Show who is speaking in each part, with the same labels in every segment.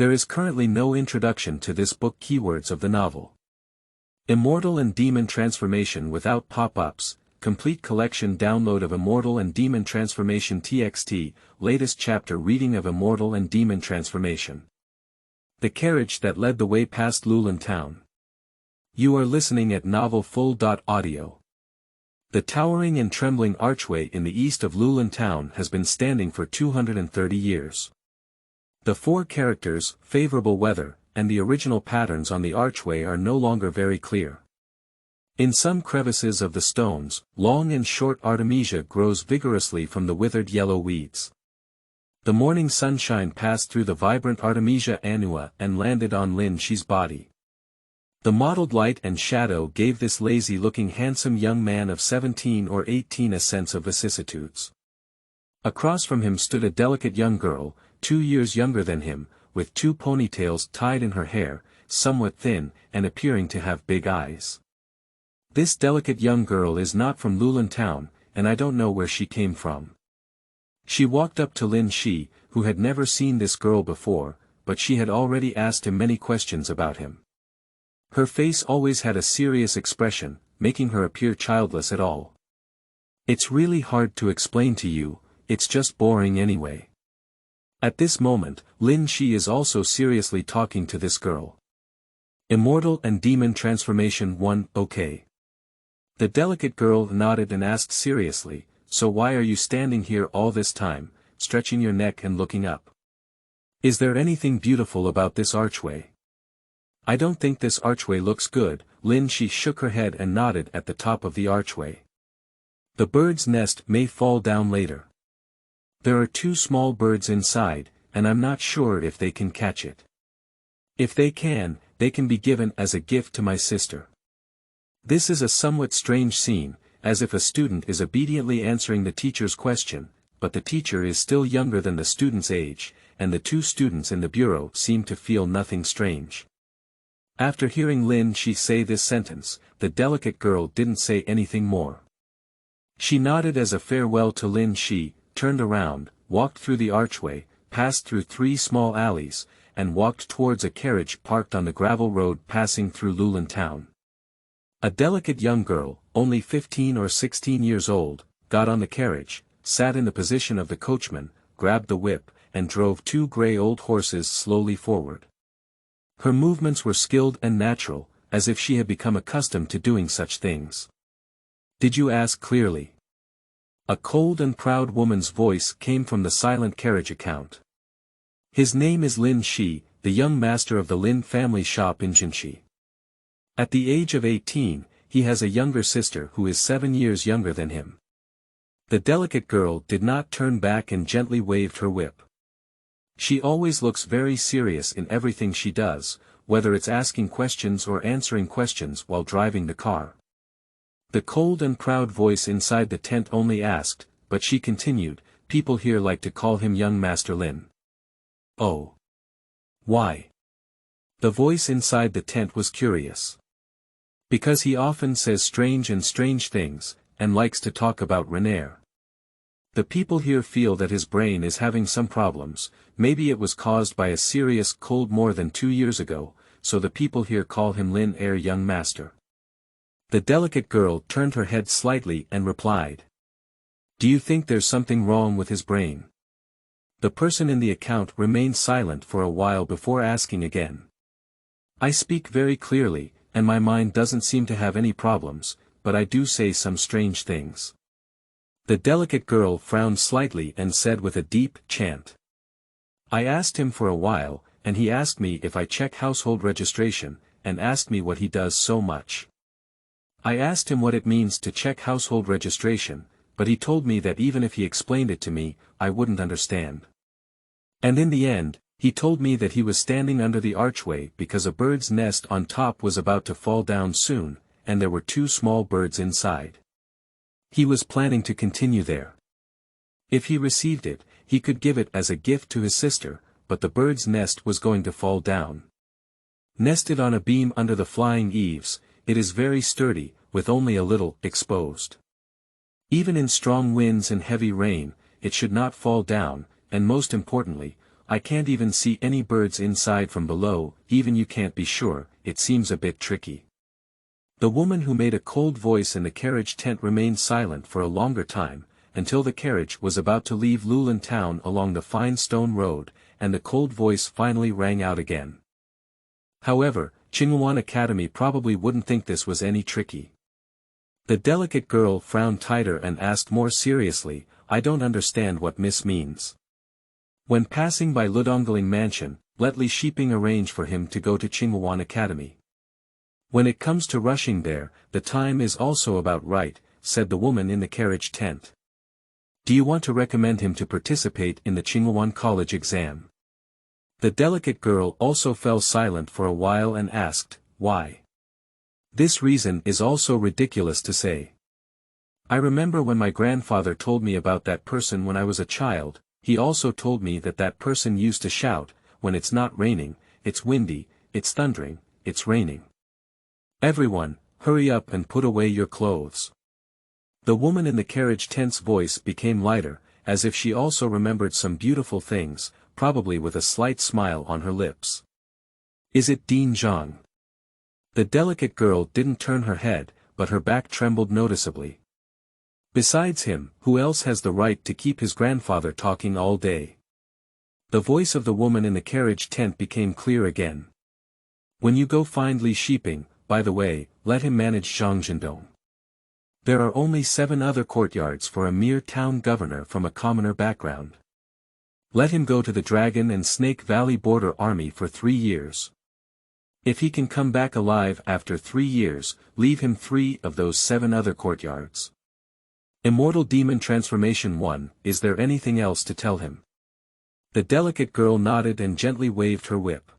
Speaker 1: There is currently no introduction to this book. Keywords of the novel: Immortal and Demon Transformation without pop-ups, complete collection download of Immortal and Demon Transformation TXT, latest chapter reading of Immortal and Demon Transformation. The carriage that led the way past Lulin Town. You are listening at Novel Full. Audio. The towering and trembling archway in the east of Lulin Town has been standing for 230 years. The four characters, favorable weather, and the original patterns on the archway are no longer very clear. In some crevices of the stones, long and short artemisia grows vigorously from the withered yellow weeds. The morning sunshine passed through the vibrant Artemisia annua and landed on Lin Shi's body. The mottled light and shadow gave this lazy-looking handsome young man of 17 or 18 a sense of vicissitudes. Across from him stood a delicate young girl, 2 years younger than him, with 2 ponytails tied in her hair, somewhat thin, and appearing to have big eyes. This delicate young girl is not from Lulin Town, and I don't know where she came from. She walked up to Lin Shi, who had never seen this girl before, but she had already asked him many questions about him. Her face always had a serious expression, making her appear childless at all. It's really hard to explain to you, it's just boring anyway. At this moment, Lin Shi is also seriously talking to this girl. Immortal and Demon Transformation 1, okay. The delicate girl nodded and asked seriously, so why are you standing here all this time, stretching your neck and looking up? Is there anything beautiful about this archway? I don't think this archway looks good. Lin Shi shook her head and nodded at the top of the archway. The bird's nest may fall down later. There are 2 small birds inside, and I'm not sure if they can catch it. If they can be given as a gift to my sister. This is a somewhat strange scene, as if a student is obediently answering the teacher's question, but the teacher is still younger than the student's age, and the 2 students in the bureau seem to feel nothing strange. After hearing Lin Shi say this sentence, the delicate girl didn't say anything more. She nodded as a farewell to Lin Shi, turned around, walked through the archway, passed through 3 small alleys, and walked towards a carriage parked on the gravel road passing through Lulin Town. A delicate young girl, only 15 or 16 years old, got on the carriage, sat in the position of the coachman, grabbed the whip, and drove 2 gray old horses slowly forward. Her movements were skilled and natural, as if she had become accustomed to doing such things. Did you ask clearly? A cold and proud woman's voice came from the silent carriage account. His name is Lin Shi, the young master of the Lin family shop in Jinshi. At the age of 18, he has a younger sister who is 7 years younger than him. The delicate girl did not turn back and gently waved her whip. She always looks very serious in everything she does, whether it's asking questions or answering questions while driving the car. The cold and proud voice inside the tent only asked, but she continued, people here like to call him young Master Lin. Oh. Why? The voice inside the tent was curious. Because he often says strange things, and likes to talk about Renair. The people here feel that his brain is having some problems, maybe it was caused by a serious cold more than 2 years ago, so the people here call him Lin Air Young Master. The delicate girl turned her head slightly and replied. Do you think there's something wrong with his brain? The person in the account remained silent for a while before asking again. I speak very clearly, and my mind doesn't seem to have any problems, but I do say some strange things. The delicate girl frowned slightly and said with a deep chant. I asked him for a while, and he asked me if I check household registration, and asked me what he does so much. I asked him what it means to check household registration, but he told me that even if he explained it to me, I wouldn't understand. And in the end, he told me that he was standing under the archway because a bird's nest on top was about to fall down soon, and there were 2 small birds inside. He was planning to continue there. If he received it, he could give it as a gift to his sister, but the bird's nest was going to fall down. Nested on a beam under the flying eaves, it is very sturdy, with only a little exposed. Even in strong winds and heavy rain, it should not fall down, and most importantly, I can't even see any birds inside from below, even you can't be sure, it seems a bit tricky. The woman who made a cold voice in the carriage tent remained silent for a longer time, until the carriage was about to leave Lulin Town along the fine stone road, and the cold voice finally rang out again. However, Qingyuan Academy probably wouldn't think this was any tricky. The delicate girl frowned tighter and asked more seriously, I don't understand what Miss means. When passing by Ludongling Mansion, let Li Shiping arrange for him to go to Qingyuan Academy. When it comes to rushing there, the time is also about right, said the woman in the carriage tent. Do you want to recommend him to participate in the Qingyuan College exam? The delicate girl also fell silent for a while and asked, why? This reason is also ridiculous to say. I remember when my grandfather told me about that person when I was a child, he also told me that that person used to shout, when it's not raining, it's windy, it's thundering, it's raining. Everyone, hurry up and put away your clothes. The woman in the carriage tent's voice became lighter, as if she also remembered some beautiful things, probably with a slight smile on her lips. Is it Dean Zhang? The delicate girl didn't turn her head, but her back trembled noticeably. Besides him, who else has the right to keep his grandfather talking all day? The voice of the woman in the carriage tent became clear again. When you go find Li Shiping, by the way, let him manage Zhangzhendong. There are only 7 other courtyards for a mere town governor from a commoner background. Let him go to the Dragon and Snake Valley Border Army for 3 years. If he can come back alive after 3 years, leave him 3 of those 7 other courtyards. Immortal Demon Transformation 1, is there anything else to tell him? The delicate girl nodded and gently waved her whip.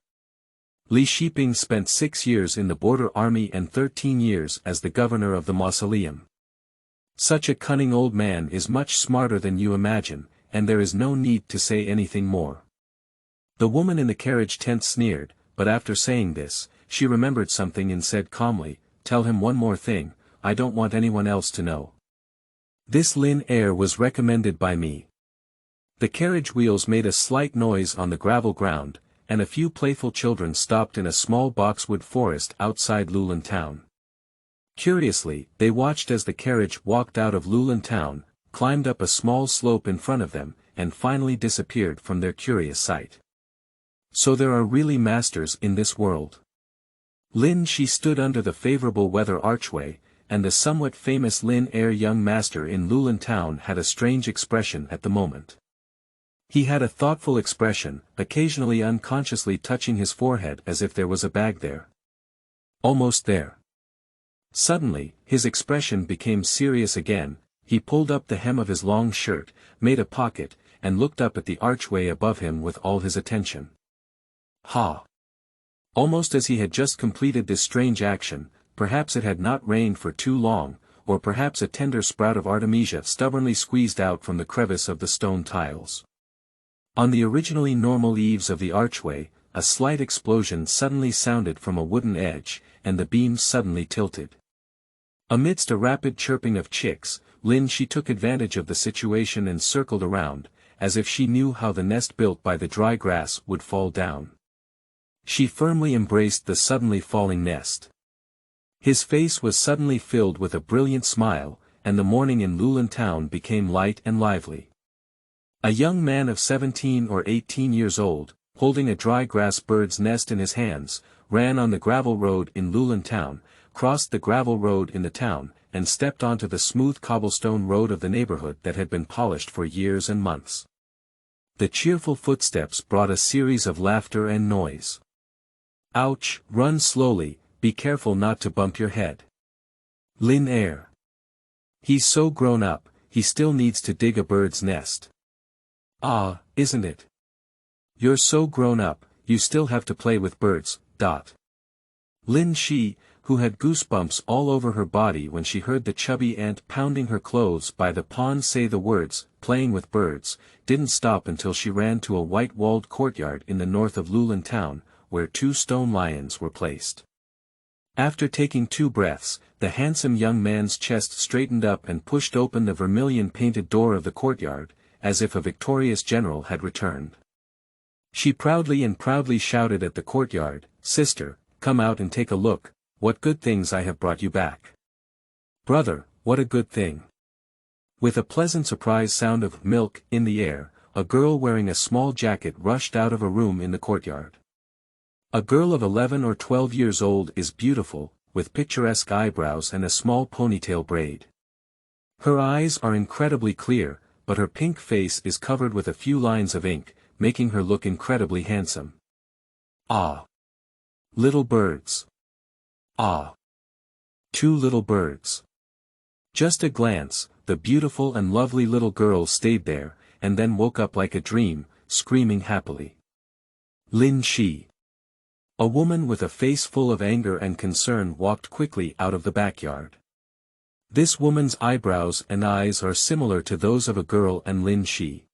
Speaker 1: Li Shiping spent 6 years in the border army and 13 years as the governor of the mausoleum. Such a cunning old man is much smarter than you imagine, and there is no need to say anything more. The woman in the carriage tent sneered, but after saying this, she remembered something and said calmly, tell him one more thing, I don't want anyone else to know. This Lin heir was recommended by me. The carriage wheels made a slight noise on the gravel ground, and a few playful children stopped in a small boxwood forest outside Lulin Town. Curiously, they watched as the carriage walked out of Lulin Town, climbed up a small slope in front of them, and finally disappeared from their curious sight. So there are really masters in this world. Lin Shi stood under the favorable weather archway, and the somewhat famous Lin heir young master in Lulin Town had a strange expression at the moment. He had a thoughtful expression, occasionally unconsciously touching his forehead as if there was a bag there. Almost there. Suddenly, his expression became serious again, he pulled up the hem of his long shirt, made a pocket, and looked up at the archway above him with all his attention. Ha! Almost as he had just completed this strange action, perhaps it had not rained for too long, or perhaps a tender sprout of artemisia stubbornly squeezed out from the crevice of the stone tiles. On the originally normal eaves of the archway, a slight explosion suddenly sounded from a wooden edge, and the beams suddenly tilted. Amidst a rapid chirping of chicks, Lin Shi took advantage of the situation and circled around, as if she knew how the nest built by the dry grass would fall down. She firmly embraced the suddenly falling nest. His face was suddenly filled with a brilliant smile, and the morning in Lulin Town became light and lively. A young man of 17 or 18 years old, holding a dry grass bird's nest in his hands, ran on the gravel road in Lulin Town, crossed the gravel road in the town, and stepped onto the smooth cobblestone road of the neighborhood that had been polished for years and months. The cheerful footsteps brought a series of laughter and noise. Ouch, run slowly, be careful not to bump your head. Lin heir. He's so grown up, he still needs to dig a bird's nest. Ah, isn't it? You're so grown up, you still have to play with birds. Lin Shi, who had goosebumps all over her body when she heard the chubby ant pounding her clothes by the pond say the words, playing with birds, didn't stop until she ran to a white-walled courtyard in the north of Lulin Town, where 2 stone lions were placed. After taking 2 breaths, the handsome young man's chest straightened up and pushed open the vermilion-painted door of the courtyard, as if a victorious general had returned. She proudly shouted at the courtyard, "Sister, come out and take a look, what good things I have brought you back." "Brother, what a good thing." With a pleasant surprise sound of milk in the air, a girl wearing a small jacket rushed out of a room in the courtyard. A girl of 11 or 12 years old is beautiful, with picturesque eyebrows and a small ponytail braid. Her eyes are incredibly clear, but her pink face is covered with a few lines of ink, making her look incredibly handsome. Ah! Little birds. Ah! Two little birds. Just a glance, the beautiful and lovely little girl stayed there, and then woke up like a dream, screaming happily. Lin Shi. A woman with a face full of anger and concern walked quickly out of the backyard. This woman's eyebrows and eyes are similar to those of a girl and Lin Shi.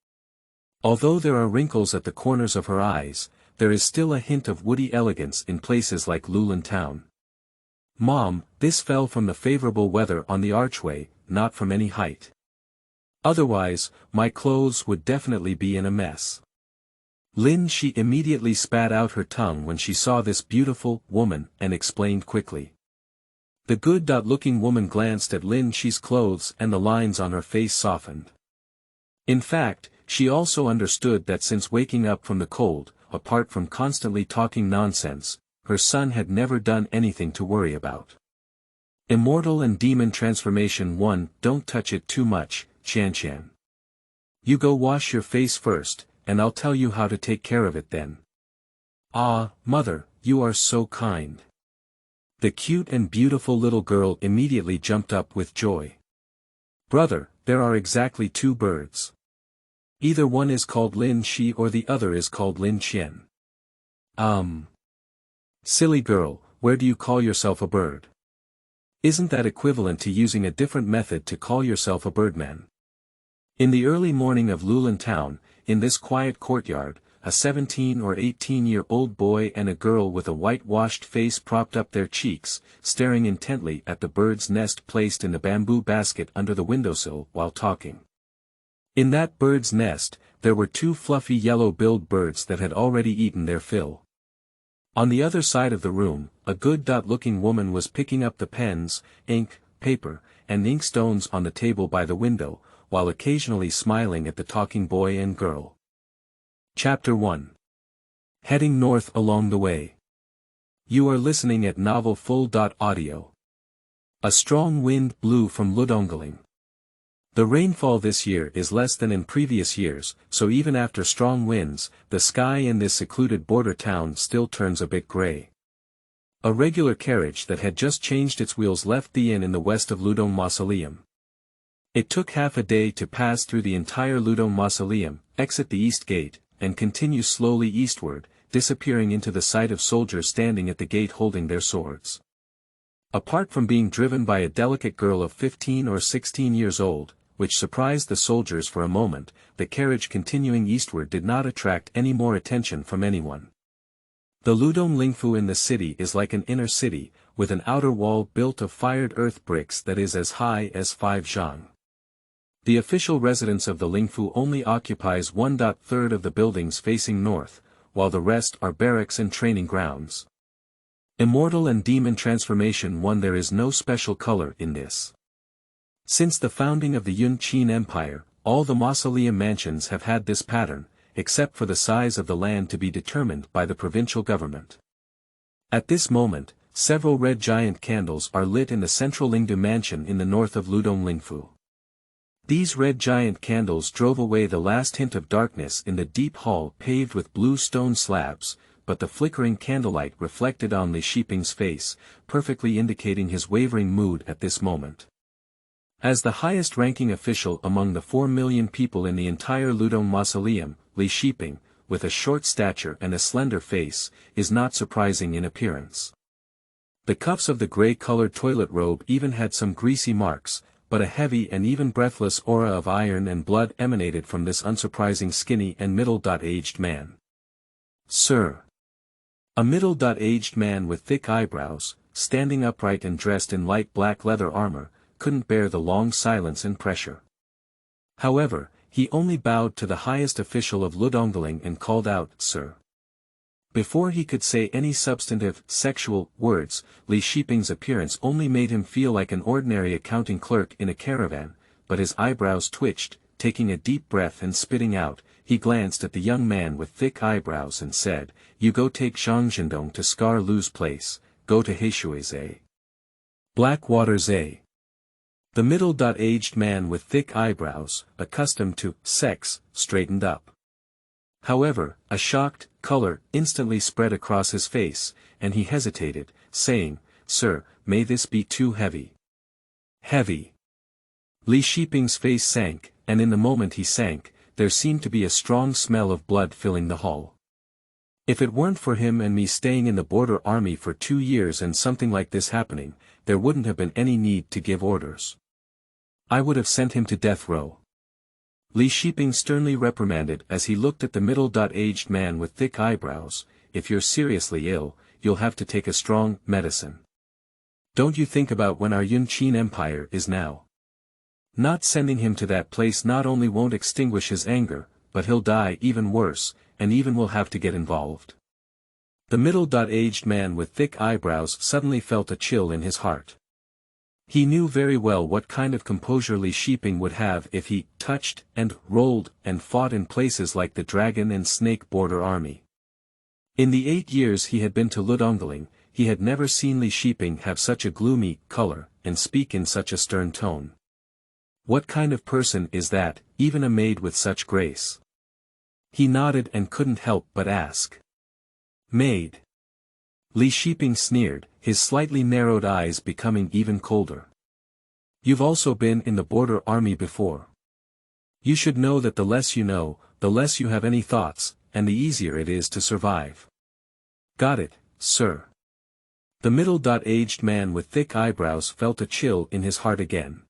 Speaker 1: Although there are wrinkles at the corners of her eyes, there is still a hint of woody elegance in places like Lulin Town. "Mom, this fell from the favorable weather on the archway, not from any height. Otherwise, my clothes would definitely be in a mess." Lin Shi immediately spat out her tongue when she saw this beautiful woman and explained quickly. The good-looking woman glanced at Lin Shi's clothes and the lines on her face softened. In fact, she also understood that since waking up from the cold, apart from constantly talking nonsense, her son had never done anything to worry about. Immortal and Demon Transformation 1. Don't touch it too much, Chan. You go wash your face first, and I'll tell you how to take care of it then. Ah, mother, you are so kind. The cute and beautiful little girl immediately jumped up with joy. Brother, there are exactly two birds. Either one is called Lin Shi or the other is called Lin Qian. Silly girl, where do you call yourself a bird? Isn't that equivalent to using a different method to call yourself a birdman? In the early morning of Lulin Town, in this quiet courtyard, a 17 or 18-year-old boy and a girl with a whitewashed face propped up their cheeks, staring intently at the bird's nest placed in the bamboo basket under the windowsill while talking. In that bird's nest, there were two fluffy yellow-billed birds that had already eaten their fill. On the other side of the room, a good-looking woman was picking up the pens, ink, paper, and inkstones on the table by the window, while occasionally smiling at the talking boy and girl. Chapter 1. Heading north along the way. You are listening at Novel Full.audio. A strong wind blew from Ludongling. The rainfall this year is less than in previous years, so even after strong winds, the sky in this secluded border town still turns a bit gray. A regular carriage that had just changed its wheels left the inn in the west of Ludong Mausoleum. It took half a day to pass through the entire Ludong Mausoleum, exit the east gate, and continue slowly eastward, disappearing into the sight of soldiers standing at the gate holding their swords. Apart from being driven by a delicate girl of 15 or 16 years old, which surprised the soldiers for a moment, the carriage continuing eastward did not attract any more attention from anyone. The Ludong Lingfu in the city is like an inner city, with an outer wall built of fired earth bricks that is as high as 5 zhang. The official residence of the Lingfu only occupies 1/3 of the buildings facing north, while the rest are barracks and training grounds. Immortal and Demon Transformation 1. There is no special color in this. Since the founding of the Yun Qin Empire, all the mausoleum mansions have had this pattern, except for the size of the land to be determined by the provincial government. At this moment, several red giant candles are lit in the central Lingdu mansion in the north of Ludong Lingfu. These red giant candles drove away the last hint of darkness in the deep hall paved with blue stone slabs, but the flickering candlelight reflected on Li Shiping's face, perfectly indicating his wavering mood at this moment. As the highest-ranking official among the 4 million people in the entire Ludong Mausoleum, Li Shiping, with a short stature and a slender face, is not surprising in appearance. The cuffs of the gray-colored toilet robe even had some greasy marks, but a heavy and even breathless aura of iron and blood emanated from this unsurprising skinny and middle-aged man. Sir. A middle-aged man with thick eyebrows, standing upright and dressed in light black leather armor, couldn't bear the long silence and pressure. However, He only bowed to the highest official of Ludongling and called out, "Sir." Before he could say any substantive, sexual, words, Li Shiping's appearance only made him feel like an ordinary accounting clerk in a caravan, but his eyebrows twitched. Taking a deep breath and spitting out, he glanced at the young man with thick eyebrows and said, "You go take Zhangzhendong to Scar Lu's place, go to Heishui's Blackwater's a." The middle-aged man with thick eyebrows, accustomed to sex, straightened up. However, a shocked color instantly spread across his face, and he hesitated, saying, "Sir, may this be too heavy?" Heavy. Li Shiping's face sank, and in the moment he sank, there seemed to be a strong smell of blood filling the hall. If it weren't for him and me staying in the border army for 2 years and something like this happening, there wouldn't have been any need to give orders. I would have sent him to death row. Li Shiping sternly reprimanded as he looked at the middle-aged man with thick eyebrows, "If you're seriously ill, you'll have to take a strong medicine. Don't you think about when our Yunqin Empire is now? Not sending him to that place not only won't extinguish his anger, but he'll die even worse, and even will have to get involved." The middle-aged man with thick eyebrows suddenly felt a chill in his heart. He knew very well what kind of composure Li Shiping would have if he touched and rolled and fought in places like the Dragon and Snake Border Army. In the 8 years he had been to Ludongling, he had never seen Li Shiping have such a gloomy color and speak in such a stern tone. What kind of person is that, even a maid with such grace? He nodded and couldn't help but ask. "Maid?" Li Shiping sneered, his slightly narrowed eyes becoming even colder. "You've also been in the border army before. You should know that the less you know, the less you have any thoughts, and the easier it is to survive." "Got it, sir." The middle-aged man with thick eyebrows felt a chill in his heart again.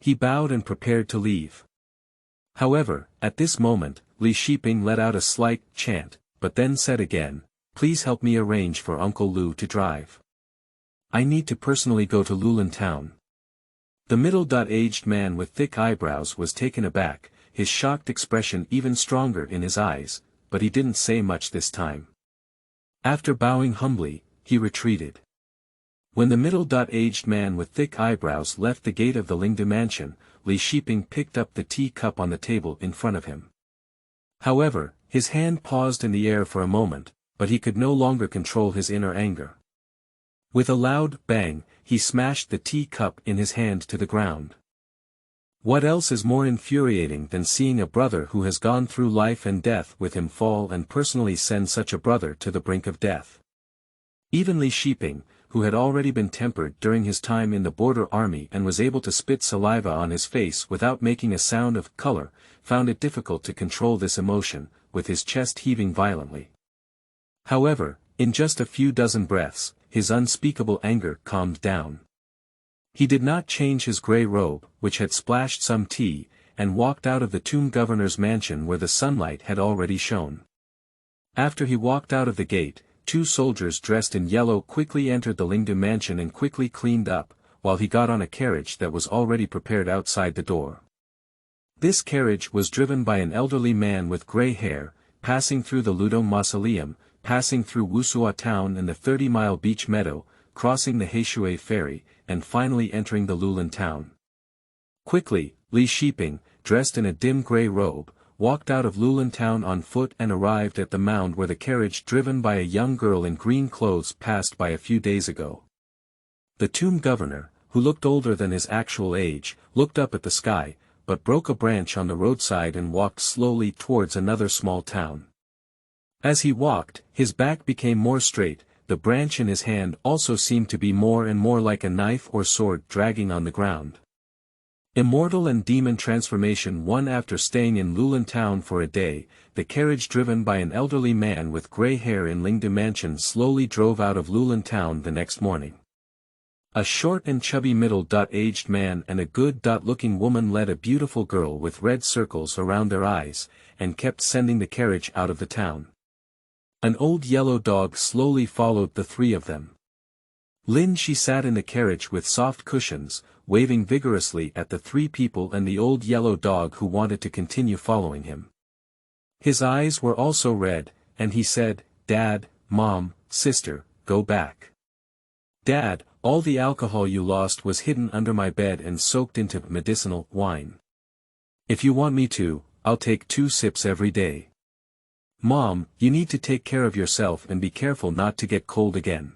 Speaker 1: He bowed and prepared to leave. However, at this moment, Li Shiping let out a slight chant, but then said again, "Please help me arrange for Uncle Lu to drive. I need to personally go to Lulin Town." The middle-aged man with thick eyebrows was taken aback, his shocked expression even stronger in his eyes, but he didn't say much this time. After bowing humbly, he retreated. When the middle-aged man with thick eyebrows left the gate of the Lingde mansion, Li Shiping picked up the tea cup on the table in front of him. However, his hand paused in the air for a moment, but he could no longer control his inner anger. With a loud bang, he smashed the tea cup in his hand to the ground. What else is more infuriating than seeing a brother who has gone through life and death with him fall and personally send such a brother to the brink of death? Even Li Shiping, who had already been tempered during his time in the border army and was able to spit saliva on his face without making a sound of color, found it difficult to control this emotion, with his chest heaving violently. However, in just a few dozen breaths, his unspeakable anger calmed down. He did not change his grey robe, which had splashed some tea, and walked out of the tomb governor's mansion where the sunlight had already shone. After he walked out of the gate, 2 soldiers dressed in yellow quickly entered the Lingde mansion and quickly cleaned up, while he got on a carriage that was already prepared outside the door. This carriage was driven by an elderly man with grey hair, passing through the Ludong Mausoleum, passing through Wusua Town and the 30-mile beach meadow, crossing the Heishui ferry, and finally entering the Lulin Town. Quickly, Li Shiping, dressed in a dim grey robe, walked out of Lulin Town on foot and arrived at the mound where the carriage driven by a young girl in green clothes passed by a few days ago. The tomb governor, who looked older than his actual age, looked up at the sky, but broke a branch on the roadside and walked slowly towards another small town. As he walked, his back became more straight, the branch in his hand also seemed to be more and more like a knife or sword dragging on the ground. Immortal and Demon Transformation 1. After staying in Lulin Town for a day, the carriage driven by an elderly man with grey hair in Lingde Mansion slowly drove out of Lulin Town the next morning. A short and chubby middle-aged man and a good-looking woman led a beautiful girl with red circles around their eyes, and kept sending the carriage out of the town. An old yellow dog slowly followed the 3 of them. Lin Shi sat in the carriage with soft cushions, waving vigorously at the three people and the old yellow dog who wanted to continue following him. His eyes were also red, and he said, "Dad, Mom, Sister, go back. Dad, all the alcohol you lost was hidden under my bed and soaked into medicinal wine. If you want me to, I'll take 2 sips every day. Mom, you need to take care of yourself and be careful not to get cold again.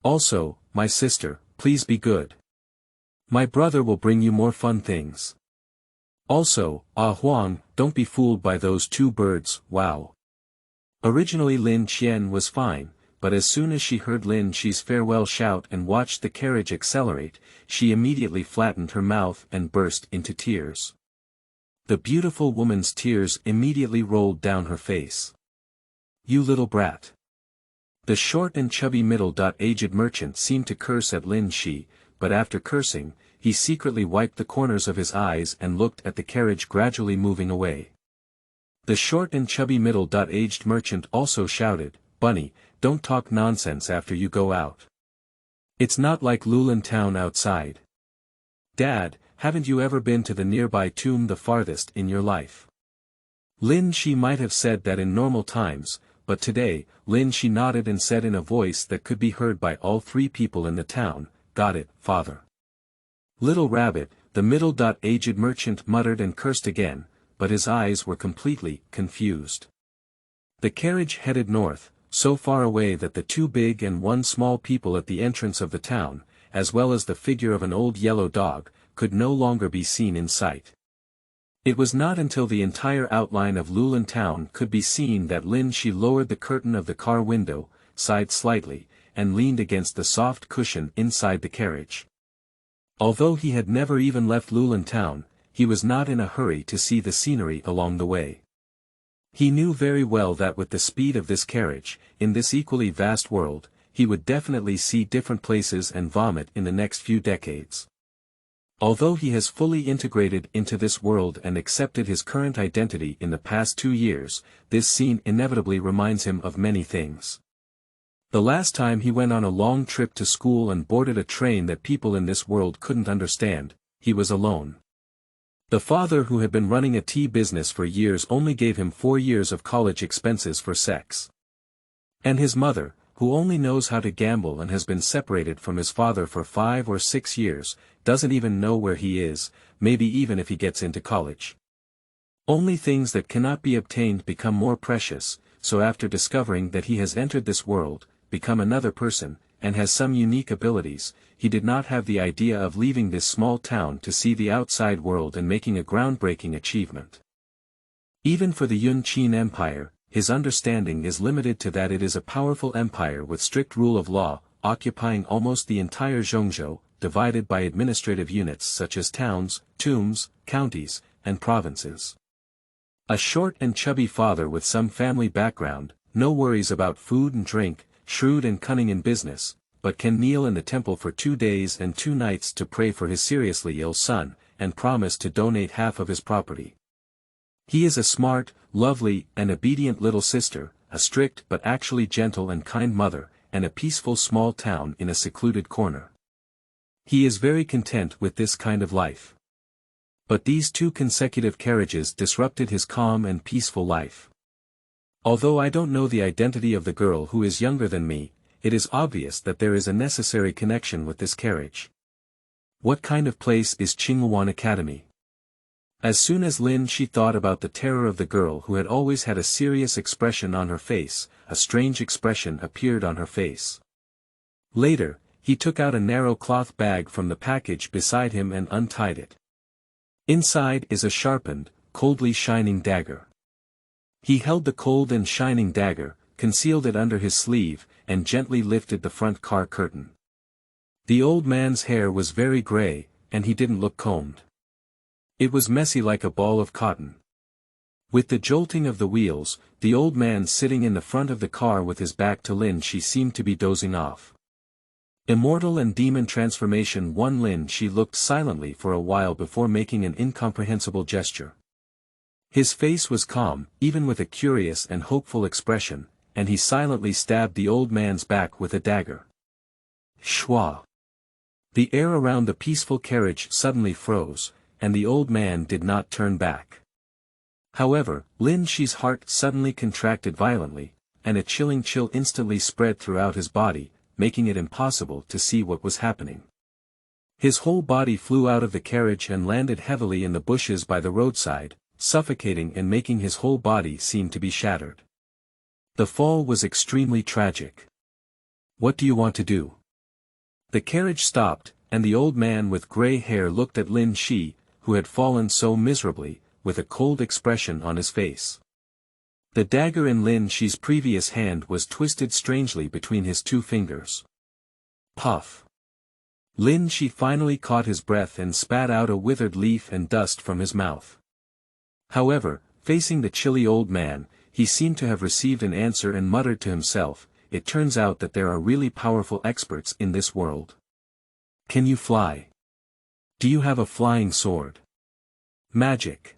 Speaker 1: Also, my sister, please be good. My brother will bring you more fun things. Also, Huang, don't be fooled by those 2 birds, wow." Originally Lin Qian was fine, but as soon as she heard Lin Shi's farewell shout and watched the carriage accelerate, she immediately flattened her mouth and burst into tears. The beautiful woman's tears immediately rolled down her face. "You little brat." The short and chubby middle-aged merchant seemed to curse at Lin Shi, but after cursing, he secretly wiped the corners of his eyes and looked at the carriage gradually moving away. The short and chubby middle-aged merchant also shouted, "Bunny, don't talk nonsense after you go out. It's not like Lulin Town outside. Dad, haven't you ever been to the nearby tomb the farthest in your life?" Lin Shi might have said that in normal times, but today, Lin Shi nodded and said in a voice that could be heard by all 3 people in the town, "Got it, father." Little Rabbit, the middle-aged merchant muttered and cursed again, but his eyes were completely confused. The carriage headed north, so far away that the 2 big and 1 small people at the entrance of the town, as well as the figure of an old yellow dog, could no longer be seen in sight. It was not until the entire outline of Lulin Town could be seen that Lin Shi lowered the curtain of the car window, sighed slightly, and leaned against the soft cushion inside the carriage. Although he had never even left Lulin Town, he was not in a hurry to see the scenery along the way. He knew very well that with the speed of this carriage, in this equally vast world, he would definitely see different places and vomit in the next few decades. Although he has fully integrated into this world and accepted his current identity in the past 2 years, this scene inevitably reminds him of many things. The last time he went on a long trip to school and boarded a train that people in this world couldn't understand, he was alone. The father who had been running a tea business for years only gave him 4 years of college expenses for sex. And his mother, who only knows how to gamble and has been separated from his father for 5 or 6 years, doesn't even know where he is, maybe even if he gets into college. Only things that cannot be obtained become more precious, so after discovering that he has entered this world, become another person, and has some unique abilities, he did not have the idea of leaving this small town to see the outside world and making a groundbreaking achievement. Even for the Yun Qin Empire, his understanding is limited to that it is a powerful empire with strict rule of law, occupying almost the entire Zhongzhou, divided by administrative units such as towns, tombs, counties, and provinces. A short and chubby father with some family background, no worries about food and drink, shrewd and cunning in business, but can kneel in the temple for 2 days and 2 nights to pray for his seriously ill son, and promise to donate half of his property. He is a smart, lovely, and obedient little sister, a strict but actually gentle and kind mother, and a peaceful small town in a secluded corner. He is very content with this kind of life. But these 2 consecutive carriages disrupted his calm and peaceful life. Although I don't know the identity of the girl who is younger than me, it is obvious that there is a necessary connection with this carriage. What kind of place is Qingyuan Academy? As soon as Lin Shi thought about the terror of the girl who had always had a serious expression on her face, a strange expression appeared on her face. Later, he took out a narrow cloth bag from the package beside him and untied it. Inside is a sharpened, coldly shining dagger. He held the cold and shining dagger, concealed it under his sleeve, and gently lifted the front car curtain. The old man's hair was very gray, and he didn't look combed. It was messy like a ball of cotton. With the jolting of the wheels, the old man sitting in the front of the car with his back to Lin Shi seemed to be dozing off. Immortal and Demon Transformation 1. Lin Shi looked silently for a while before making an incomprehensible gesture. His face was calm, even with a curious and hopeful expression, and he silently stabbed the old man's back with a dagger. Schwa. The air around the peaceful carriage suddenly froze, and the old man did not turn back. However, Lin Shi's heart suddenly contracted violently, and a chilling chill instantly spread throughout his body, making it impossible to see what was happening. His whole body flew out of the carriage and landed heavily in the bushes by the roadside, suffocating and making his whole body seem to be shattered. The fall was extremely tragic. What do you want to do? The carriage stopped, and the old man with gray hair looked at Lin Shi, who had fallen so miserably, with a cold expression on his face. The dagger in Lin Shi's previous hand was twisted strangely between his two fingers. Puff. Lin Shi finally caught his breath and spat out a withered leaf and dust from his mouth. However, facing the chilly old man, he seemed to have received an answer and muttered to himself, "It turns out that there are really powerful experts in this world. Can you fly? Do you have a flying sword? Magic."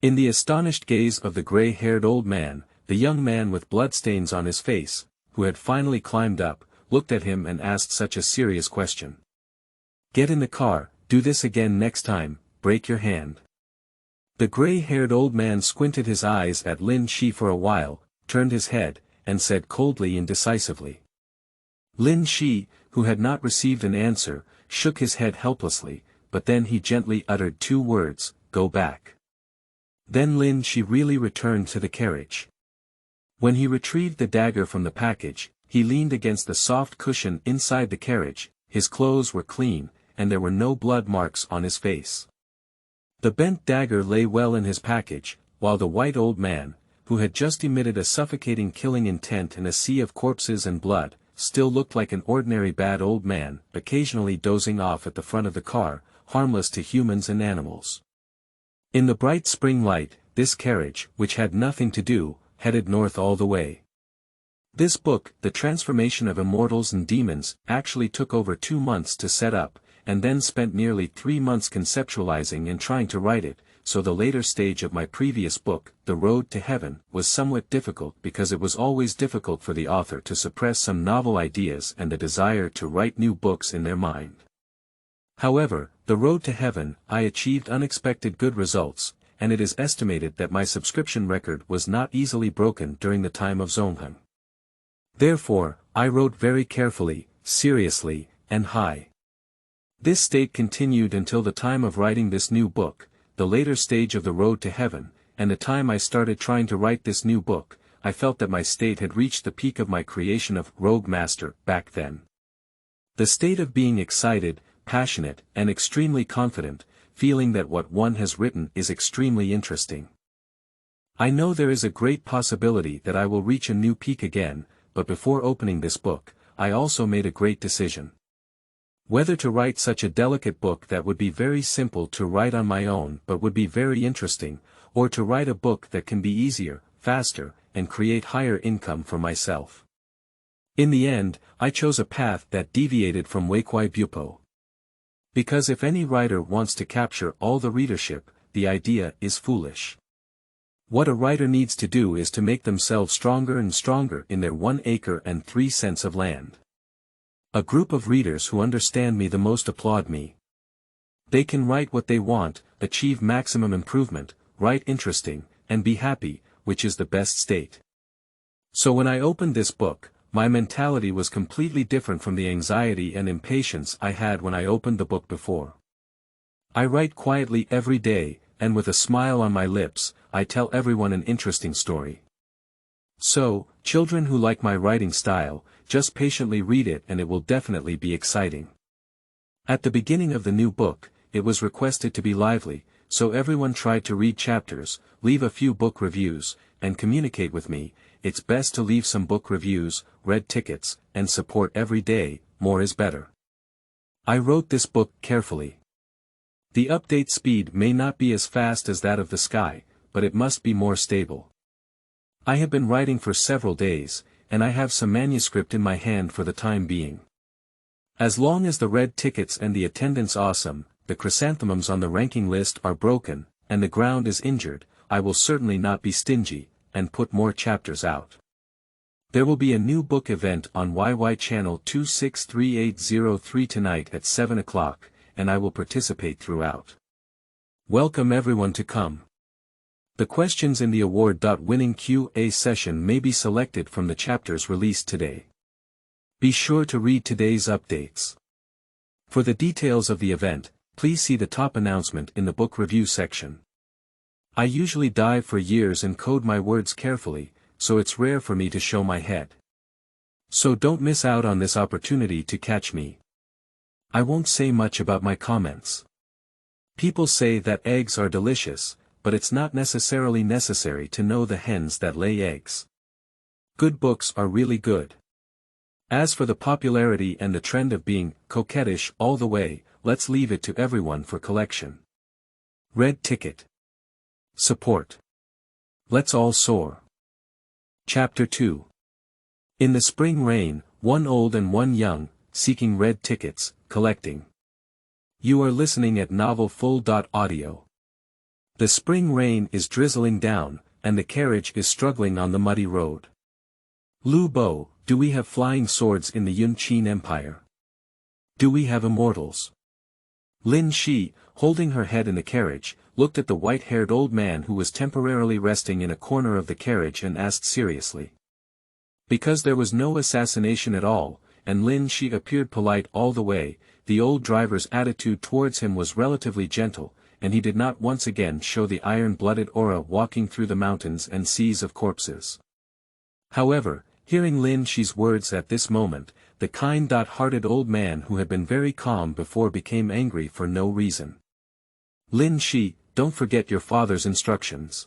Speaker 1: In the astonished gaze of the gray-haired old man, the young man with bloodstains on his face, who had finally climbed up, looked at him and asked such a serious question. "Get in the car, do this again next time, break your hand." The gray-haired old man squinted his eyes at Lin Shi for a while, turned his head, and said coldly and decisively. Lin Shi, who had not received an answer, shook his head helplessly, but then he gently uttered two words, "Go back." Then Lin Shi really returned to the carriage. When he retrieved the dagger from the package, he leaned against the soft cushion inside the carriage, his clothes were clean, and there were no blood marks on his face. The bent dagger lay well in his package, while the white old man, who had just emitted a suffocating killing intent in a sea of corpses and blood, still looked like an ordinary bad old man, occasionally dozing off at the front of the car, harmless to humans and animals. In the bright spring light, this carriage, which had nothing to do, headed north all the way. This book, The Transformation of Immortals and Demons, actually took over 2 months to set up, and then spent nearly 3 months conceptualizing and trying to write it, so the later stage of my previous book, The Road to Heaven, was somewhat difficult because it was always difficult for the author to suppress some novel ideas and the desire to write new books in their mind. However, The Road to Heaven, I achieved unexpected good results, and it is estimated that my subscription record was not easily broken during the time of Zongheng. Therefore, I wrote very carefully, seriously, and high. This state continued until the time of writing this new book, the later stage of The Road to Heaven, and the time I started trying to write this new book. I felt that my state had reached the peak of my creation of Rogue Master back then. The state of being excited, passionate, and extremely confident, feeling that what one has written is extremely interesting. I know there is a great possibility that I will reach a new peak again, but before opening this book, I also made a great decision. Whether to write such a delicate book that would be very simple to write on my own but would be very interesting, or to write a book that can be easier, faster, and create higher income for myself. In the end, I chose a path that deviated from Weikwai Bupo. Because if any writer wants to capture all the readership, the idea is foolish. What a writer needs to do is to make themselves stronger and stronger in their 1 acre and 3 cents of land. A group of readers who understand me the most applaud me. They can write what they want, achieve maximum improvement, write interesting, and be happy, which is the best state. So when I opened this book, my mentality was completely different from the anxiety and impatience I had when I opened the book before. I write quietly every day, and with a smile on my lips, I tell everyone an interesting story. So, children who like my writing style, just patiently read it and it will definitely be exciting. At the beginning of the new book, it was requested to be lively, so everyone tried to read chapters, leave a few book reviews, and communicate with me. It's best to leave some book reviews, red tickets, and support every day, more is better. I wrote this book carefully. The update speed may not be as fast as that of the sky, but it must be more stable. I have been writing for several days, and I have some manuscript in my hand for the time being. As long as the red tickets and the attendance awesome, the chrysanthemums on the ranking list are broken, and the ground is injured, I will certainly not be stingy, and put more chapters out. There will be a new book event on YY channel 263803 tonight at 7 o'clock, and I will participate throughout. Welcome everyone to come. The questions in the award-winning Q&A session may be selected from the chapters released today. Be sure to read today's updates. For the details of the event, please see the top announcement in the book review section. I usually dive for years and code my words carefully, so it's rare for me to show my head. So don't miss out on this opportunity to catch me. I won't say much about my comments. People say that eggs are delicious, but it's not necessarily necessary to know the hens that lay eggs. Good books are really good. As for the popularity and the trend of being coquettish all the way, let's leave it to everyone for collection. Red ticket. Support. Let's all soar. Chapter 2. In the spring rain, one old and one young, seeking red tickets, collecting. You are listening at Novel Full. Audio. The spring rain is drizzling down, and the carriage is struggling on the muddy road. Lu Bo, do we have flying swords in the Yun Qin Empire? Do we have immortals? Lin Shi, holding her head in the carriage, looked at the white-haired old man who was temporarily resting in a corner of the carriage and asked seriously. Because there was no assassination at all, and Lin Shi appeared polite all the way, the old driver's attitude towards him was relatively gentle, and he did not once again show the iron-blooded aura walking through the mountains and seas of corpses. However, hearing Lin Shi's words at this moment, the kind-hearted old man who had been very calm before became angry for no reason. Lin Shi, don't forget your father's instructions.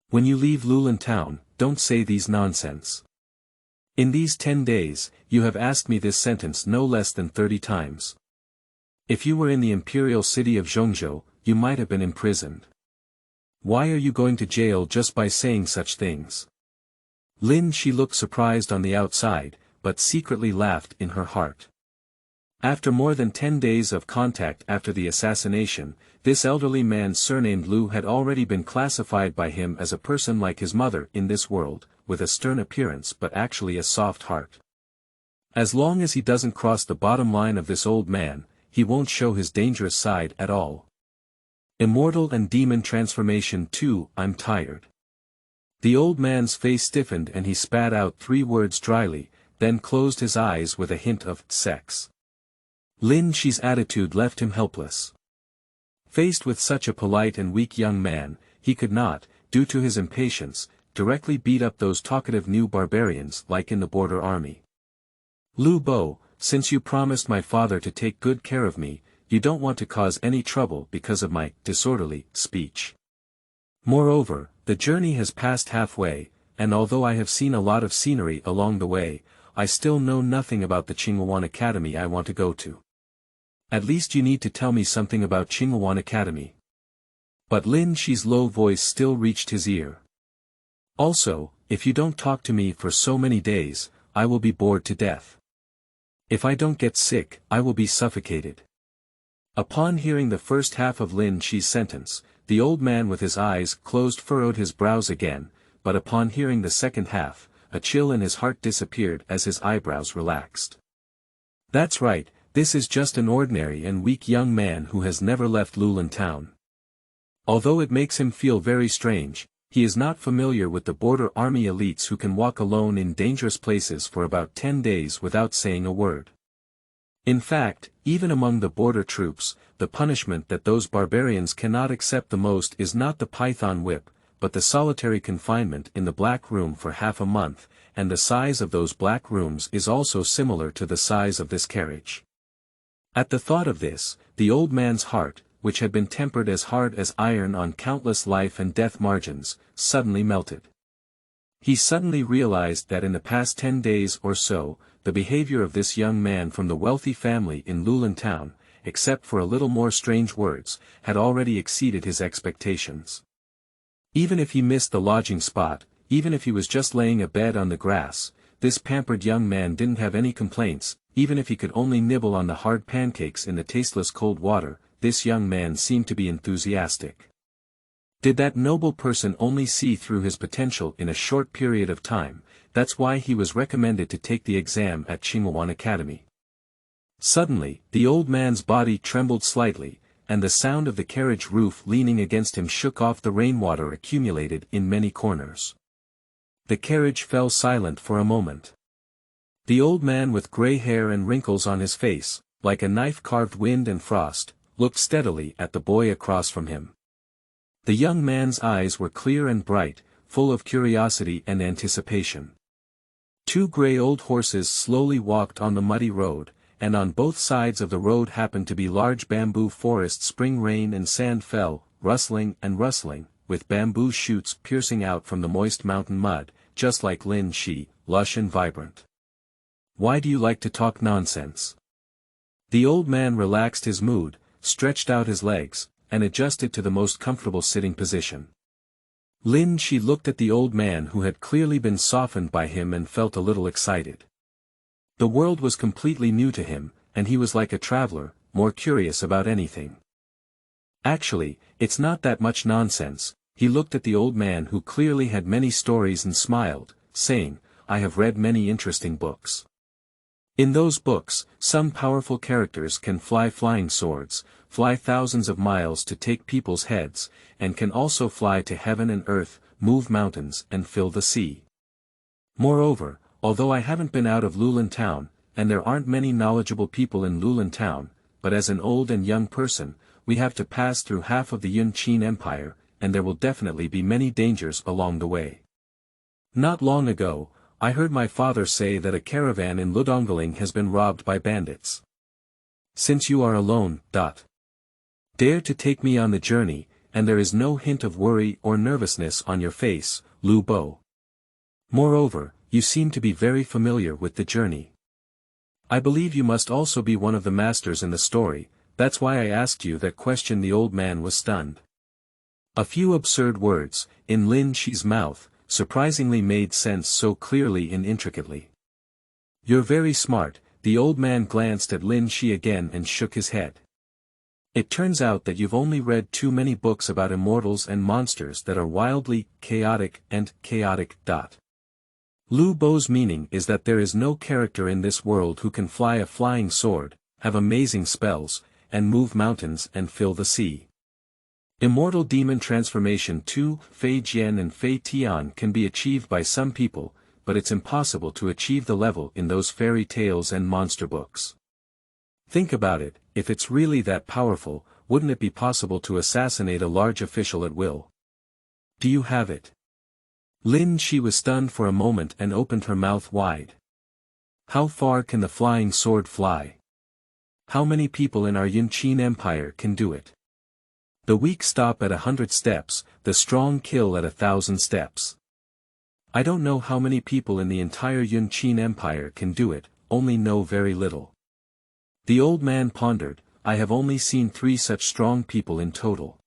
Speaker 1: When you leave Lulin Town, don't say these nonsense. In these 10 days, you have asked me this sentence no less than 30 times. If you were in the imperial city of Zhongzhou, you might have been imprisoned. Why are you going to jail just by saying such things? Lin Shi looked surprised on the outside, but secretly laughed in her heart. After more than 10 days of contact after the assassination, this elderly man surnamed Lu had already been classified by him as a person like his mother in this world, with a stern appearance but actually a soft heart. As long as he doesn't cross the bottom line of this old man, he won't show his dangerous side at all. Immortal and Demon Transformation 2, I'm tired. The old man's face stiffened and he spat out 3 words dryly, then closed his eyes with a hint of sex. Lin Shi's attitude left him helpless. Faced with such a polite and weak young man, he could not, due to his impatience, directly beat up those talkative new barbarians like in the border army. Lu Bo, since you promised my father to take good care of me, you don't want to cause any trouble because of my disorderly speech. Moreover, the journey has passed halfway, and although I have seen a lot of scenery along the way, I still know nothing about the Qinghuan Academy I want to go to. At least you need to tell me something about Qinghuan Academy. But Lin Shi's low voice still reached his ear. Also, if you don't talk to me for so many days, I will be bored to death. If I don't get sick, I will be suffocated. Upon hearing the first half of Lin Shi's sentence, the old man with his eyes closed furrowed his brows again, but upon hearing the second half, a chill in his heart disappeared as his eyebrows relaxed. That's right, this is just an ordinary and weak young man who has never left Lulin Town. Although it makes him feel very strange, he is not familiar with the border army elites who can walk alone in dangerous places for about 10 days without saying a word. In fact, even among the border troops, the punishment that those barbarians cannot accept the most is not the python whip, but the solitary confinement in the black room for half a month, and the size of those black rooms is also similar to the size of this carriage. At the thought of this, the old man's heart, which had been tempered as hard as iron on countless life and death margins, suddenly melted. He suddenly realized that in the past 10 days or so, the behavior of this young man from the wealthy family in Lulin Town, except for a little more strange words, had already exceeded his expectations. Even if he missed the lodging spot, even if he was just laying a bed on the grass, this pampered young man didn't have any complaints. Even if he could only nibble on the hard pancakes in the tasteless cold water, this young man seemed to be enthusiastic. Did that noble person only see through his potential in a short period of time, that's why he was recommended to take the exam at Qinghuan Academy. Suddenly, the old man's body trembled slightly, and the sound of the carriage roof leaning against him shook off the rainwater accumulated in many corners. The carriage fell silent for a moment. The old man with gray hair and wrinkles on his face, like a knife carved wind and frost, looked steadily at the boy across from him. The young man's eyes were clear and bright, full of curiosity and anticipation. Two gray old horses slowly walked on the muddy road, and on both sides of the road happened to be large bamboo forests. Spring rain and sand fell, rustling and rustling, with bamboo shoots piercing out from the moist mountain mud, just like Lin Shi, lush and vibrant. Why do you like to talk nonsense? The old man relaxed his mood, stretched out his legs, and adjusted to the most comfortable sitting position. Lin Shi looked at the old man who had clearly been softened by him and felt a little excited. The world was completely new to him, and he was like a traveler, more curious about anything. Actually, it's not that much nonsense. He looked at the old man who clearly had many stories and smiled, saying, I have read many interesting books. In those books, some powerful characters can fly flying swords, fly thousands of miles to take people's heads, and can also fly to heaven and earth, move mountains and fill the sea. Moreover, although I haven't been out of Lulin Town, and there aren't many knowledgeable people in Lulin Town, but as an old and young person, we have to pass through half of the Yun Qin Empire, and there will definitely be many dangers along the way. Not long ago, I heard my father say that a caravan in Ludongling has been robbed by bandits. Since you are alone, dare to take me on the journey, and there is no hint of worry or nervousness on your face, Lu Bo. Moreover, you seem to be very familiar with the journey. I believe you must also be one of the masters in the story, that's why I asked you that question. The old man was stunned. A few absurd words, in Lin Shi's mouth, surprisingly made sense so clearly and intricately. You're very smart. The old man glanced at Lin Shi again and shook his head. It turns out that you've only read too many books about immortals and monsters that are wildly chaotic and chaotic. Lu Bo's meaning is that there is no character in this world who can fly a flying sword, have amazing spells, and move mountains and fill the sea. Immortal Demon Transformation 2, Fei Jian and Fei Tian can be achieved by some people, but it's impossible to achieve the level in those fairy tales and monster books. Think about it, if it's really that powerful, wouldn't it be possible to assassinate a large official at will? Do you have it? Lin Shi was stunned for a moment and opened her mouth wide. How far can the flying sword fly? How many people in our Yun Qin Empire can do it? The weak stop at 100 steps, the strong kill at 1,000 steps. I don't know how many people in the entire Yun Qin Empire can do it, only know very little. The old man pondered, I have only seen 3 such strong people in total.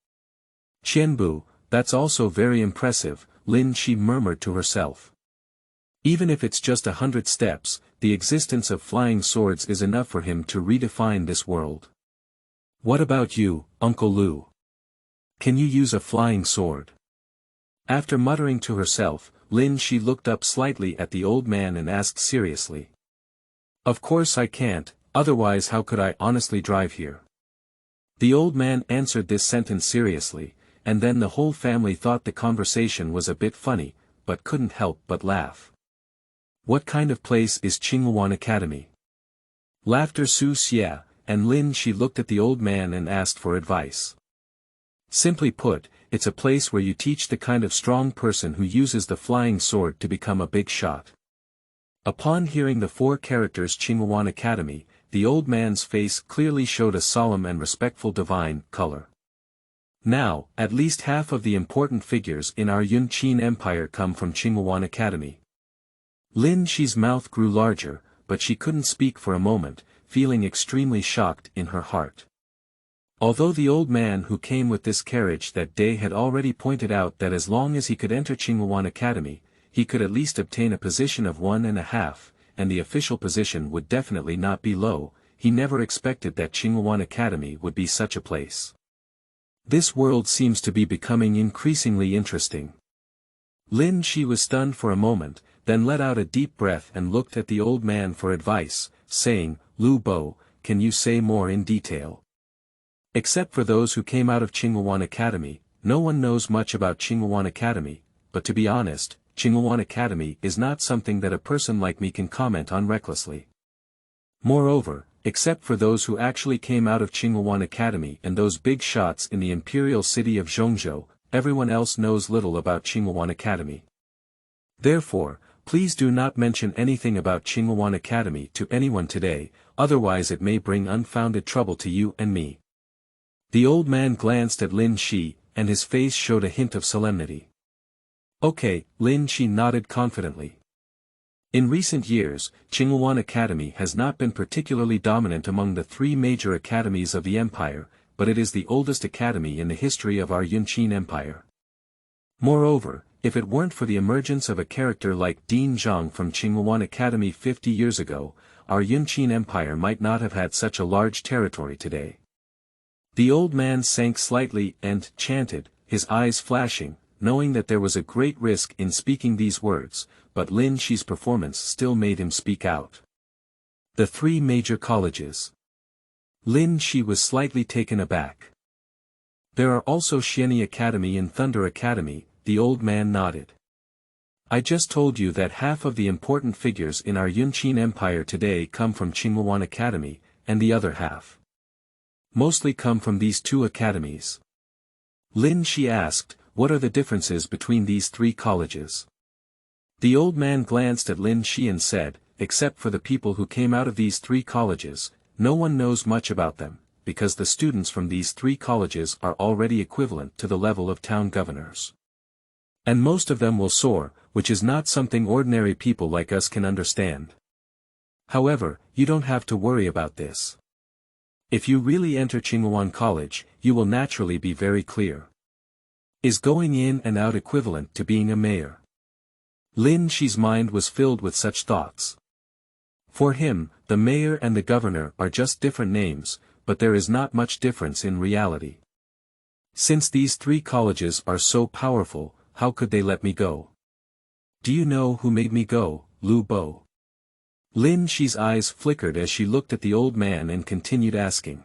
Speaker 1: Qianbu, that's also very impressive, Lin Shi murmured to herself. Even if it's just 100 steps, the existence of flying swords is enough for him to redefine this world. What about you, Uncle Lu? Can you use a flying sword? After muttering to herself, Lin Shi looked up slightly at the old man and asked seriously. Of course I can't, otherwise how could I honestly drive here? The old man answered this sentence seriously, and then the whole family thought the conversation was a bit funny, but couldn't help but laugh. What kind of place is Qinghuan Academy? Laughter Su Xia, and Lin Shi looked at the old man and asked for advice. Simply put, it's a place where you teach the kind of strong person who uses the flying sword to become a big shot. Upon hearing the 4 characters Qinghuan Academy, the old man's face clearly showed a solemn and respectful divine color. Now, at least half of the important figures in our Yun Qin Empire come from Qinghuan Academy. Lin Shi's mouth grew larger, but she couldn't speak for a moment, feeling extremely shocked in her heart. Although the old man who came with this carriage that day had already pointed out that as long as he could enter Qinghuan Academy, he could at least obtain a position of 1.5, and the official position would definitely not be low, he never expected that Qinghuan Academy would be such a place. This world seems to be becoming increasingly interesting. Lin Shi was stunned for a moment, then let out a deep breath and looked at the old man for advice, saying, "Lu Bo, can you say more in detail? Except for those who came out of Qinghuan Academy, no one knows much about Qinghuan Academy, but to be honest, Qinghuan Academy is not something that a person like me can comment on recklessly. Moreover, except for those who actually came out of Qinghuan Academy and those big shots in the imperial city of Zhongzhou, everyone else knows little about Qinghuan Academy. Therefore, please do not mention anything about Qinghuan Academy to anyone today, otherwise it may bring unfounded trouble to you and me." The old man glanced at Lin Shi, and his face showed a hint of solemnity. "Okay," Lin Shi nodded confidently. In recent years, Qinghuan Academy has not been particularly dominant among the three major academies of the empire, but it is the oldest academy in the history of our Yunqin Empire. Moreover, if it weren't for the emergence of a character like Dean Zhang from Qinghuan Academy 50 years ago, our Yunqin Empire might not have had such a large territory today. The old man sank slightly and chanted, his eyes flashing, knowing that there was a great risk in speaking these words, but Lin Shi's performance still made him speak out. The three major colleges. Lin Shi was slightly taken aback. There are also Xianyi Academy and Thunder Academy, the old man nodded. I just told you that half of the important figures in our Yunqin Empire today come from Qinghuan Academy, and the other half mostly come from these two academies. Lin Shi asked, "What are the differences between these three colleges?" The old man glanced at Lin Shi and said, "Except for the people who came out of these three colleges, no one knows much about them, because the students from these three colleges are already equivalent to the level of town governors. And most of them will soar, which is not something ordinary people like us can understand. However, you don't have to worry about this. If you really enter Qinghuan College, you will naturally be very clear. Is going in and out equivalent to being a mayor?" Lin Shi's mind was filled with such thoughts. For him, the mayor and the governor are just different names, but there is not much difference in reality. Since these three colleges are so powerful, how could they let me go? Do you know who made me go, Lu Bo? Lin Shi's eyes flickered as she looked at the old man and continued asking.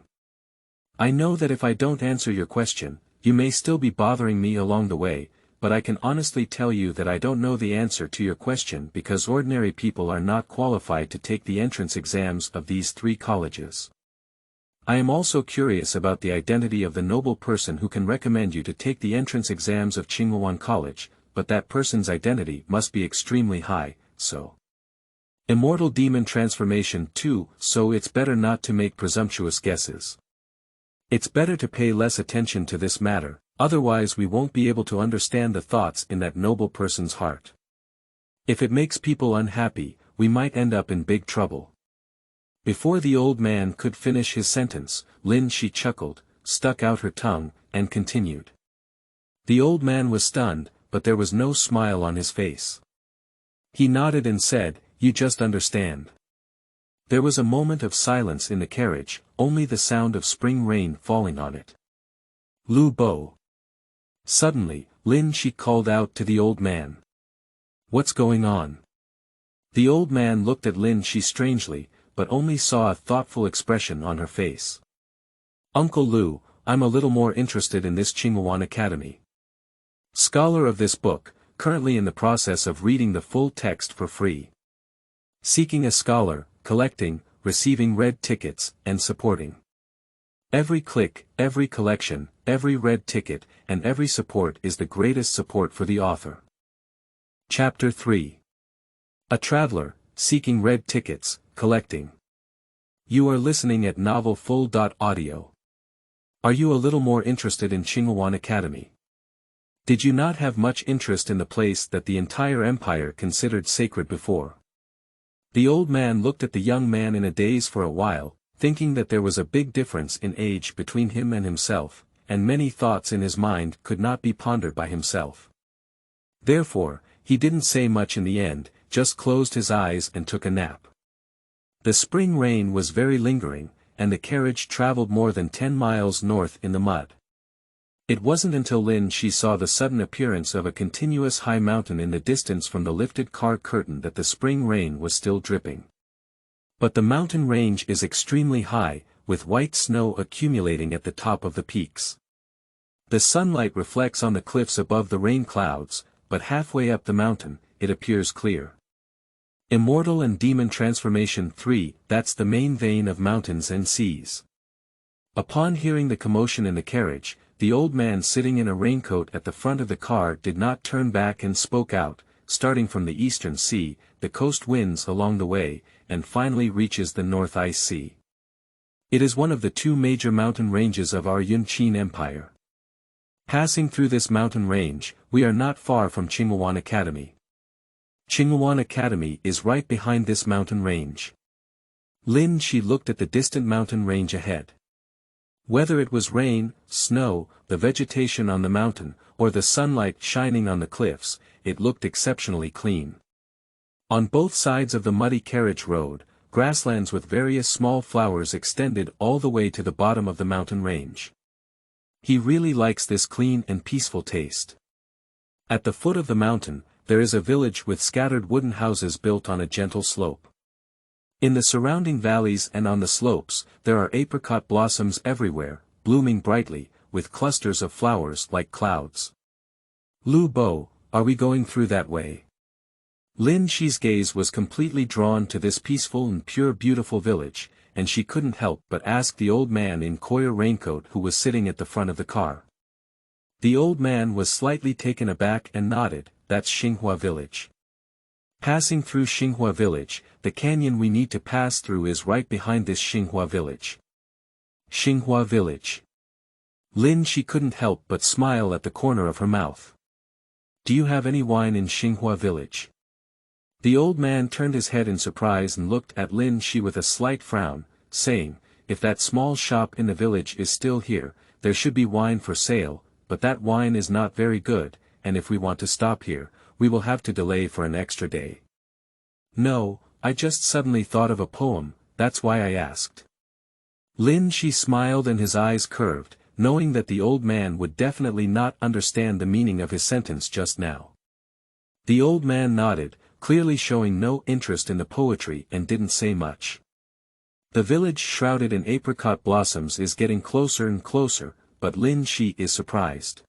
Speaker 1: "I know that if I don't answer your question, you may still be bothering me along the way, but I can honestly tell you that I don't know the answer to your question because ordinary people are not qualified to take the entrance exams of these three colleges. I am also curious about the identity of the noble person who can recommend you to take the entrance exams of Qinghuan College, but that person's identity must be extremely high, so. Immortal Demon Transformation too, so it's better not to make presumptuous guesses. It's better to pay less attention to this matter, otherwise we won't be able to understand the thoughts in that noble person's heart. If it makes people unhappy, we might end up in big trouble." Before the old man could finish his sentence, Lin Shi chuckled, stuck out her tongue, and continued. The old man was stunned, but there was no smile on his face. He nodded and said, "You just understand." There was a moment of silence in the carriage, only the sound of spring rain falling on it. "Lu Bo." Suddenly, Lin Shi called out to the old man. "What's going on?" The old man looked at Lin Shi strangely, but only saw a thoughtful expression on her face. "Uncle Lu, I'm a little more interested in this Qinghuan Academy. Scholar of this book, currently in the process of reading the full text for free. Seeking a scholar, collecting, receiving red tickets, and supporting. Every click, every collection, every red ticket, and every support is the greatest support for the author." Chapter 3. A traveler, seeking red tickets, collecting. You are listening at novelfull.audio. Are you a little more interested in Qinghuan Academy? Did you not have much interest in the place that the entire empire considered sacred before? The old man looked at the young man in a daze for a while, thinking that there was a big difference in age between him and himself, and many thoughts in his mind could not be pondered by himself. Therefore, he didn't say much in the end, just closed his eyes and took a nap. The spring rain was very lingering, and the carriage traveled more than 10 miles north in the mud. It wasn't until Lin she saw the sudden appearance of a continuous high mountain in the distance from the lifted car curtain that the spring rain was still dripping. But the mountain range is extremely high, with white snow accumulating at the top of the peaks. The sunlight reflects on the cliffs above the rain clouds, but halfway up the mountain, it appears clear. Immortal and Demon Transformation 3, that's the main vein of mountains and seas. Upon hearing the commotion in the carriage, the old man sitting in a raincoat at the front of the car did not turn back and spoke out, starting from the eastern sea, the coast winds along the way, and finally reaches the North Ice Sea. It is one of the two major mountain ranges of our Yunqin Empire. Passing through this mountain range, we are not far from Qinghuan Academy. Qinghuan Academy is right behind this mountain range. Lin Shi looked at the distant mountain range ahead. Whether it was rain, snow, the vegetation on the mountain, or the sunlight shining on the cliffs, it looked exceptionally clean. On both sides of the muddy carriage road, grasslands with various small flowers extended all the way to the bottom of the mountain range. He really likes this clean and peaceful taste. At the foot of the mountain, there is a village with scattered wooden houses built on a gentle slope. In the surrounding valleys and on the slopes, there are apricot blossoms everywhere, blooming brightly, with clusters of flowers like clouds. Lu Bo, are we going through that way? Lin Shi's gaze was completely drawn to this peaceful and pure beautiful village, and she couldn't help but ask the old man in coir raincoat who was sitting at the front of the car. The old man was slightly taken aback and nodded. That's Xinghua Village. Passing through Xinghua Village, the canyon we need to pass through is right behind this Xinghua Village. Xinghua Village. Lin Shi couldn't help but smile at the corner of her mouth. Do you have any wine in Xinghua Village? The old man turned his head in surprise and looked at Lin Shi with a slight frown, saying, if that small shop in the village is still here, there should be wine for sale, but that wine is not very good, and if we want to stop here, we will have to delay for an extra day. No, I just suddenly thought of a poem, that's why I asked. Lin Shi smiled and his eyes curved, knowing that the old man would definitely not understand the meaning of his sentence just now. The old man nodded, clearly showing no interest in the poetry and didn't say much. The village shrouded in apricot blossoms is getting closer and closer, but Lin Shi is surprised.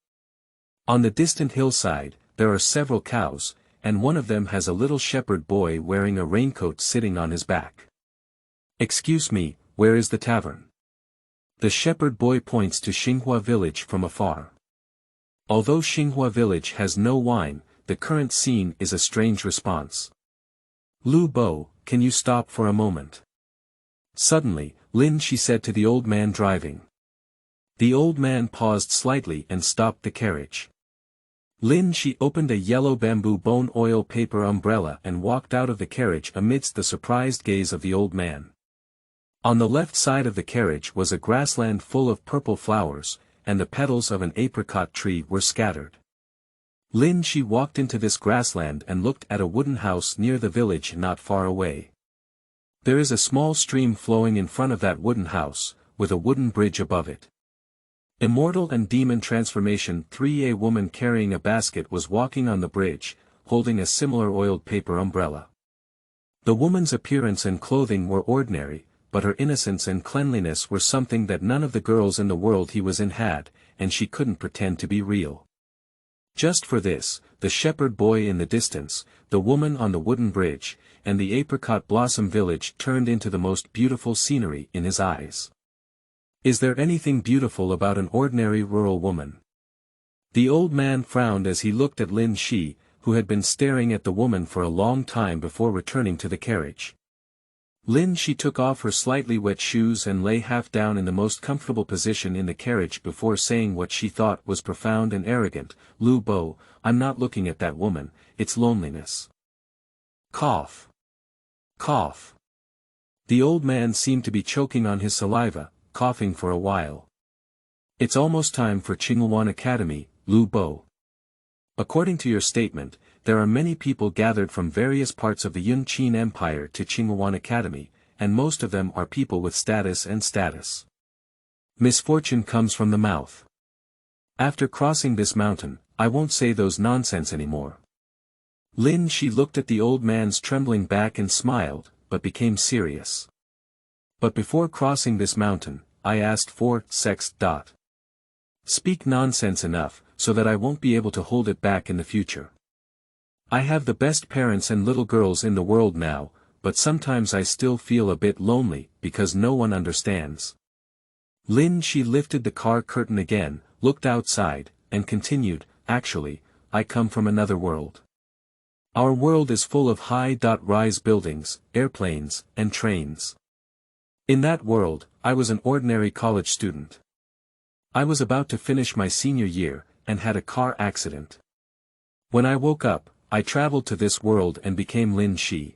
Speaker 1: On the distant hillside, there are several cows, and one of them has a little shepherd boy wearing a raincoat sitting on his back. Excuse me, where is the tavern? The shepherd boy points to Xinghua Village from afar. Although Xinghua Village has no wine, the current scene is a strange response. Lu Bo, can you stop for a moment? Suddenly, Lin Shi said to the old man driving. The old man paused slightly and stopped the carriage. Lin Shi opened a yellow bamboo bone oil paper umbrella and walked out of the carriage amidst the surprised gaze of the old man. On the left side of the carriage was a grassland full of purple flowers, and the petals of an apricot tree were scattered. Lin Shi walked into this grassland and looked at a wooden house near the village not far away. There is a small stream flowing in front of that wooden house, with a wooden bridge above it. Immortal and Demon Transformation 3. A woman carrying a basket was walking on the bridge, holding a similar oiled paper umbrella. The woman's appearance and clothing were ordinary, but her innocence and cleanliness were something that none of the girls in the world he was in had, and she couldn't pretend to be real. Just for this, the shepherd boy in the distance, the woman on the wooden bridge, and the apricot blossom village turned into the most beautiful scenery in his eyes. Is there anything beautiful about an ordinary rural woman? The old man frowned as he looked at Lin Shi, who had been staring at the woman for a long time before returning to the carriage. Lin Shi took off her slightly wet shoes and lay half down in the most comfortable position in the carriage before saying what she thought was profound and arrogant, Lu Bo, I'm not looking at that woman, it's loneliness. Cough. Cough. The old man seemed to be choking on his saliva, coughing for a while. It's almost time for Qinghuan Academy, Lu Bo. According to your statement, there are many people gathered from various parts of the Yunqin Empire to Qinghuan Academy, and most of them are people with status and status. Misfortune comes from the mouth. After crossing this mountain, I won't say those nonsense anymore. Lin Shi looked at the old man's trembling back and smiled, but became serious. But before crossing this mountain, I asked for sex. Speak nonsense enough, so that I won't be able to hold it back in the future. I have the best parents and little girls in the world now, but sometimes I still feel a bit lonely, because no one understands. Lin Shi lifted the car curtain again, looked outside, and continued, actually, I come from another world. Our world is full of high-rise buildings, airplanes, and trains. In that world, I was an ordinary college student. I was about to finish my senior year, and had a car accident. When I woke up, I traveled to this world and became Lin Shi.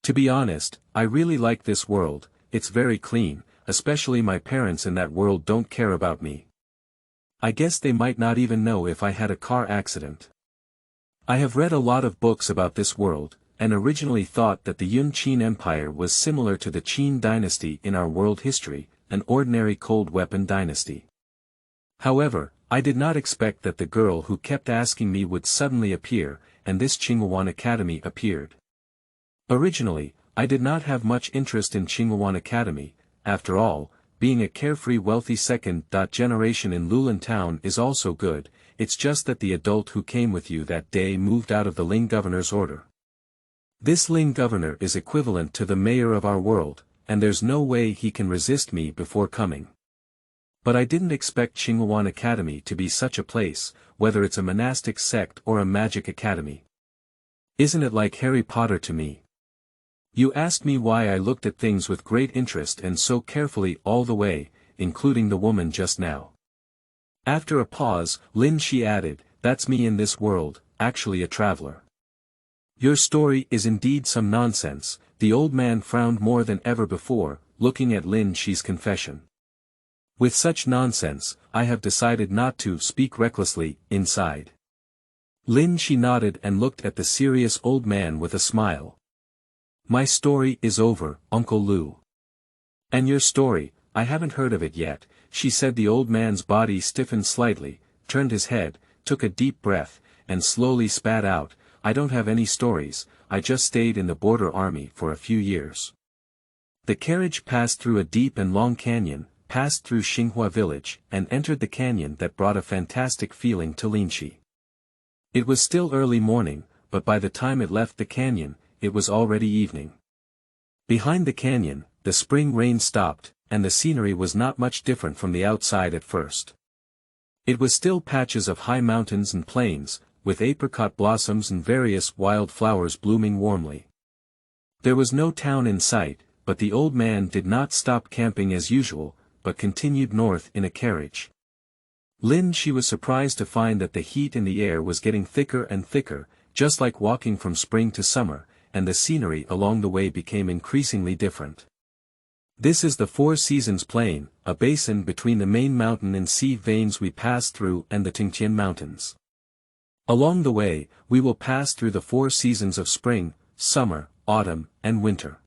Speaker 1: To be honest, I really like this world, it's very clean, especially my parents in that world don't care about me. I guess they might not even know if I had a car accident. I have read a lot of books about this world, and originally thought that the Yun Qin Empire was similar to the Qin dynasty in our world history, an ordinary cold weapon dynasty. However, I did not expect that the girl who kept asking me would suddenly appear, and this Qingyuan Academy appeared. Originally, I did not have much interest in Qingyuan Academy. After all, being a carefree wealthy second generation in Lulin Town is also good, it's just that the adult who came with you that day moved out of the Ling governor's order. This Ling governor is equivalent to the mayor of our world, and there's no way he can resist me before coming. But I didn't expect Qingyuan Academy to be such a place, whether it's a monastic sect or a magic academy. Isn't it like Harry Potter to me? You asked me why I looked at things with great interest and so carefully all the way, including the woman just now. After a pause, Lin Shi added, that's me in this world, actually a traveler. Your story is indeed some nonsense. The old man frowned more than ever before, looking at Lin Shi's confession. With such nonsense, I have decided not to speak recklessly, inside. Lin Shi nodded and looked at the serious old man with a smile. My story is over, Uncle Lu. And your story, I haven't heard of it yet, she said. The old man's body stiffened slightly, turned his head, took a deep breath, and slowly spat out, I don't have any stories, I just stayed in the border army for a few years. The carriage passed through a deep and long canyon, passed through Xinghua village, and entered the canyon that brought a fantastic feeling to Lin Shi. It was still early morning, but by the time it left the canyon, it was already evening. Behind the canyon, the spring rain stopped, and the scenery was not much different from the outside at first. It was still patches of high mountains and plains, with apricot blossoms and various wild flowers blooming warmly. There was no town in sight, but the old man did not stop camping as usual, but continued north in a carriage. Lin Shi was surprised to find that the heat in the air was getting thicker and thicker, just like walking from spring to summer, and the scenery along the way became increasingly different. This is the Four Seasons Plain, a basin between the main mountain and sea veins we pass through and the Tingtian Mountains. Along the way, we will pass through the 4 seasons of spring, summer, autumn, and winter.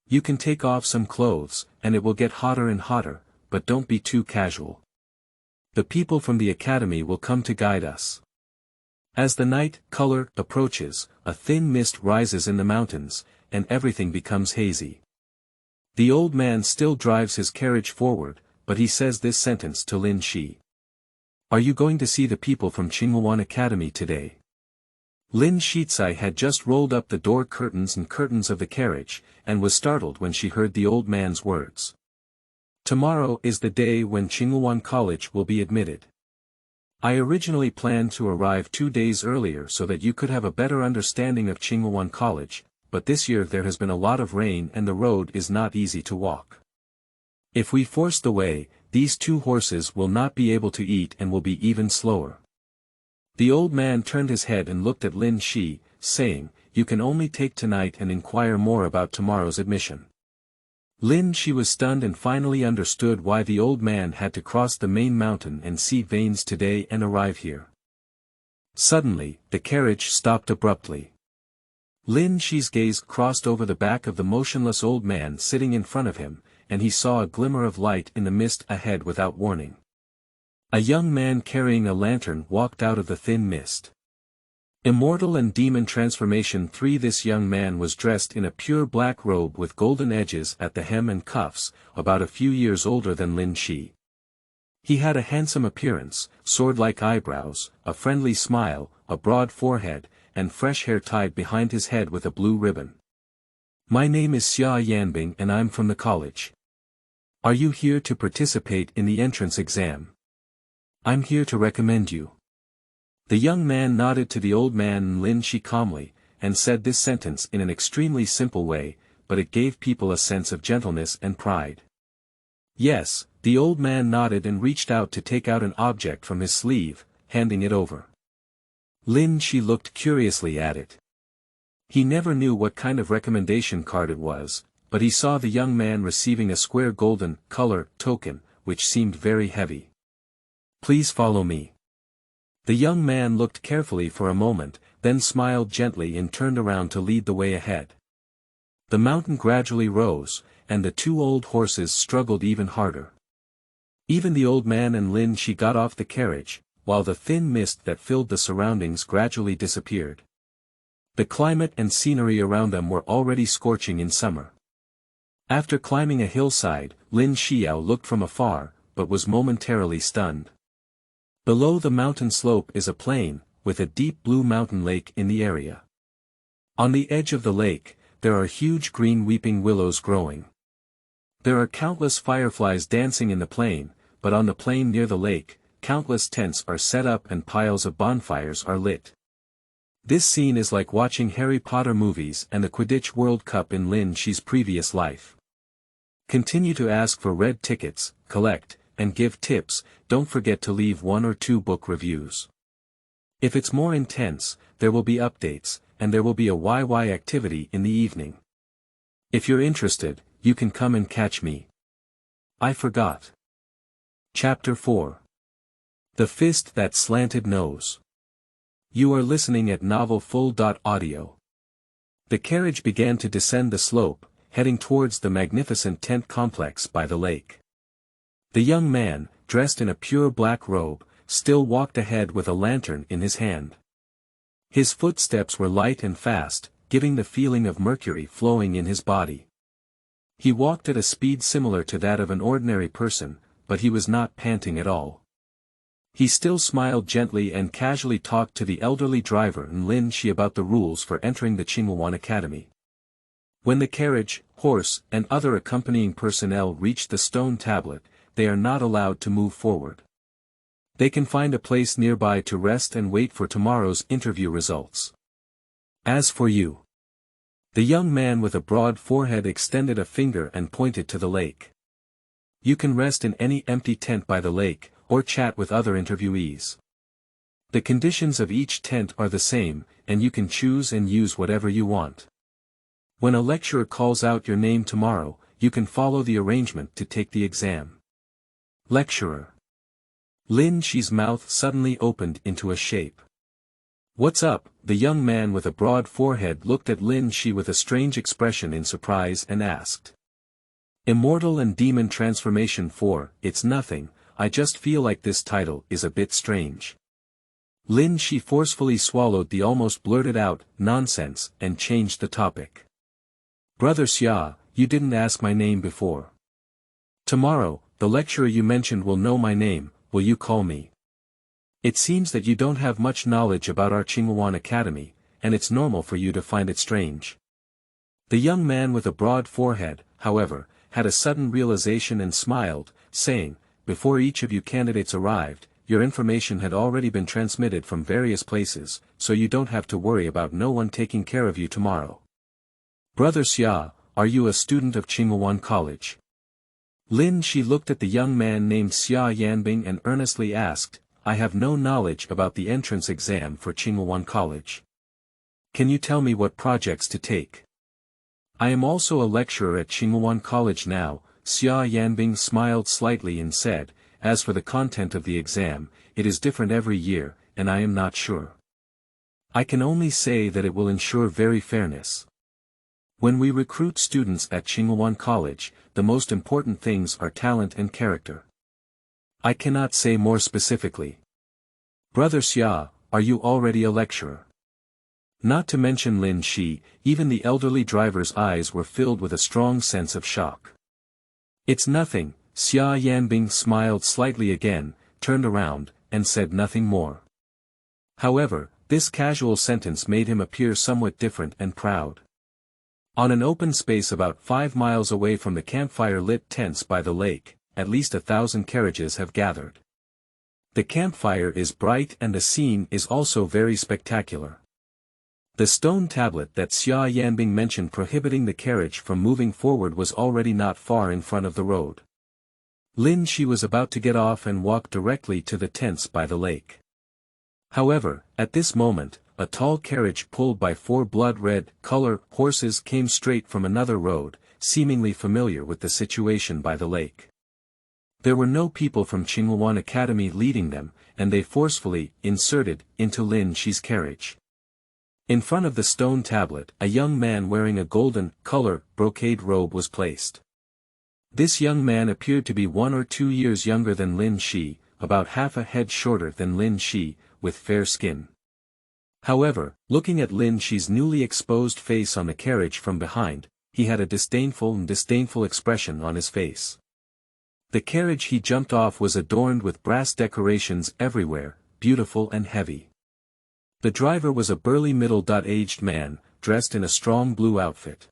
Speaker 1: You can take off some clothes, and it will get hotter and hotter, but don't be too casual. The people from the academy will come to guide us. As the night color approaches, a thin mist rises in the mountains, and everything becomes hazy. The old man still drives his carriage forward, but he says this sentence to Lin Shi. Are you going to see the people from Qingyuan Academy today? Lin Shizai had just rolled up the door curtains and curtains of the carriage, and was startled when she heard the old man's words. Tomorrow is the day when Qingyuan College will be admitted. I originally planned to arrive 2 days earlier so that you could have a better understanding of Qingyuan College, but this year there has been a lot of rain and the road is not easy to walk. If we force the way, these 2 horses will not be able to eat and will be even slower. The old man turned his head and looked at Lin Shi, saying, you can only take tonight and inquire more about tomorrow's admission. Lin Shi was stunned and finally understood why the old man had to cross the main mountain and sea veins today and arrive here. Suddenly, the carriage stopped abruptly. Lin Shi's gaze crossed over the back of the motionless old man sitting in front of him, and he saw a glimmer of light in the mist ahead without warning. A young man carrying a lantern walked out of the thin mist. Immortal and Demon Transformation 3. This young man was dressed in a pure black robe with golden edges at the hem and cuffs, about a few years older than Lin Shi. He had a handsome appearance, sword-like eyebrows, a friendly smile, a broad forehead, and fresh hair tied behind his head with a blue ribbon. My name is Xia Yanbing and I'm from the college. Are you here to participate in the entrance exam? I'm here to recommend you. The young man nodded to the old man Lin Shi calmly, and said this sentence in an extremely simple way, but it gave people a sense of gentleness and pride. Yes, the old man nodded and reached out to take out an object from his sleeve, handing it over. Lin Shi looked curiously at it. He never knew what kind of recommendation card it was, but he saw the young man receiving a square golden color token, which seemed very heavy. Please follow me. The young man looked carefully for a moment, then smiled gently and turned around to lead the way ahead. The mountain gradually rose, and the two old horses struggled even harder. Even the old man and Lin Shi got off the carriage, while the thin mist that filled the surroundings gradually disappeared. The climate and scenery around them were already scorching in summer. After climbing a hillside, Lin Xiao looked from afar, but was momentarily stunned. Below the mountain slope is a plain, with a deep blue mountain lake in the area. On the edge of the lake, there are huge green weeping willows growing. There are countless fireflies dancing in the plain, but on the plain near the lake, countless tents are set up and piles of bonfires are lit. This scene is like watching Harry Potter movies and the Quidditch World Cup in Lin Shi's previous life. Continue to ask for red tickets, collect, and give tips. Don't forget to leave 1 or 2 book reviews. If it's more intense, there will be updates, and there will be a YY activity in the evening. If you're interested, you can come and catch me. I forgot. Chapter 4. The Fist That Slanted Nose. You are listening at novelfull.audio. The carriage began to descend the slope, heading towards the magnificent tent complex by the lake. The young man, dressed in a pure black robe, still walked ahead with a lantern in his hand. His footsteps were light and fast, giving the feeling of mercury flowing in his body. He walked at a speed similar to that of an ordinary person, but he was not panting at all. He still smiled gently and casually talked to the elderly driver and Lin Shi about the rules for entering the Qingluan Academy. When the carriage, horse, and other accompanying personnel reach the stone tablet, they are not allowed to move forward. They can find a place nearby to rest and wait for tomorrow's interview results. As for you. The young man with a broad forehead extended a finger and pointed to the lake. You can rest in any empty tent by the lake, or chat with other interviewees. The conditions of each tent are the same, and you can choose and use whatever you want. When a lecturer calls out your name tomorrow, you can follow the arrangement to take the exam. Lecturer. Lin Shi's mouth suddenly opened into a shape. What's up? The young man with a broad forehead looked at Lin Shi with a strange expression in surprise and asked. Immortal and Demon Transformation 4, it's nothing, I just feel like this title is a bit strange. Lin Shi forcefully swallowed the almost blurted out nonsense and changed the topic. Brother Xia, you didn't ask my name before. Tomorrow, the lecturer you mentioned will know my name, will you call me? It seems that you don't have much knowledge about our Qingluan Academy, and it's normal for you to find it strange. The young man with a broad forehead, however, had a sudden realization and smiled, saying, before each of you candidates arrived, your information had already been transmitted from various places, so you don't have to worry about no one taking care of you tomorrow. Brother Xia, are you a student of Qingluan College? Lin Shi looked at the young man named Xia Yanbing and earnestly asked, I have no knowledge about the entrance exam for Qingluan College. Can you tell me what projects to take? I am also a lecturer at Qingluan College now. Xia Yanbing smiled slightly and said, as for the content of the exam, it is different every year, and I am not sure. I can only say that it will ensure very fairness. When we recruit students at Qingluan College, the most important things are talent and character. I cannot say more specifically. Brother Xia, are you already a lecturer? Not to mention Lin Shi, even the elderly driver's eyes were filled with a strong sense of shock. It's nothing, Xia Yanbing smiled slightly again, turned around, and said nothing more. However, this casual sentence made him appear somewhat different and proud. On an open space about 5 miles away from the campfire-lit tents by the lake, at least 1,000 carriages have gathered. The campfire is bright and the scene is also very spectacular. The stone tablet that Xia Yanbing mentioned prohibiting the carriage from moving forward was already not far in front of the road. Lin Shi was about to get off and walk directly to the tents by the lake. However, at this moment, a tall carriage pulled by 4 blood-red color horses came straight from another road, seemingly familiar with the situation by the lake. There were no people from Qinghuan Academy leading them, and they forcefully inserted into Lin Shi's carriage. In front of the stone tablet, a young man wearing a golden color brocade robe was placed. This young man appeared to be 1 or 2 years younger than Lin Shi, about half a head shorter than Lin Shi, with fair skin. However, looking at Lin Shi's newly exposed face on the carriage from behind, he had a disdainful expression on his face. The carriage he jumped off was adorned with brass decorations everywhere, beautiful and heavy. The driver was a burly middle-aged man, dressed in a strong blue outfit.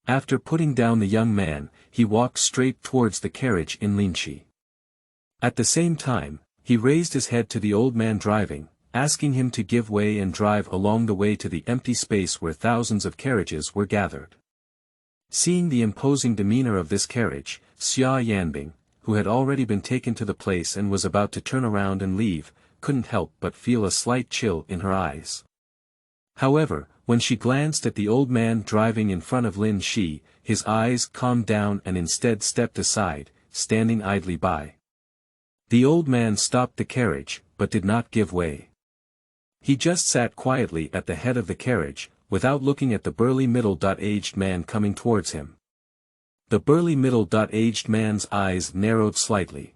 Speaker 1: After putting down the young man, he walked straight towards the carriage in Lin Shi. At the same time, he raised his head to the old man driving, asking him to give way and drive along the way to the empty space where thousands of carriages were gathered. Seeing the imposing demeanor of this carriage, Xia Yanbing, who had already been taken to the place and was about to turn around and leave, couldn't help but feel a slight chill in her eyes. However, when she glanced at the old man driving in front of Lin Shi, his eyes calmed down and instead stepped aside, standing idly by. The old man stopped the carriage, but did not give way. He just sat quietly at the head of the carriage, without looking at the burly middle-aged man coming towards him. The burly middle-aged man's eyes narrowed slightly.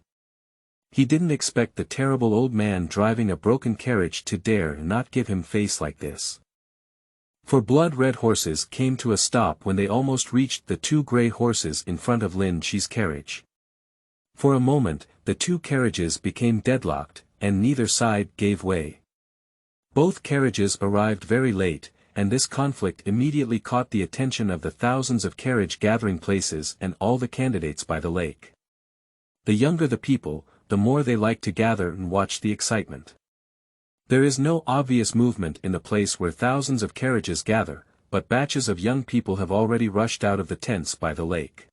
Speaker 1: He didn't expect the terrible old man driving a broken carriage to dare not give him face like this. For blood-red horses came to a stop when they almost reached the 2 gray horses in front of Lin Shi's carriage. For a moment, the 2 carriages became deadlocked, and neither side gave way. Both carriages arrived very late, and this conflict immediately caught the attention of the thousands of carriage gathering places and all the candidates by the lake. The younger the people, the more they like to gather and watch the excitement. There is no obvious movement in the place where thousands of carriages gather, but batches of young people have already rushed out of the tents by the lake.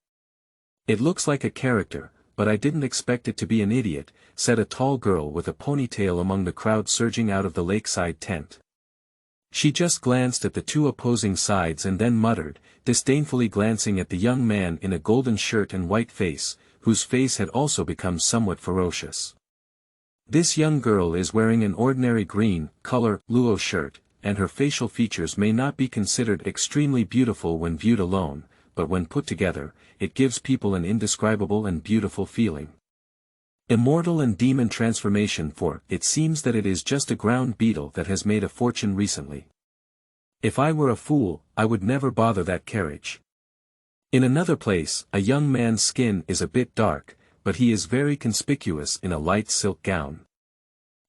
Speaker 1: It looks like a character, but I didn't expect it to be an idiot, said a tall girl with a ponytail among the crowd surging out of the lakeside tent. She just glanced at the 2 opposing sides and then muttered, disdainfully glancing at the young man in a golden shirt and white face, whose face had also become somewhat ferocious. This young girl is wearing an ordinary green color luo shirt, and her facial features may not be considered extremely beautiful when viewed alone, but when put together, it gives people an indescribable and beautiful feeling. Immortal and Demon Transformation. For it seems that it is just a ground beetle that has made a fortune recently. If I were a fool, I would never bother that carriage. In another place, a young man's skin is a bit dark, but he is very conspicuous in a light silk gown.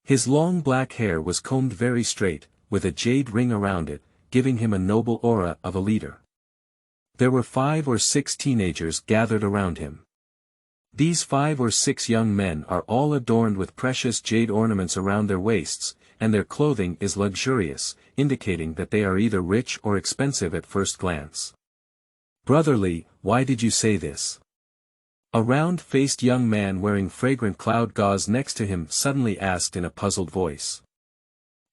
Speaker 1: His long black hair was combed very straight, with a jade ring around it, giving him a noble aura of a leader. There were 5 or 6 teenagers gathered around him. These 5 or 6 young men are all adorned with precious jade ornaments around their waists, and their clothing is luxurious, indicating that they are either rich or expensive at first glance. Brotherly, why did you say this? A round-faced young man wearing fragrant cloud gauze next to him suddenly asked in a puzzled voice.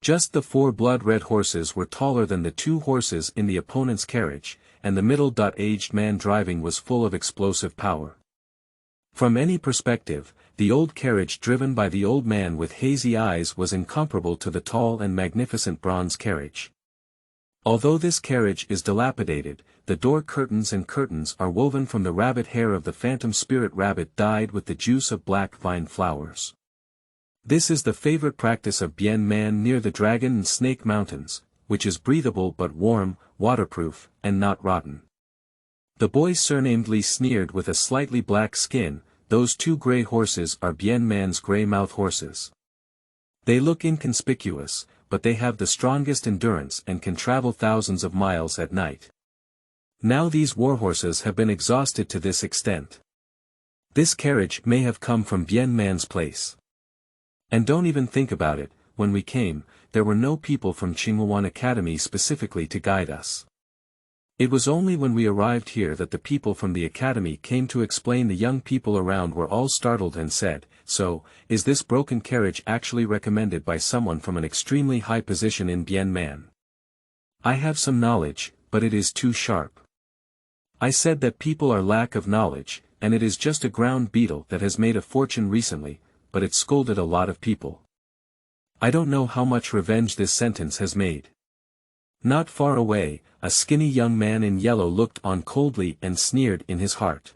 Speaker 1: Just the 4 blood-red horses were taller than the 2 horses in the opponent's carriage, and the middle-aged man driving was full of explosive power. From any perspective, the old carriage driven by the old man with hazy eyes was incomparable to the tall and magnificent bronze carriage. Although this carriage is dilapidated, the door curtains and curtains are woven from the rabbit hair of the phantom spirit rabbit dyed with the juice of black vine flowers. This is the favorite practice of Bian man near the Dragon and Snake Mountains, which is breathable but warm, waterproof, and not rotten. The boy surnamedly sneered with a slightly black skin, those two grey horses are Bian man's grey mouth horses. They look inconspicuous, but they have the strongest endurance and can travel thousands of miles at night. Now these warhorses have been exhausted to this extent. This carriage may have come from Bian man's place. And don't even think about it, when we came, there were no people from Qinghuan Academy specifically to guide us. It was only when we arrived here that the people from the academy came to explain. The young people around were all startled and said, "So, is this broken carriage actually recommended by someone from an extremely high position in Bian man? I have some knowledge, but it is too sharp." I said that people are lack of knowledge, and it is just a ground beetle that has made a fortune recently, but it scolded a lot of people. I don't know how much revenge this sentence has made. Not far away, a skinny young man in yellow looked on coldly and sneered in his heart.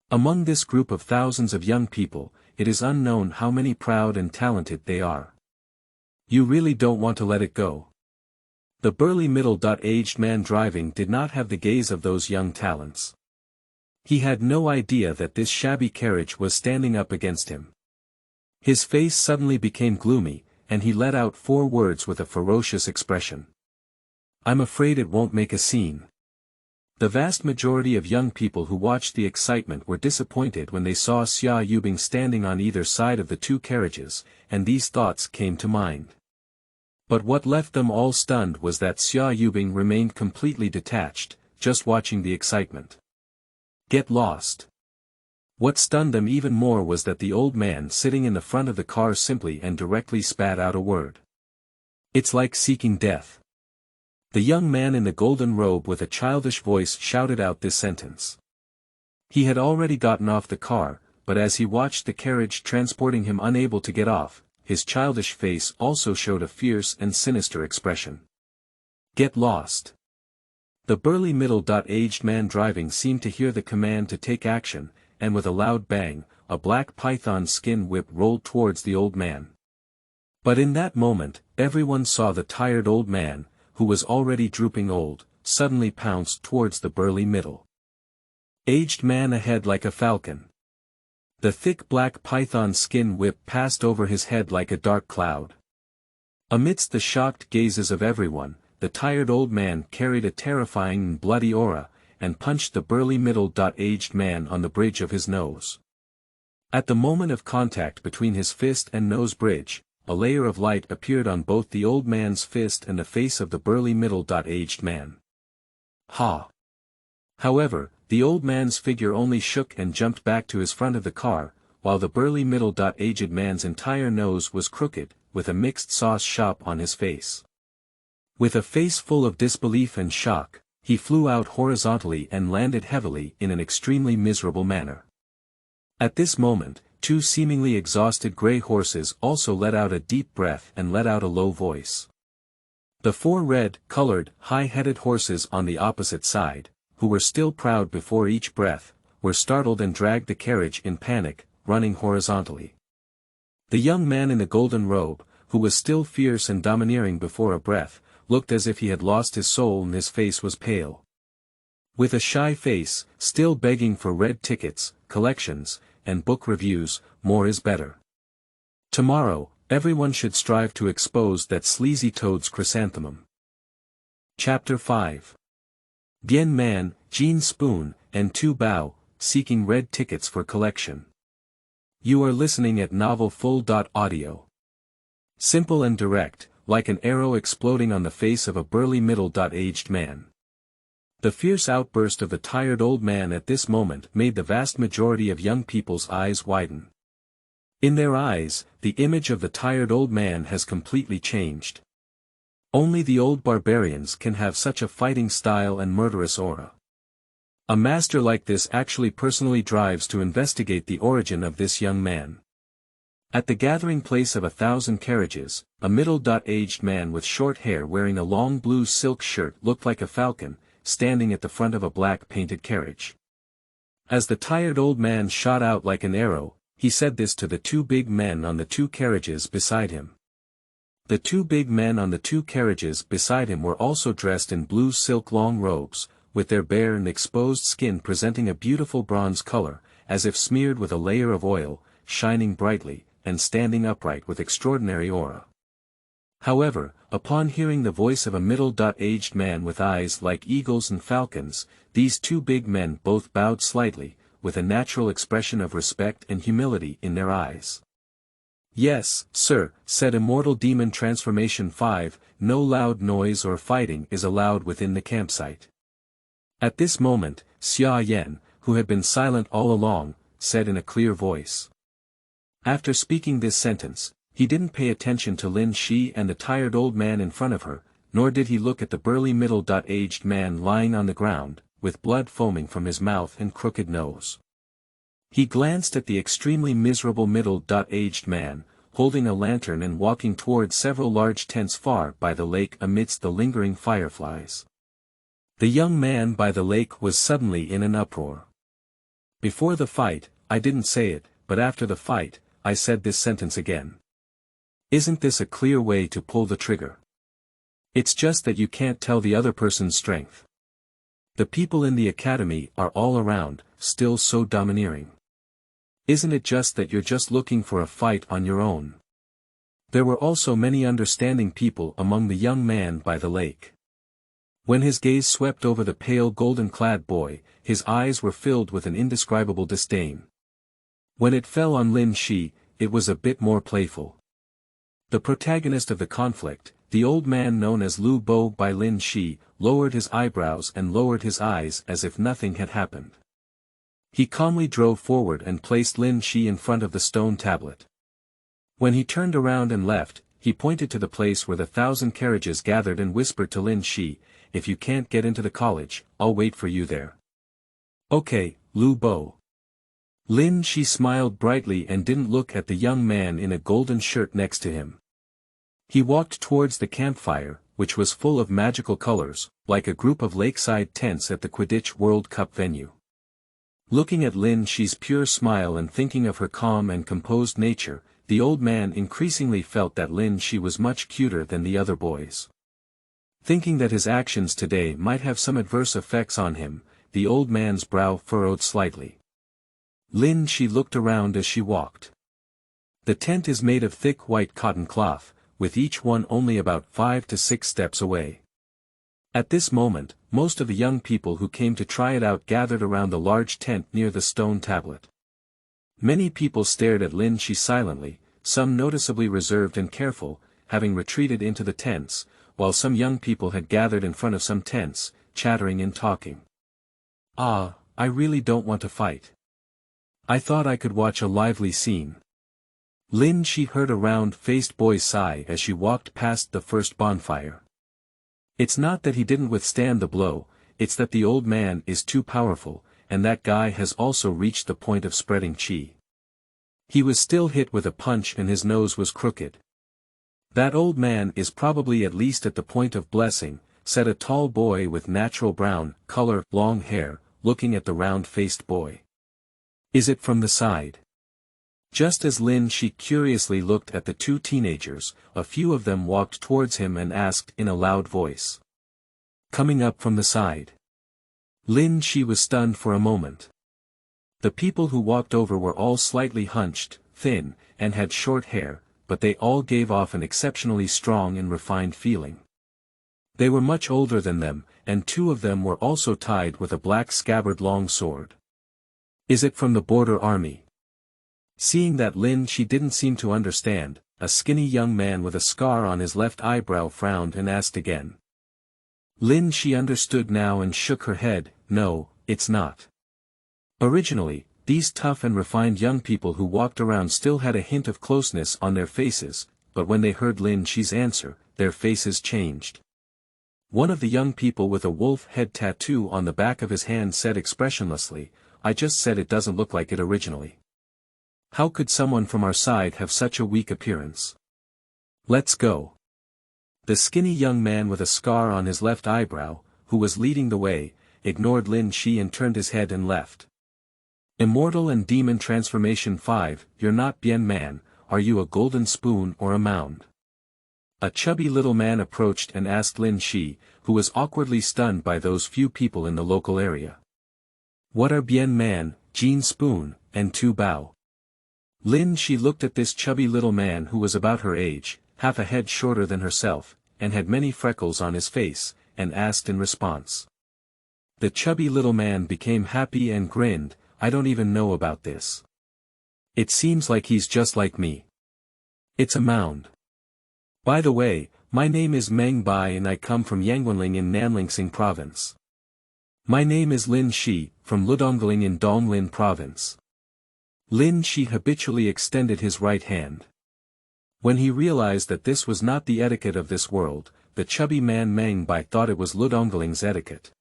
Speaker 1: Among this group of thousands of young people, it is unknown how many proud and talented they are. You really don't want to let it go. The burly middle-aged man driving did not have the gaze of those young talents. He had no idea that this shabby carriage was standing up against him. His face suddenly became gloomy, and he let out 4 words with a ferocious expression. "I'm afraid it won't make a scene." The vast majority of young people who watched the excitement were disappointed when they saw Xia Yubing standing on either side of the 2 carriages, and these thoughts came to mind. But what left them all stunned was that Xia Yubing remained completely detached, just watching the excitement. Get lost. What stunned them even more was that the old man sitting in the front of the car simply and directly spat out a word. "It's like seeking death." The young man in the golden robe with a childish voice shouted out this sentence. He had already gotten off the car, but as he watched the carriage transporting him unable to get off, his childish face also showed a fierce and sinister expression. Get lost. The burly middle-aged man driving seemed to hear the command to take action, and with a loud bang, a black python skin whip rolled towards the old man. But in that moment, everyone saw the tired old man, who was already drooping old, suddenly pounced towards the burly middle-aged man ahead like a falcon. The thick black python skin whip passed over his head like a dark cloud. Amidst the shocked gazes of everyone, the tired old man carried a terrifying and bloody aura, and punched the burly middle-aged man on the bridge of his nose. At the moment of contact between his fist and nose bridge, a layer of light appeared on both the old man's fist and the face of the burly middle-aged man. Ha! However, the old man's figure only shook and jumped back to his front of the car, while the burly middle-aged man's entire nose was crooked, with a mixed sauce shop on his face. With a face full of disbelief and shock, he flew out horizontally and landed heavily in an extremely miserable manner. At this moment, 2 seemingly exhausted grey horses also let out a deep breath and let out a low voice. The 4 red-colored, high-headed horses on the opposite side, who were still proud before each breath, were startled and dragged the carriage in panic, running horizontally. The young man in the golden robe, who was still fierce and domineering before a breath, looked as if he had lost his soul and his face was pale. With a shy face, still begging for red tickets, collections, and book reviews, more is better. Tomorrow, everyone should strive to expose that sleazy toad's chrysanthemum. Chapter 5. Bian Man, Jean Spoon, and 2 Bao, seeking red tickets for collection. You are listening at novelfull.audio. Simple and direct, like an arrow exploding on the face of a burly middle-aged man. The fierce outburst of the tired old man at this moment made the vast majority of young people's eyes widen. In their eyes, the image of the tired old man has completely changed. Only the old barbarians can have such a fighting style and murderous aura. A master like this actually personally drives to investigate the origin of this young man. At the gathering place of 1,000 carriages, a middle-aged man with short hair wearing a long blue silk shirt looked like a falcon, standing at the front of a black painted carriage. As the tired old man shot out like an arrow, he said this to the two big men on the two carriages beside him. The two big men on the two carriages beside him were also dressed in blue silk long robes, with their bare and exposed skin presenting a beautiful bronze color, as if smeared with a layer of oil, shining brightly, and standing upright with extraordinary aura. However, upon hearing the voice of a middle-aged man with eyes like eagles and falcons, these two big men both bowed slightly, with a natural expression of respect and humility in their eyes. "Yes, sir," said Immortal Demon Transformation 5, "no loud noise or fighting is allowed within the campsite." At this moment, Xia Yan, who had been silent all along, said in a clear voice. After speaking this sentence, he didn't pay attention to Lin Shi and the tired old man in front of her, nor did he look at the burly middle-aged man lying on the ground, with blood foaming from his mouth and crooked nose. He glanced at the extremely miserable middle-aged man, holding a lantern and walking towards several large tents far by the lake amidst the lingering fireflies. The young man by the lake was suddenly in an uproar. "Before the fight, I didn't say it, but after the fight, I said this sentence again. Isn't this a clear way to pull the trigger? It's just that you can't tell the other person's strength. The people in the academy are all around, still so domineering. Isn't it just that you're just looking for a fight on your own?" There were also many understanding people among the young man by the lake. When his gaze swept over the pale golden-clad boy, his eyes were filled with an indescribable disdain. When it fell on Lin Shi, it was a bit more playful. The protagonist of the conflict, the old man known as Lu Bo by Lin Shi, lowered his eyebrows and lowered his eyes as if nothing had happened. He calmly drove forward and placed Lin Shi in front of the stone tablet. When he turned around and left, he pointed to the place where the 1,000 carriages gathered and whispered to Lin Shi, "If you can't get into the college, I'll wait for you there." "Okay, Lu Bo." Lin Shi smiled brightly and didn't look at the young man in a golden shirt next to him. He walked towards the campfire, which was full of magical colors, like a group of lakeside tents at the Quidditch World Cup venue. Looking at Lin Shi's pure smile and thinking of her calm and composed nature, the old man increasingly felt that Lin Shi was much cuter than the other boys. Thinking that his actions today might have some adverse effects on him, the old man's brow furrowed slightly. Lin Shi looked around as she walked. The tent is made of thick white cotton cloth, with each one only about 5 to 6 steps away. At this moment, most of the young people who came to try it out gathered around the large tent near the stone tablet. Many people stared at Lin Shi silently, some noticeably reserved and careful, having retreated into the tents, while some young people had gathered in front of some tents, chattering and talking. "Ah, I really don't want to fight. I thought I could watch a lively scene." Lin Shi heard a round-faced boy sigh as she walked past the first bonfire. It's not that he didn't withstand the blow, it's that the old man is too powerful, and that guy has also reached the point of spreading chi. He was still hit with a punch and his nose was crooked. "That old man is probably at least at the point of blessing," said a tall boy with natural brown color, long hair, looking at the round-faced boy. "Is it from the side?" Just as Lin Shi curiously looked at the two teenagers, a few of them walked towards him and asked in a loud voice. "Coming up from the side?" Lin Shi was stunned for a moment. The people who walked over were all slightly hunched, thin, and had short hair, but they all gave off an exceptionally strong and refined feeling. They were much older than them, and 2 of them were also tied with a black scabbard long sword. "Is it from the border army?" Seeing that Lin Shi didn't seem to understand, a skinny young man with a scar on his left eyebrow frowned and asked again. Lin Shi understood now and shook her head, "No, it's not." Originally, these tough and refined young people who walked around still had a hint of closeness on their faces, but when they heard Lin Shi's answer, their faces changed. One of the young people with a wolf head tattoo on the back of his hand said expressionlessly, "I just said it doesn't look like it originally." How could someone from our side have such a weak appearance? Let's go. The skinny young man with a scar on his left eyebrow, who was leading the way, ignored Lin Shi and turned his head and left. Immortal and Demon Transformation 5, you're not Bian man, are you a golden spoon or a mound? A chubby little man approached and asked Lin Shi, who was awkwardly stunned by those few people in the local area. What are Bian man, Jean spoon, and Tu bao? Lin Shi looked at this chubby little man who was about her age, half a head shorter than herself, and had many freckles on his face, and asked in response. The chubby little man became happy and grinned, I don't even know about this. It seems like he's just like me. It's a mound. By the way, my name is Meng Bai and I come from Yangwanling in Nanlingsing province. My name is Lin Shi, from Ludongling in Donglin province. Lin Shi habitually extended his right hand. When he realized that this was not the etiquette of this world, the chubby man Meng Bai thought it was Ludongling's etiquette.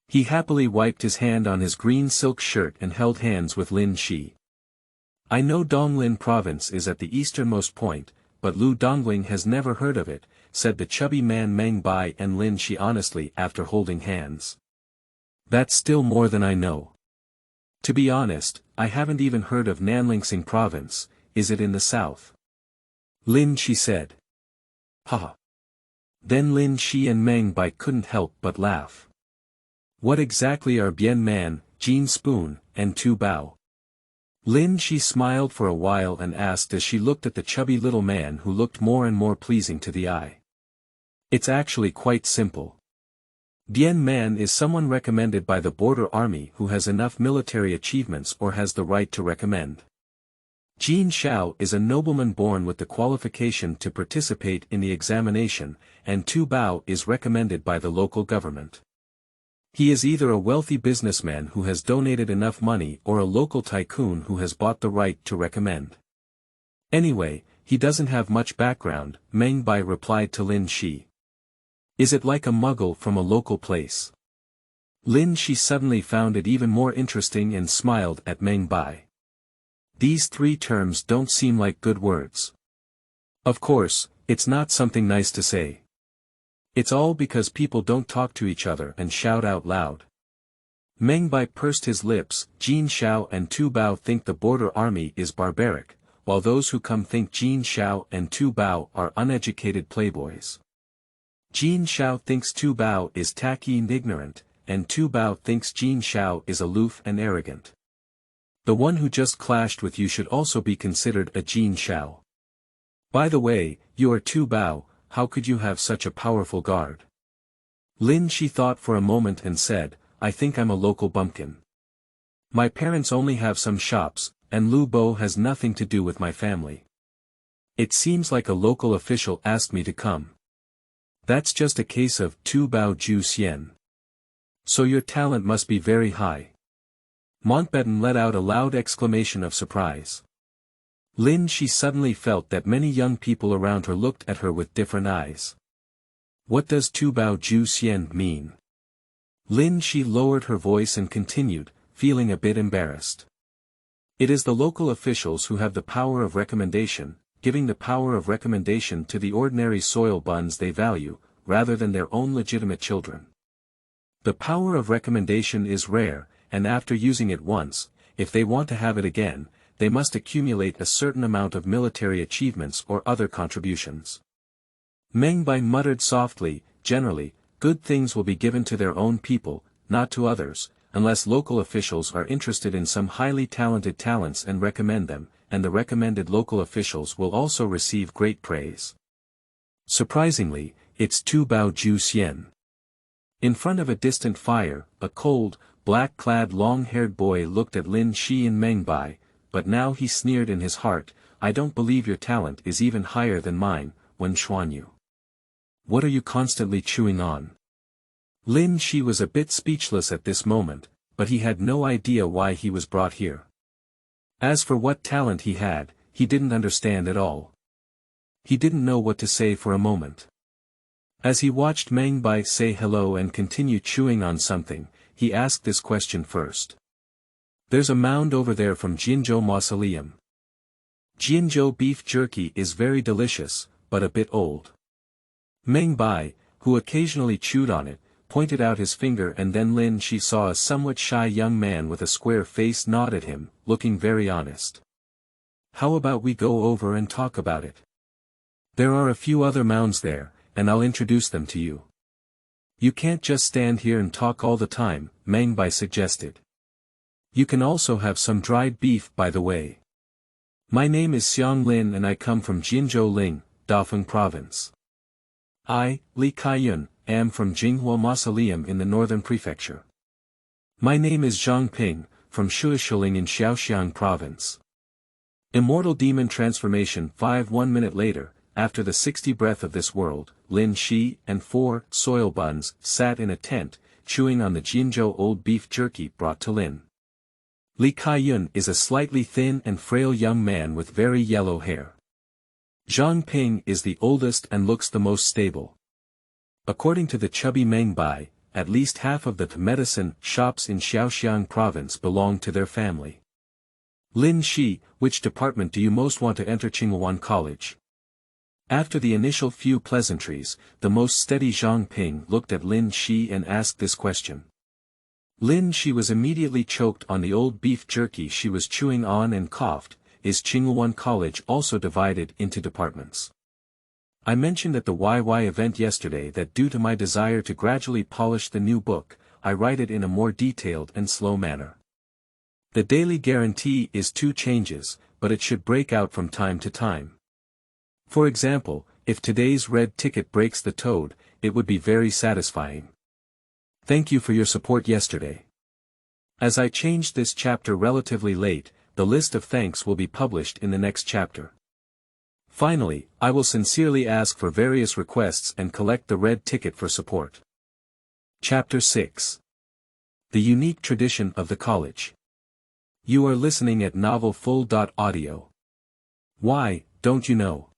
Speaker 1: He happily wiped his hand on his green silk shirt and held hands with Lin Shi. I know Donglin province is at the easternmost point, but Lu Dongling has never heard of it, said the chubby man Meng Bai and Lin Shi honestly after holding hands. That's still more than I know. To be honest, I haven't even heard of Nanlingsing province, is it in the south? Lin Shi said. Haha. Then Lin Shi and Meng Bai couldn't help but laugh. What exactly are Bian man, Jean spoon, and Tu bao? Lin Shi smiled for a while and asked as she looked at the chubby little man who looked more and more pleasing to the eye. It's actually quite simple. Bian man is someone recommended by the border army who has enough military achievements or has the right to recommend. Jin Shao is a nobleman born with the qualification to participate in the examination, and Tu bao is recommended by the local government. He is either a wealthy businessman who has donated enough money or a local tycoon who has bought the right to recommend. Anyway, he doesn't have much background, Meng Bai replied to Lin Shi. Is it like a muggle from a local place? Lin Shi suddenly found it even more interesting and smiled at Meng Bai. These three terms don't seem like good words. Of course, it's not something nice to say. It's all because people don't talk to each other and shout out loud. Meng Bai pursed his lips, Jin Shao and Tu bao think the border army is barbaric, while those who come think Jin Shao and Tu bao are uneducated playboys. Jin Shao thinks Tu bao is tacky and ignorant, and Tu bao thinks Jin Shao is aloof and arrogant. The one who just clashed with you should also be considered a Jin Shao. By the way, you are Tu bao. How could you have such a powerful guard? Lin Shi thought for a moment and said, I think I'm a local bumpkin. My parents only have some shops, and Lu Bo has nothing to do with my family. It seems like a local official asked me to come. That's just a case of Tu bao ju xian. So your talent must be very high. Mountbatten let out a loud exclamation of surprise. Lin Shi suddenly felt that many young people around her looked at her with different eyes. What does Tu bao ju xian mean? Lin Shi lowered her voice and continued, feeling a bit embarrassed. It is the local officials who have the power of recommendation, giving the power of recommendation to the ordinary soil buns they value, rather than their own legitimate children. The power of recommendation is rare, and after using it once, if they want to have it again, they must accumulate a certain amount of military achievements or other contributions. Meng Bai muttered softly, generally, good things will be given to their own people, not to others, unless local officials are interested in some highly talented talents and recommend them, and the recommended local officials will also receive great praise. Surprisingly, it's Tu bao ju xian. In front of a distant fire, a cold, black-clad long-haired boy looked at Lin Shi and Meng Bai, but now he sneered in his heart, I don't believe your talent is even higher than mine, Wen Xuanyu. What are you constantly chewing on? Lin Shi was a bit speechless at this moment, but he had no idea why he was brought here. As for what talent he had, he didn't understand at all. He didn't know what to say for a moment. As he watched Meng Bai say hello and continue chewing on something, he asked this question first. There's a mound over there from Jinzhou Mausoleum, Jianzhou beef jerky is very delicious, but a bit old. Meng Bai, who occasionally chewed on it, pointed out his finger, and then Lin Shi saw a somewhat shy young man with a square face nod at him, looking very honest. How about we go over and talk about it? There are a few other mounds there, and I'll introduce them to you. You can't just stand here and talk all the time, Meng Bai suggested. You can also have some dried beef, by the way. My name is Xiang Lin and I come from Jianzhou Ling, Dafeng Province. I, Li Kaiyun, am from Jinghua Mausoleum in the Northern Prefecture. My name is Zhang Ping, from Shuishuling in Xiaoxiang Province. Immortal Demon Transformation 5. 1 minute later, after the 60 breath of this world, Lin Shi and 4 soil buns sat in a tent, chewing on the Jianzhou old beef jerky brought to Lin. Li Kaiyun is a slightly thin and frail young man with very yellow hair. Zhang Ping is the oldest and looks the most stable. According to the chubby Meng Bai, at least half of the medicine shops in Xiaoxiang province belong to their family. Lin Shi, which department do you most want to enter Qingyuan College? After the initial few pleasantries, the most steady Zhang Ping looked at Lin Shi and asked this question. Lin Shi was immediately choked on the old beef jerky she was chewing on and coughed. Is Qingyuan College also divided into departments? I mentioned at the YY event yesterday that due to my desire to gradually polish the new book, I write it in a more detailed and slow manner. The daily guarantee is 2 changes, but it should break out from time to time. For example, if today's red ticket breaks the toad, it would be very satisfying. Thank you for your support yesterday. As I changed this chapter relatively late, the list of thanks will be published in the next chapter. Finally, I will sincerely ask for various requests and collect the red ticket for support. Chapter 6. The Unique Tradition of the College. You are listening at novelfull.audio. Why, don't you know?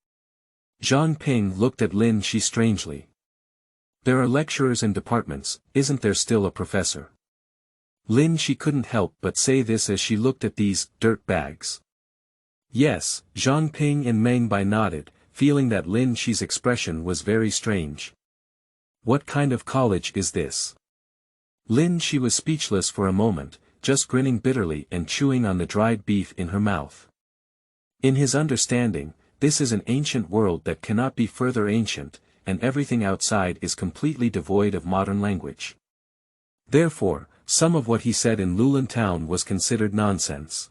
Speaker 1: Zhang Ping looked at Lin Shi strangely. There are lecturers and departments, isn't there still a professor? Lin Shi couldn't help but say this as she looked at these dirt bags. Yes, Zhang Ping and Meng Bai nodded, feeling that Lin Shi's expression was very strange. What kind of college is this? Lin Shi was speechless for a moment, just grinning bitterly and chewing on the dried beef in her mouth. In his understanding, this is an ancient world that cannot be further ancient, and everything outside is completely devoid of modern language. Therefore, some of what he said in Lulin Town was considered nonsense.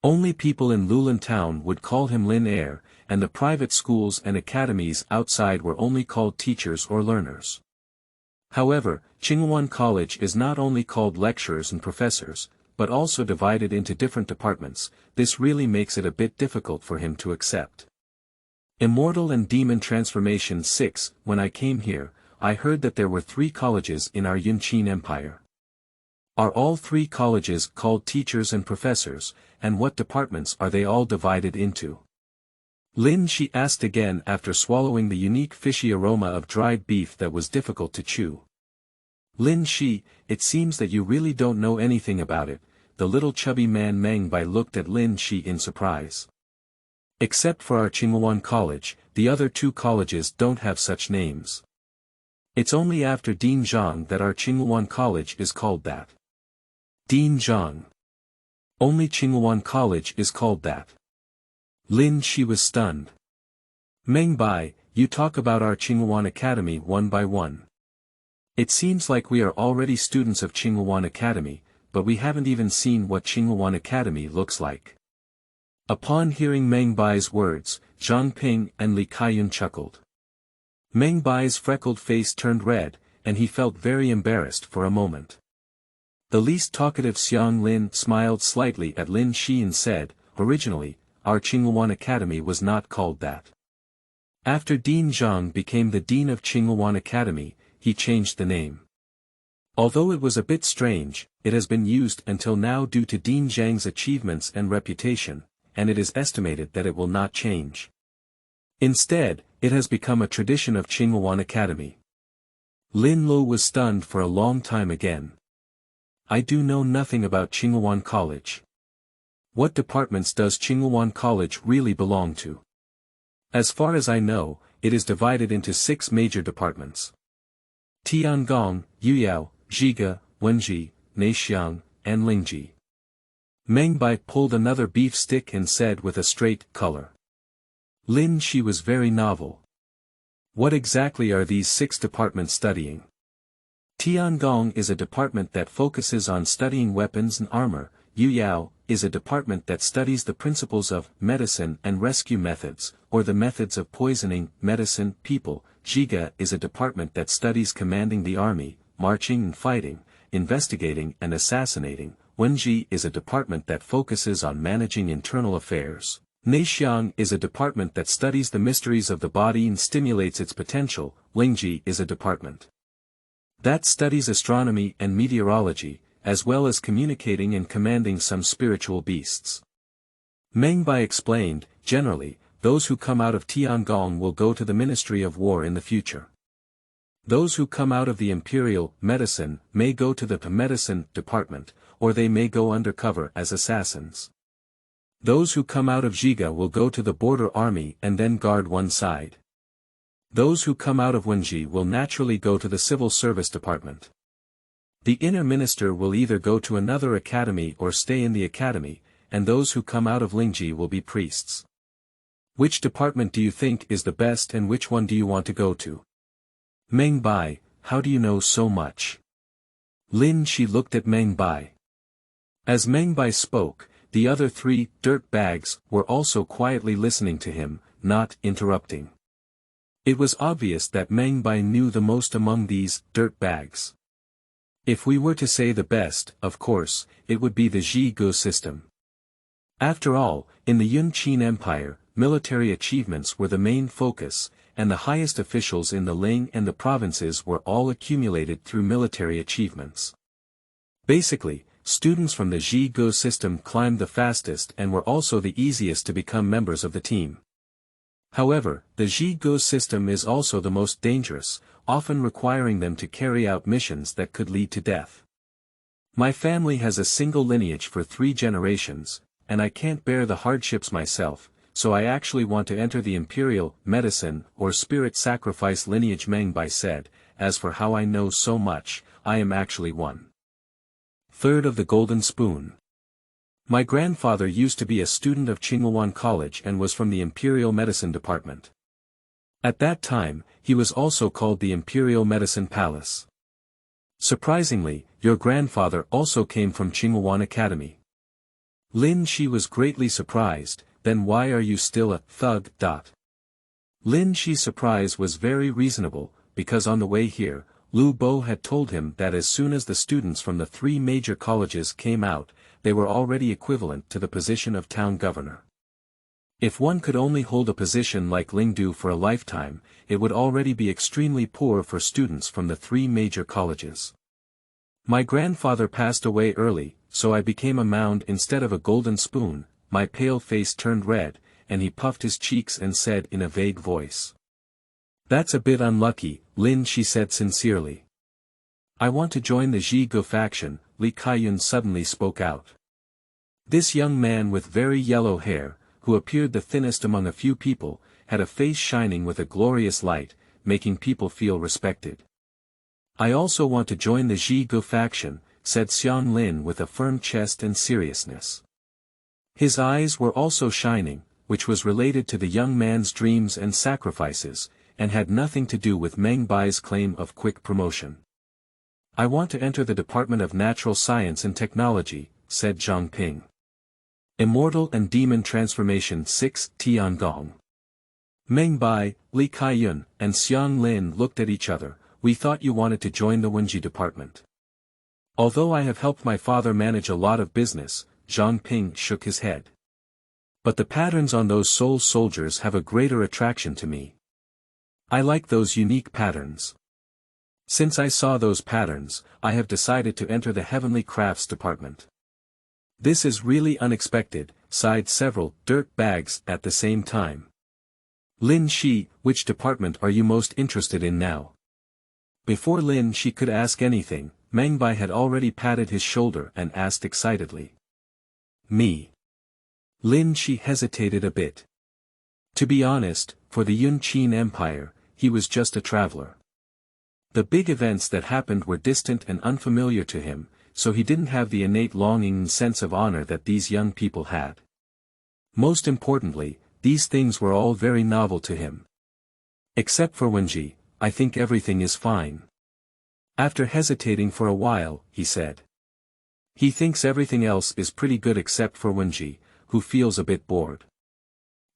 Speaker 1: Only people in Lulin Town would call him Lin Air, and the private schools and academies outside were only called teachers or learners. However, Qingyuan College is not only called lecturers and professors, but also divided into different departments. This really makes it a bit difficult for him to accept. Immortal and Demon Transformation 6. When I came here, I heard that there were 3 colleges in our Yunqin Empire. Are all 3 colleges called teachers and professors, and what departments are they all divided into? Lin Shi asked again after swallowing the unique fishy aroma of dried beef that was difficult to chew. Lin Shi, it seems that you really don't know anything about it. The little chubby man Meng Bai looked at Lin Shi in surprise. Except for our Qingyuan College, the other 2 colleges don't have such names. It's only after Din Zhang that our Qingyuan College is called that. Din Zhang. Only Qingyuan College is called that. Lin Shi was stunned. Meng Bai, you talk about our Qingyuan Academy one by one. It seems like we are already students of Qingyuan Academy, but we haven't even seen what Qingyuan Academy looks like. Upon hearing Meng Bai's words, Zhang Ping and Li Kaiyun chuckled. Meng Bai's freckled face turned red, and he felt very embarrassed for a moment. The least talkative Xiang Lin smiled slightly at Lin Shi and said, originally, our Qingyuan Academy was not called that. After Din Zhang became the Dean of Qingyuan Academy, he changed the name. Although it was a bit strange, it has been used until now due to Din Zhang's achievements and reputation, and it is estimated that it will not change. Instead, it has become a tradition of Qingyuan Academy. Lin Lu was stunned for a long time again. I do know nothing about Qingyuan College. What departments does Qingyuan College really belong to? As far as I know, it is divided into 6 major departments. Tiangong, Yuyao, Zhiga, Wenji, Neixiang, and Lingji. Meng Bai pulled another beef stick and said with a straight color. Lin Shi was very novel. What exactly are these 6 departments studying? Tiangong is a department that focuses on studying weapons and armor. Yuyao is a department that studies the principles of medicine and rescue methods, or the methods of poisoning, medicine, people. Zhiga is a department that studies commanding the army, marching and fighting, investigating and assassinating. Wenji is a department that focuses on managing internal affairs. Neixiang is a department that studies the mysteries of the body and stimulates its potential. Lingji is a department that studies astronomy and meteorology, as well as communicating and commanding some spiritual beasts. Meng Bai explained, generally, those who come out of Tiangong will go to the Ministry of War in the future. Those who come out of the Imperial Medicine may go to the Medicine Department, or they may go undercover as assassins. Those who come out of Zhiga will go to the Border Army and then guard one side. Those who come out of Wenji will naturally go to the Civil Service Department. The inner minister will either go to another academy or stay in the academy, and those who come out of Lingji will be priests. Which department do you think is the best and which one do you want to go to? Meng Bai, how do you know so much? Lin Shi looked at Meng Bai. As Meng Bai spoke, the other 3 dirt bags were also quietly listening to him, not interrupting. It was obvious that Meng Bai knew the most among these dirt bags. If we were to say the best, of course, it would be the Zhi-Go system. After all, in the Yun Qin Empire, military achievements were the main focus, and the highest officials in the Ling and the provinces were all accumulated through military achievements. Basically, students from the Zhi-Go system climbed the fastest and were also the easiest to become members of the team. However, the Zhi-Go system is also the most dangerous, often requiring them to carry out missions that could lead to death. My family has a single lineage for 3 generations, and I can't bear the hardships myself, so I actually want to enter the Imperial Medicine or Spirit Sacrifice lineage, Meng Bai said. As for how I know so much, I am actually 1/3 of the Golden Spoon. My grandfather used to be a student of Qingyuan College and was from the Imperial Medicine Department. At that time, he was also called the Imperial Medicine Palace. Surprisingly, your grandfather also came from Qingyuan Academy. Lin Shi was greatly surprised. Then why are you still a thug? Lin Shi's surprise was very reasonable, because on the way here, Lu Bo had told him that as soon as the students from the 3 major colleges came out, they were already equivalent to the position of town governor. If one could only hold a position like Lingdu for a lifetime, it would already be extremely poor for students from the 3 major colleges. My grandfather passed away early, so I became a mound instead of a golden spoon. My pale face turned red, and he puffed his cheeks and said in a vague voice. That's a bit unlucky, Lin Shi said sincerely. I want to join the Zhi-Go faction, Li Kaiyun suddenly spoke out. This young man with very yellow hair, who appeared the thinnest among a few people, had a face shining with a glorious light, making people feel respected. I also want to join the Zhi-Go faction, said Xiang Lin with a firm chest and seriousness. His eyes were also shining, which was related to the young man's dreams and sacrifices, and had nothing to do with Meng Bai's claim of quick promotion. I want to enter the Department of Natural Science and Technology, said Zhang Ping. Immortal and Demon Transformation 6 Tiangong. Meng Bai, Li Kaiyun, and Xiang Lin looked at each other. We thought you wanted to join the Wenji department. Although I have helped my father manage a lot of business, Zhang Ping shook his head. But the patterns on those soul soldiers have a greater attraction to me. I like those unique patterns. Since I saw those patterns, I have decided to enter the Heavenly Crafts department. This is really unexpected, sighed several dirt bags at the same time. Lin Shi, which department are you most interested in now? Before Lin Shi could ask anything, Meng Bai had already patted his shoulder and asked excitedly. Me. Lin Shi hesitated a bit. To be honest, for the Yun Qin Empire, he was just a traveler. The big events that happened were distant and unfamiliar to him, so he didn't have the innate longing and sense of honor that these young people had. Most importantly, these things were all very novel to him. Except for Wenji, I think everything is fine. After hesitating for a while, he said. He thinks everything else is pretty good except for Wenji, who feels a bit bored.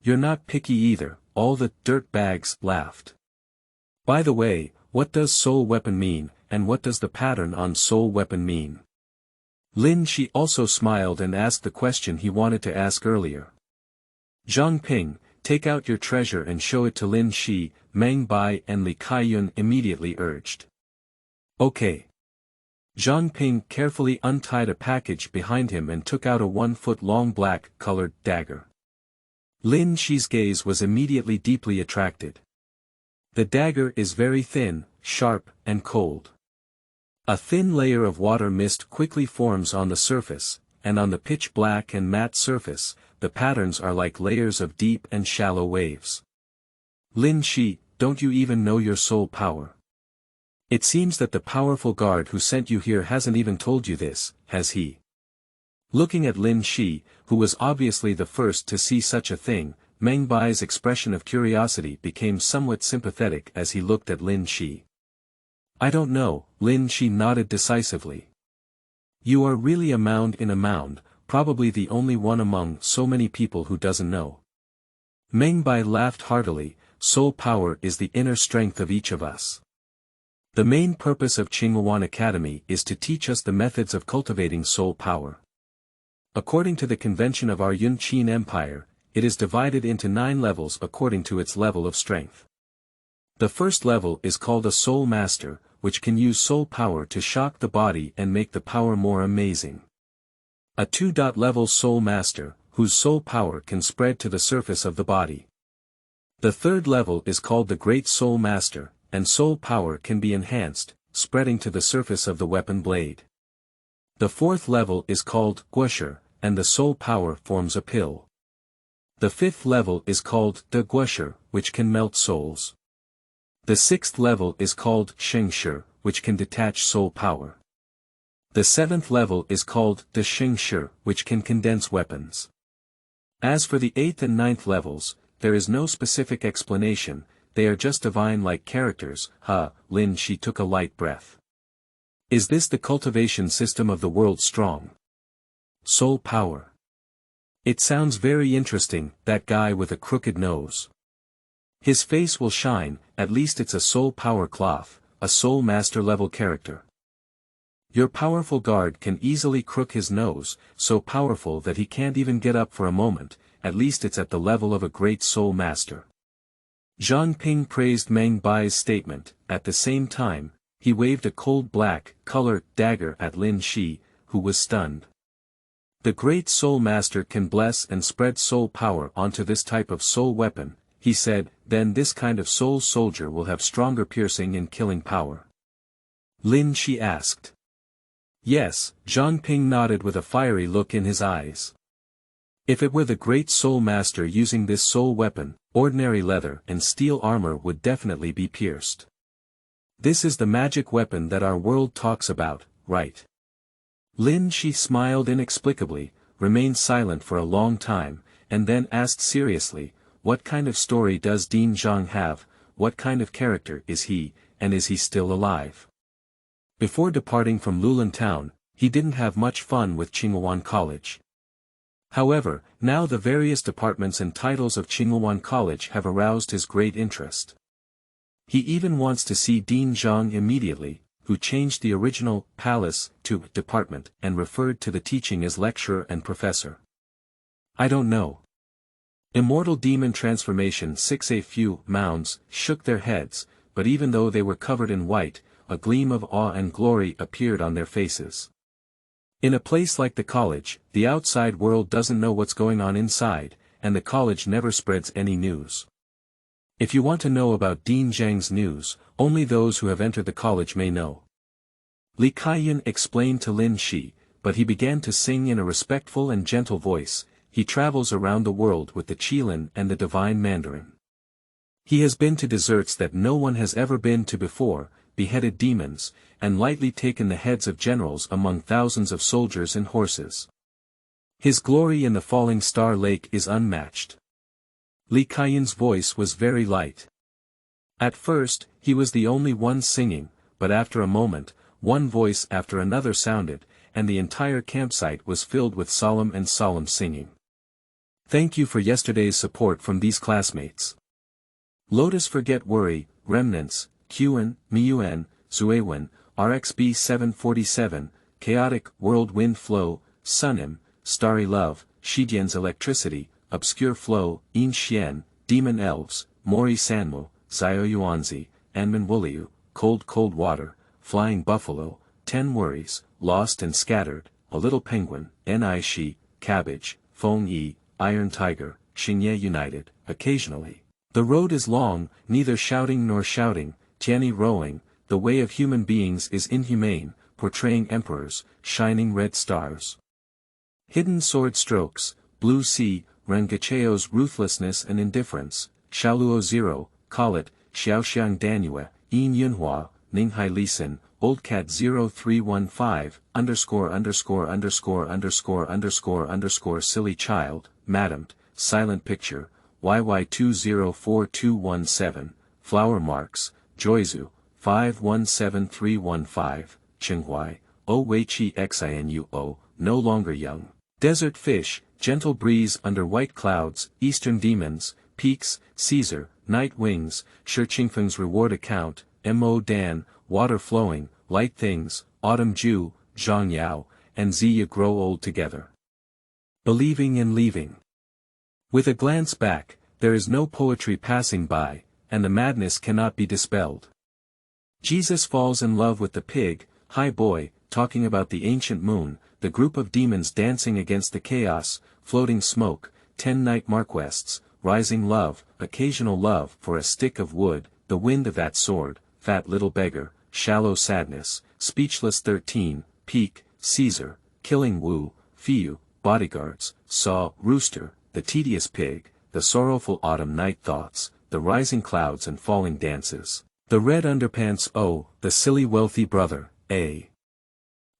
Speaker 1: You're not picky either, all the dirt bags laughed. By the way, what does soul weapon mean, and what does the pattern on soul weapon mean? Lin Shi also smiled and asked the question he wanted to ask earlier. Zhang Ping, take out your treasure and show it to Lin Shi, Meng Bai and Li Kaiyun immediately urged. Okay. Zhang Ping carefully untied a package behind him and took out a 1-foot-long black-colored dagger. Lin Shi's gaze was immediately deeply attracted. The dagger is very thin, sharp, and cold. A thin layer of water mist quickly forms on the surface, and on the pitch-black and matte surface, the patterns are like layers of deep and shallow waves. Lin Shi, don't you even know your soul power? It seems that the powerful guard who sent you here hasn't even told you this, has he? Looking at Lin Shi, who was obviously the first to see such a thing, Meng Bai's expression of curiosity became somewhat sympathetic as he looked at Lin Shi. I don't know, Lin Shi nodded decisively. You are really a mound in a mound, probably the only one among so many people who doesn't know. Meng Bai laughed heartily. Soul power is the inner strength of each of us. The main purpose of Qinghuan Academy is to teach us the methods of cultivating soul power. According to the convention of our Yun Qin Empire, it is divided into 9 levels according to its level of strength. The first level is called a soul master, which can use soul power to shock the body and make the power more amazing. A 2-level soul master, whose soul power can spread to the surface of the body. The third level is called the Great Soul Master, and soul power can be enhanced, spreading to the surface of the weapon blade. The fourth level is called Guosher, and the soul power forms a pill. The fifth level is called De Guosher, which can melt souls. The sixth level is called Shengshi, which can detach soul power. The seventh level is called De Shengshi, which can condense weapons. As for the 8th and 9th levels, there is no specific explanation, they are just divine-like characters. Lin Shi took a light breath. Is this the cultivation system of the world strong? Soul power. It sounds very interesting, that guy with a crooked nose. His face will shine, at least it's a soul power cloth, a soul master level character. Your powerful guard can easily crook his nose, so powerful that he can't even get up for a moment, at least it's at the level of a great soul master. Zhang Ping praised Meng Bai's statement. At the same time, he waved a cold black-colored dagger at Lin Shi, who was stunned. The great soul master can bless and spread soul power onto this type of soul weapon, he said, then this kind of soul soldier will have stronger piercing and killing power. Lin Shi asked. Yes, Zhang Ping nodded with a fiery look in his eyes. If it were the great soul master using this soul weapon, ordinary leather and steel armor would definitely be pierced. This is the magic weapon that our world talks about, right? Lin Shi smiled inexplicably, remained silent for a long time, and then asked seriously, what kind of story does Dean Zhang have, what kind of character is he, and is he still alive? Before departing from Lulin Town, he didn't have much fun with Qinghuan College. However, now the various departments and titles of Qinghuan College have aroused his great interest. He even wants to see Dean Zhang immediately, who changed the original palace to department and referred to the teaching as lecturer and professor. I don't know. Immortal Demon Transformation 6. A few mounds shook their heads, but even though they were covered in white, a gleam of awe and glory appeared on their faces. In a place like the college, the outside world doesn't know what's going on inside, and the college never spreads any news. If you want to know about Dean Zhang's news, only those who have entered the college may know. Li Kaiyun explained to Lin Shi, but he began to sing in a respectful and gentle voice. he travels around the world with the Qilin and the Divine Mandarin. He has been to deserts that no one has ever been to before, beheaded demons, and lightly taken the heads of generals among thousands of soldiers and horses. His glory in the falling star lake is unmatched. Li Kaiyan's voice was very light. At first, he was the only one singing, but after a moment, one voice after another sounded, and the entire campsite was filled with solemn singing. Thank you for yesterday's support from these classmates. Lotus Forget Worry, Remnants, Qin, Miun, Zuewen, RXB 747, Chaotic World Wind Flow, Sunim, Starry Love, Shijian's Electricity, Obscure Flow, In Xian, Demon Elves, Mori Sanmu, Zio Yuanzi, Anman Wuliu, Cold Water, Flying Buffalo, 10 Worries, Lost and Scattered, A Little Penguin, Ni Shi, Cabbage, Feng Yi, Iron Tiger, Xingye United, Occasionally. The road is long, neither shouting nor shouting, Tianyi rowing, the way of human beings is inhumane, portraying emperors, shining red stars. Hidden Sword Strokes, Blue Sea, Rengacheo's Ruthlessness and Indifference, Xiaoluo Zero, Call It, Xiaoxiang Danue, Yin Yunhua, Ninghai Lisin, Oldcat 0315 _ Silly Child, Madam, Silent Picture, YY204217, Flower Marks, Joizu, 517315, Qinghuai, O Weiqi Xinuo, No Longer Young, Desert Fish, Gentle Breeze Under White Clouds, Eastern Demons, Peaks, Caesar, Night Wings, Shi Qingfeng's Reward Account, Mo Dan, Water Flowing, Light Things, Autumn Jew, Zhang Yao, and Ziya Grow Old Together. Believing and Leaving. With a glance back, there is no poetry passing by, and the madness cannot be dispelled. Jesus falls in love with the pig, Hi Boy, talking about the ancient moon, the group of demons dancing against the chaos, floating smoke, 10 night marquests, rising love, occasional love for a stick of wood, the wind of that sword, fat little beggar, shallow sadness, speechless 13, peak, Caesar, killing Wu, Fiu, bodyguards, saw, rooster, the tedious pig, the sorrowful autumn night thoughts, the rising clouds and falling dances, the red underpants oh, the silly wealthy brother, a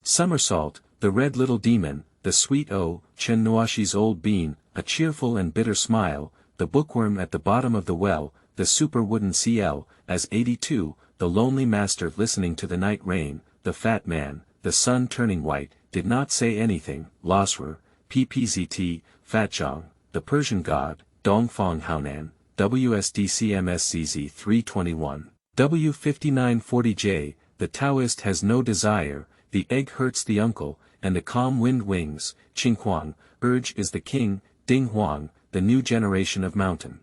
Speaker 1: somersault, the red little demon, the sweet oh, Chen Nuashi's old bean, a cheerful and bitter smile, the bookworm at the bottom of the well, the super wooden CL, as 82, the lonely master listening to the night rain, the fat man, the sun turning white, did not say anything, Losrer, PPZT, Fatjong, the Persian god, Dongfang Haonan, WSDCMSCZ 321, W5940J, the Taoist has no desire, the egg hurts the uncle, and the calm wind wings, Qinghuang, urge is the king, Ding Huang, the new generation of mountain.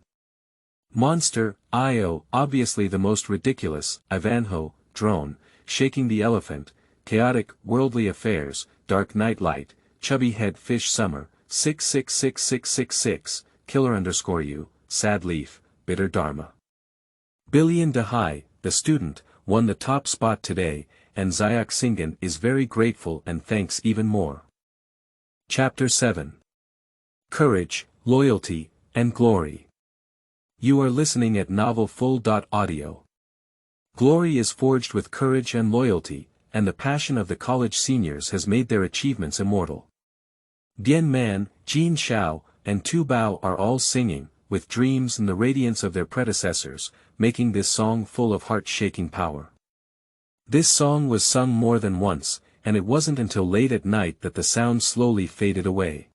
Speaker 1: Monster, Io, obviously the most ridiculous, Ivanhoe, drone, shaking the elephant, chaotic, worldly affairs, dark night light, chubby head fish summer, 666666, killer_u, sad leaf, bitter dharma. Billion Dehai, the student, won the top spot today, and Zayak Singen is very grateful and thanks even more. Chapter 7. Courage, Loyalty, and Glory. You are listening at novelfull.audio. Glory is forged with courage and loyalty, and the passion of the college seniors has made their achievements immortal. Bian Man, Jin Xiao, and Tu Bao are all singing, with dreams and the radiance of their predecessors, making this song full of heart-shaking power. This song was sung more than once, and it wasn't until late at night that the sound slowly faded away.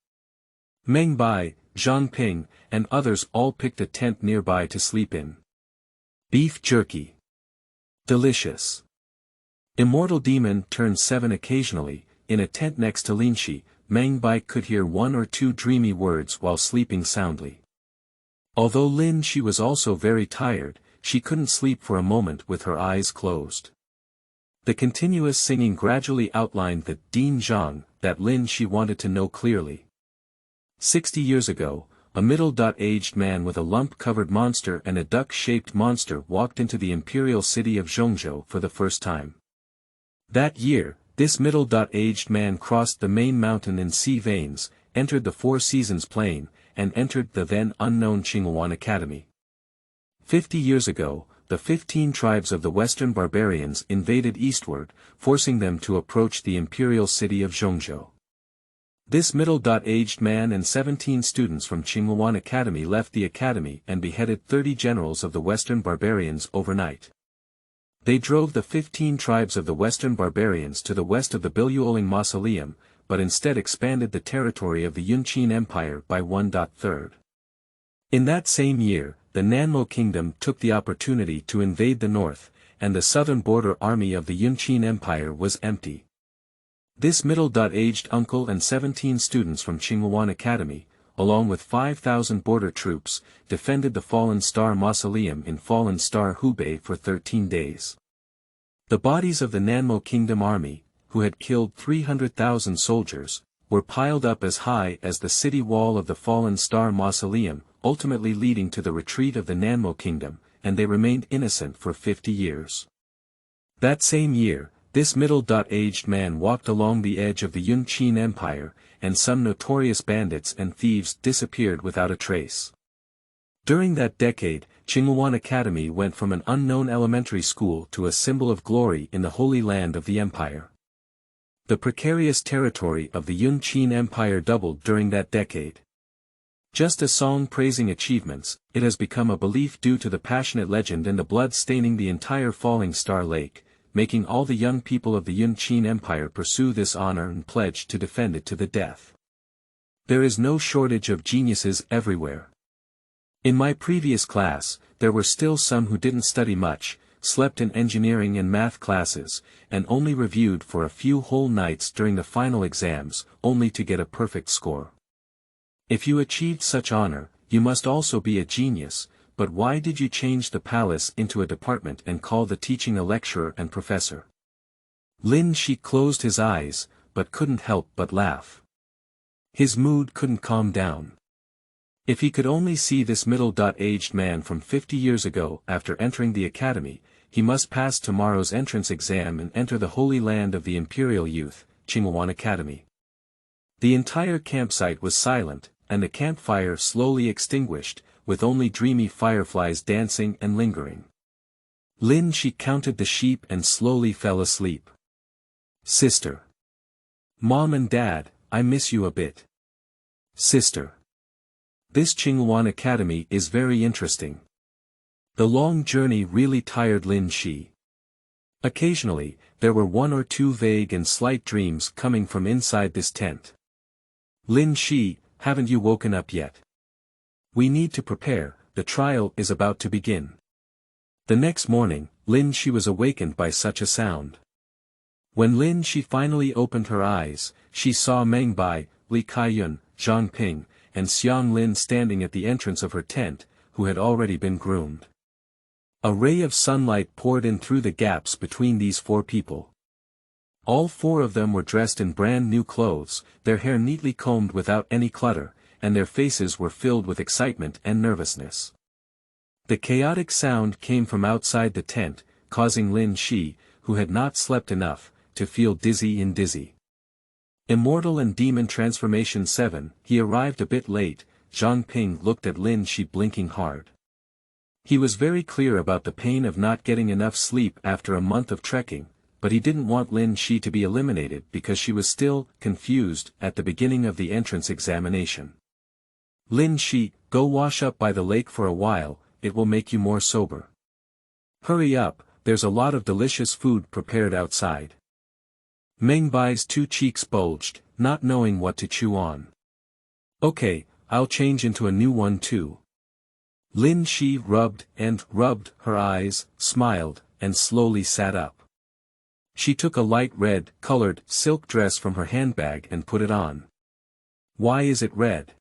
Speaker 1: Meng Bai, Zhang Ping, and others all picked a tent nearby to sleep in. Beef jerky. Delicious. Immortal Demon turned 7 occasionally, in a tent next to Linshi, Meng Bai could hear 1 or 2 dreamy words while sleeping soundly. Although Lin Shi was also very tired, she couldn't sleep for a moment with her eyes closed. The continuous singing gradually outlined the Din Zhang that Lin Shi wanted to know clearly. 60 years ago, a middle-aged man with a lump-covered monster and a duck-shaped monster walked into the imperial city of Zhongzhou for the first time. That year, this middle-aged man crossed the main mountain in sea veins, entered the Four Seasons Plain, and entered the then unknown Qinghuan Academy. 50 years ago, the 15 tribes of the Western barbarians invaded eastward, forcing them to approach the imperial city of Zhongzhou. This middle-aged man and 17 students from Qinghuan Academy left the academy and beheaded 30 generals of the Western barbarians overnight. They drove the 15 tribes of the Western barbarians to the west of the Biluoling Mausoleum, but instead expanded the territory of the Yunqin Empire by 1/3. In that same year, the Nanmo Kingdom took the opportunity to invade the north, and the southern border army of the Yunqin Empire was empty. This middle-aged uncle and 17 students from Qinghuan Academy, along with 5,000 border troops, defended the Fallen Star Mausoleum in Fallen Star Hubei for 13 days. The bodies of the Nanmo Kingdom army, who had killed 300,000 soldiers, were piled up as high as the city wall of the Fallen Star Mausoleum, ultimately leading to the retreat of the Nanmo Kingdom, and they remained innocent for 50 years. That same year, this middle-aged man walked along the edge of the Yunqin Empire, and some notorious bandits and thieves disappeared without a trace. During that decade, Qinghuan Academy went from an unknown elementary school to a symbol of glory in the Holy Land of the Empire. The precarious territory of the Yunqin Empire doubled during that decade. Just a song praising achievements, it has become a belief due to the passionate legend and the blood staining the entire Falling Star Lake, making all the young people of the Yunqin Empire pursue this honor and pledge to defend it to the death. There is no shortage of geniuses everywhere. In my previous class, there were still some who didn't study much, slept in engineering and math classes, and only reviewed for a few whole nights during the final exams, only to get a perfect score. If you achieved such honor, you must also be a genius, but why did you change the palace into a department and call the teaching a lecturer and professor? Lin Shi closed his eyes, but couldn't help but laugh. His mood couldn't calm down. If he could only see this middle-aged man from 50 years ago after entering the academy, he must pass tomorrow's entrance exam and enter the Holy Land of the Imperial Youth, Qinghuan Academy. The entire campsite was silent, and the campfire slowly extinguished, with only dreamy fireflies dancing and lingering. Lin Shi counted the sheep and slowly fell asleep. Sister. Mom and Dad, I miss you a bit. Sister. This Qinghuan Academy is very interesting. The long journey really tired Lin Shi. Occasionally, there were one or two vague and slight dreams coming from inside this tent. Lin Shi, haven't you woken up yet? We need to prepare, the trial is about to begin. The next morning, Lin Shi was awakened by such a sound. When Lin Shi finally opened her eyes, she saw Meng Bai, Li Kaiyun, Zhang Ping, and Xiang Lin standing at the entrance of her tent, who had already been groomed. A ray of sunlight poured in through the gaps between these four people. All four of them were dressed in brand new clothes, their hair neatly combed without any clutter, and their faces were filled with excitement and nervousness. The chaotic sound came from outside the tent, causing Lin Shi, who had not slept enough, to feel dizzy. Immortal and Demon Transformation 7, he arrived a bit late. Zhang Ping looked at Lin Shi blinking hard. He was very clear about the pain of not getting enough sleep after a month of trekking, but he didn't want Lin Shi to be eliminated because she was still confused at the beginning of the entrance examination. Lin Shi, go wash up by the lake for a while, it will make you more sober. Hurry up, there's a lot of delicious food prepared outside. Meng Bai's two cheeks bulged, not knowing what to chew on. Okay, I'll change into a new one too. Lin Shi rubbed her eyes, smiled, and slowly sat up. She took a light red-colored silk dress from her handbag and put it on. Why is it red?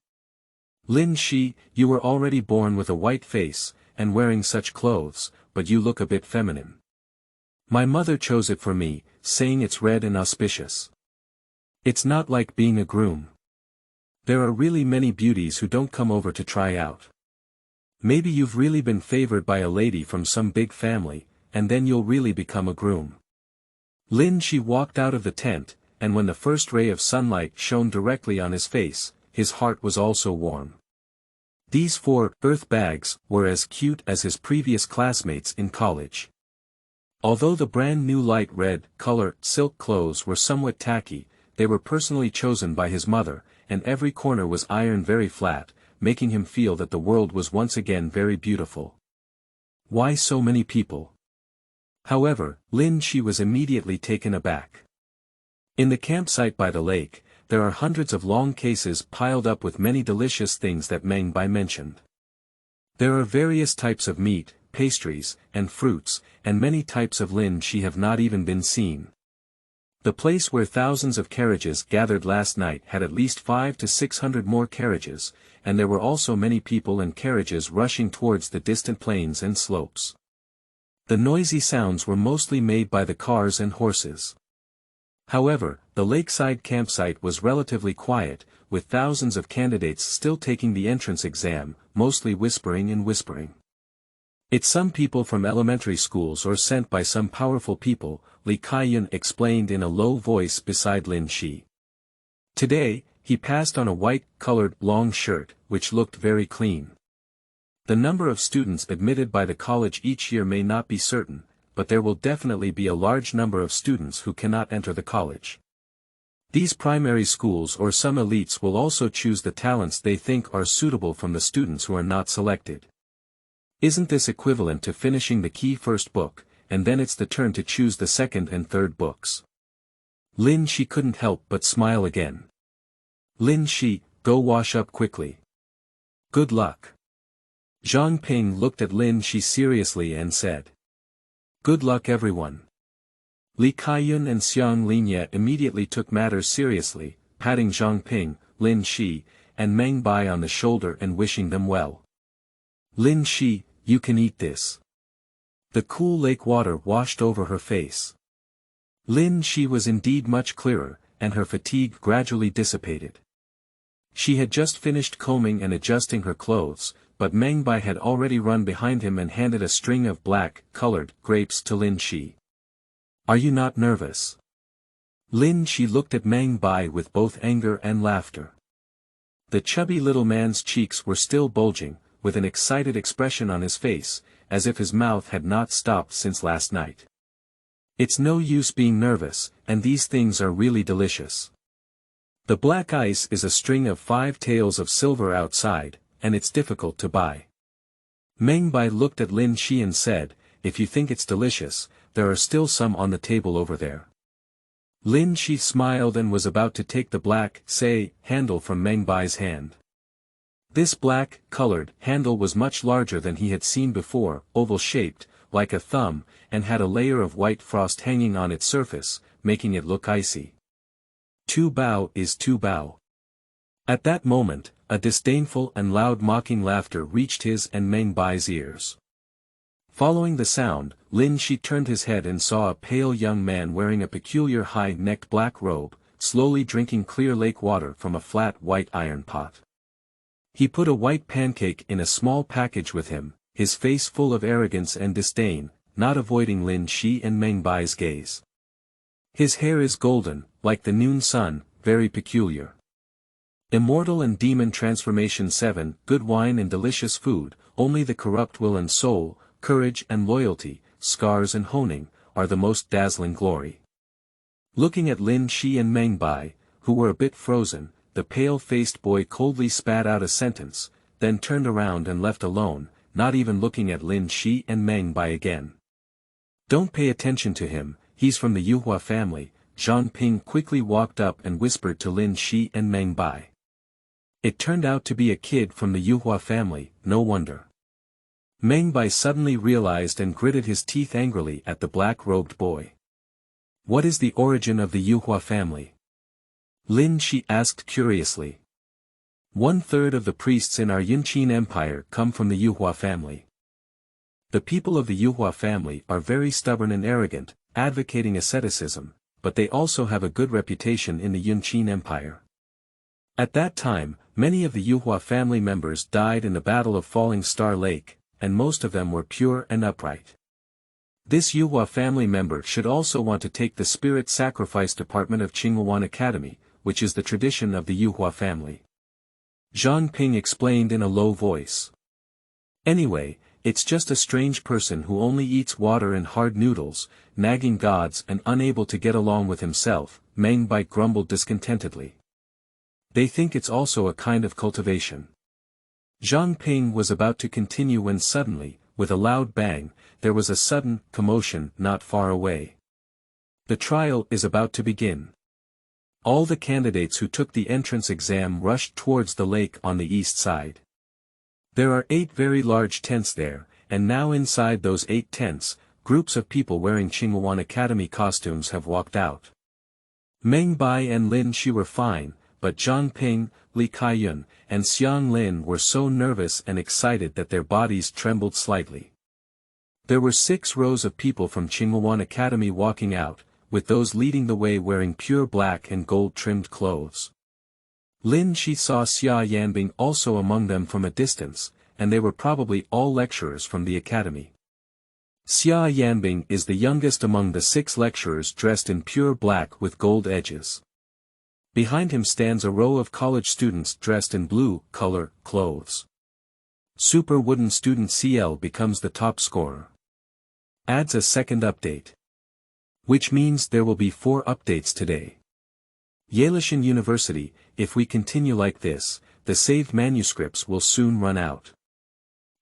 Speaker 1: Lin Shi, you were already born with a white face, and wearing such clothes, but you look a bit feminine. My mother chose it for me, saying it's red and auspicious. It's not like being a groom. There are really many beauties who don't come over to try out. Maybe you've really been favored by a lady from some big family, and then you'll really become a groom. Lin Shi walked out of the tent, and when the first ray of sunlight shone directly on his face, his heart was also warm. These 4 earth bags were as cute as his previous classmates in college. Although the brand new light red color silk clothes were somewhat tacky, they were personally chosen by his mother, and every corner was ironed very flat, making him feel that the world was once again very beautiful. Why so many people? However, Lin Shi was immediately taken aback. In the campsite by the lake, there are hundreds of long cases piled up with many delicious things that Meng Bai mentioned. There are various types of meat, pastries, and fruits, and many types of Lin Shi have not even been seen. The place where thousands of carriages gathered last night had at least 500 to 600 more carriages, and there were also many people and carriages rushing towards the distant plains and slopes. The noisy sounds were mostly made by the cars and horses. However, the lakeside campsite was relatively quiet, with thousands of candidates still taking the entrance exam, mostly whispering and whispering. It's some people from elementary schools or sent by some powerful people, Li Kaiyun explained in a low voice beside Lin Shi. Today, he passed on a white-colored long shirt, which looked very clean. The number of students admitted by the college each year may not be certain, but there will definitely be a large number of students who cannot enter the college. These primary schools or some elites will also choose the talents they think are suitable from the students who are not selected. Isn't this equivalent to finishing the key first book, and then it's the turn to choose the second and third books? Lin Shi couldn't help but smile again. Lin Shi, go wash up quickly. Good luck. Zhang Ping looked at Lin Shi seriously and said. Good luck everyone. Li Kaiyun and Xiang Linye immediately took matters seriously, patting Zhang Ping, Lin Shi, and Meng Bai on the shoulder and wishing them well. Lin Shi, you can eat this. The cool lake water washed over her face. Lin Shi was indeed much clearer, and her fatigue gradually dissipated. She had just finished combing and adjusting her clothes, but Meng Bai had already run behind him and handed a string of black-colored grapes to Lin Shi. Are you not nervous? Lin Shi looked at Meng Bai with both anger and laughter. The chubby little man's cheeks were still bulging, with an excited expression on his face, as if his mouth had not stopped since last night. It's no use being nervous, and these things are really delicious. The black ice is a string of 5 taels of silver outside, and it's difficult to buy. Meng Bai looked at Lin Shi and said, if you think it's delicious, there are still some on the table over there. Lin Shi smiled and was about to take the black, handle from Meng Bai's hand. This black-colored handle was much larger than he had seen before, oval-shaped, like a thumb, and had a layer of white frost hanging on its surface, making it look icy. 2 bao is 2 bao. At that moment, a disdainful and loud mocking laughter reached his and Meng Bai's ears. Following the sound, Lin Shi turned his head and saw a pale young man wearing a peculiar high-necked black robe, slowly drinking clear lake water from a flat white iron pot. He put a white pancake in a small package with him, his face full of arrogance and disdain, not avoiding Lin Shi and Meng Bai's gaze. His hair is golden, like the noon sun, very peculiar. Immortal and Demon Transformation 7, good wine and delicious food, only the corrupt will and soul, courage and loyalty, scars and honing, are the most dazzling glory. Looking at Lin Shi and Meng Bai, who were a bit frozen, the pale-faced boy coldly spat out a sentence, then turned around and left alone, not even looking at Lin Shi and Meng Bai again. Don't pay attention to him, he's from the Yuhua family. Zhang Ping quickly walked up and whispered to Lin Shi and Meng Bai. It turned out to be a kid from the Yuhua family, no wonder. Meng Bai suddenly realized and gritted his teeth angrily at the black-robed boy. What is the origin of the Yuhua family? Lin Shi asked curiously. 1/3 of the priests in our Yunqin Empire come from the Yuhua family. The people of the Yuhua family are very stubborn and arrogant, advocating asceticism, but they also have a good reputation in the Yunqin Empire. At that time, many of the Yuhua family members died in the Battle of Falling Star Lake, and most of them were pure and upright. This Yuhua family member should also want to take the Spirit Sacrifice Department of Qinghuan Academy, which is the tradition of the Yuhua family. Zhang Ping explained in a low voice. Anyway, it's just a strange person who only eats water and hard noodles, nagging gods and unable to get along with himself, Meng Bai grumbled discontentedly. They think it's also a kind of cultivation. Zhang Ping was about to continue when suddenly, with a loud bang, there was a sudden commotion not far away. The trial is about to begin. All the candidates who took the entrance exam rushed towards the lake on the east side. There are 8 very large tents there, and now inside those 8 tents, groups of people wearing Qingyuan Academy costumes have walked out. Meng Bai and Lin Shi were fine, but Zhang Ping, Li Kaiyun, and Xiang Lin were so nervous and excited that their bodies trembled slightly. There were 6 rows of people from Qingyuan Academy walking out, with those leading the way wearing pure black and gold-trimmed clothes. Lin Shi saw Xia Yanbing also among them from a distance, and they were probably all lecturers from the academy. Xia Yanbing is the youngest among the 6 lecturers dressed in pure black with gold edges. Behind him stands a row of college students dressed in blue color clothes. Super Wooden Student CL becomes the top scorer. Adds a second update. Which means there will be 4 updates today. Yelishan University, if we continue like this, the saved manuscripts will soon run out.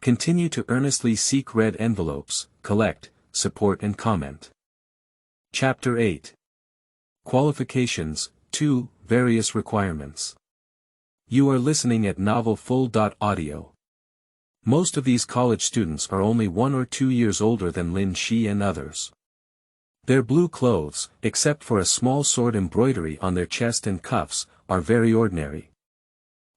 Speaker 1: Continue to earnestly seek red envelopes, collect, support and comment. Chapter 8. Qualifications, 2, Various Requirements. You are listening at novelfull.audio. Most of these college students are only 1 or 2 years older than Lin Shi and others. Their blue clothes, except for a small sword embroidery on their chest and cuffs, are very ordinary.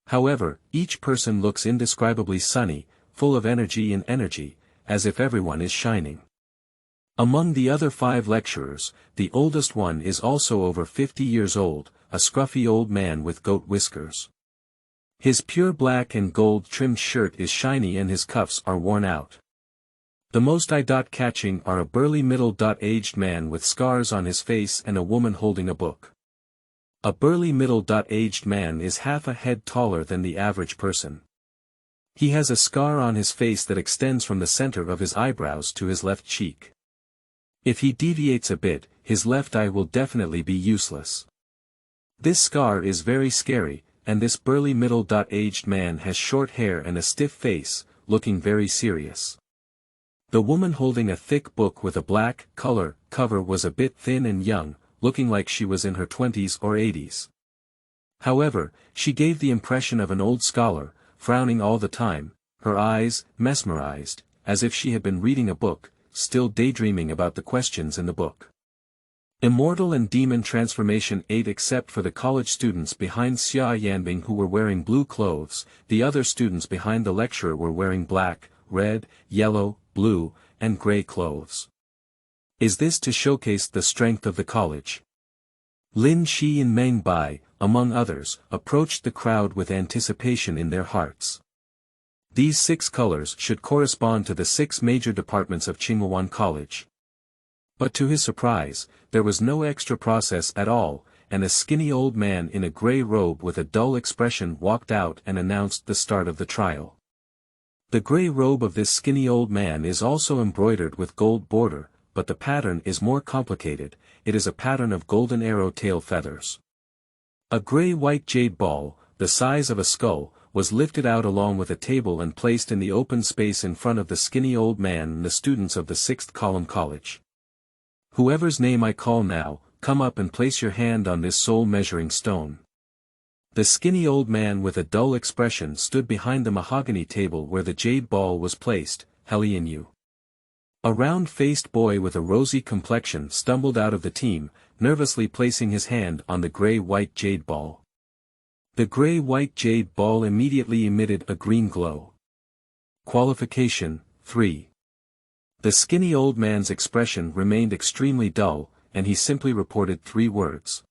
Speaker 1: However, each person looks indescribably sunny, full of energy, as if everyone is shining. Among the other 5 lecturers, the oldest one is also over 50 years old, a scruffy old man with goat whiskers. His pure black and gold-trimmed shirt is shiny and his cuffs are worn out. The most eye-catching are a burly middle-aged man with scars on his face and a woman holding a book. A burly middle-aged man is half a head taller than the average person. He has a scar on his face that extends from the center of his eyebrows to his left cheek. If he deviates a bit, his left eye will definitely be useless. This scar is very scary, and this burly middle-aged man has short hair and a stiff face, looking very serious. The woman holding a thick book with a black color cover was a bit thin and young, looking like she was in her 20s or 80s. However, she gave the impression of an old scholar, frowning all the time, her eyes mesmerized, as if she had been reading a book, still daydreaming about the questions in the book. Immortal and Demon Transformation 8. Except for the college students behind Xia Yanbing who were wearing blue clothes, the other students behind the lecturer were wearing black, red, yellow, blue, and gray clothes. Is this to showcase the strength of the college? Lin Shi and Meng Bai, among others, approached the crowd with anticipation in their hearts. These 6 colors should correspond to the 6 major departments of Qingyuan College. But to his surprise, there was no extra process at all, and a skinny old man in a gray robe with a dull expression walked out and announced the start of the trial. The gray robe of this skinny old man is also embroidered with gold border, but the pattern is more complicated. It is a pattern of golden arrow tail feathers. A gray-white jade ball, the size of a skull, was lifted out along with a table and placed in the open space in front of the skinny old man and the students of the 6th column college. Whoever's name I call now, come up and place your hand on this soul measuring stone. The skinny old man with a dull expression stood behind the mahogany table where the jade ball was placed. Helian Yu. A round-faced boy with a rosy complexion stumbled out of the team, nervously placing his hand on the gray-white jade ball. The gray-white jade ball immediately emitted a green glow. Qualification, 3. The skinny old man's expression remained extremely dull, and he simply reported 3 words.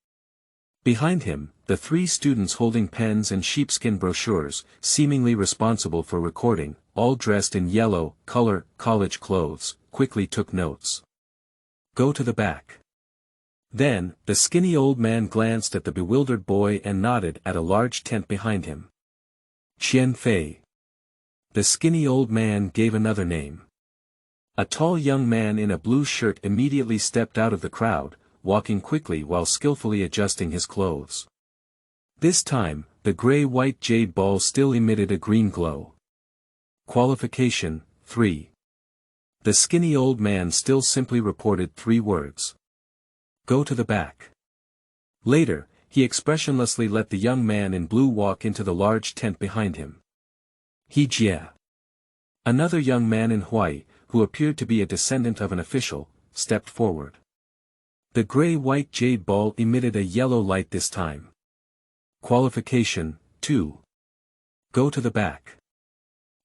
Speaker 1: Behind him, the 3 students holding pens and sheepskin brochures, seemingly responsible for recording, all dressed in yellow color college clothes, quickly took notes. Go to the back. Then, the skinny old man glanced at the bewildered boy and nodded at a large tent behind him. Qian Fei. The skinny old man gave another name. A tall young man in a blue shirt immediately stepped out of the crowd, walking quickly while skillfully adjusting his clothes. This time, the gray-white jade ball still emitted a green glow. Qualification, 3. The skinny old man still simply reported 3 words. Go to the back. Later, he expressionlessly let the young man in blue walk into the large tent behind him. He Jia. Another young man in Hawaii, who appeared to be a descendant of an official, stepped forward. The gray-white jade ball emitted a yellow light this time. Qualification, 2. Go to the back.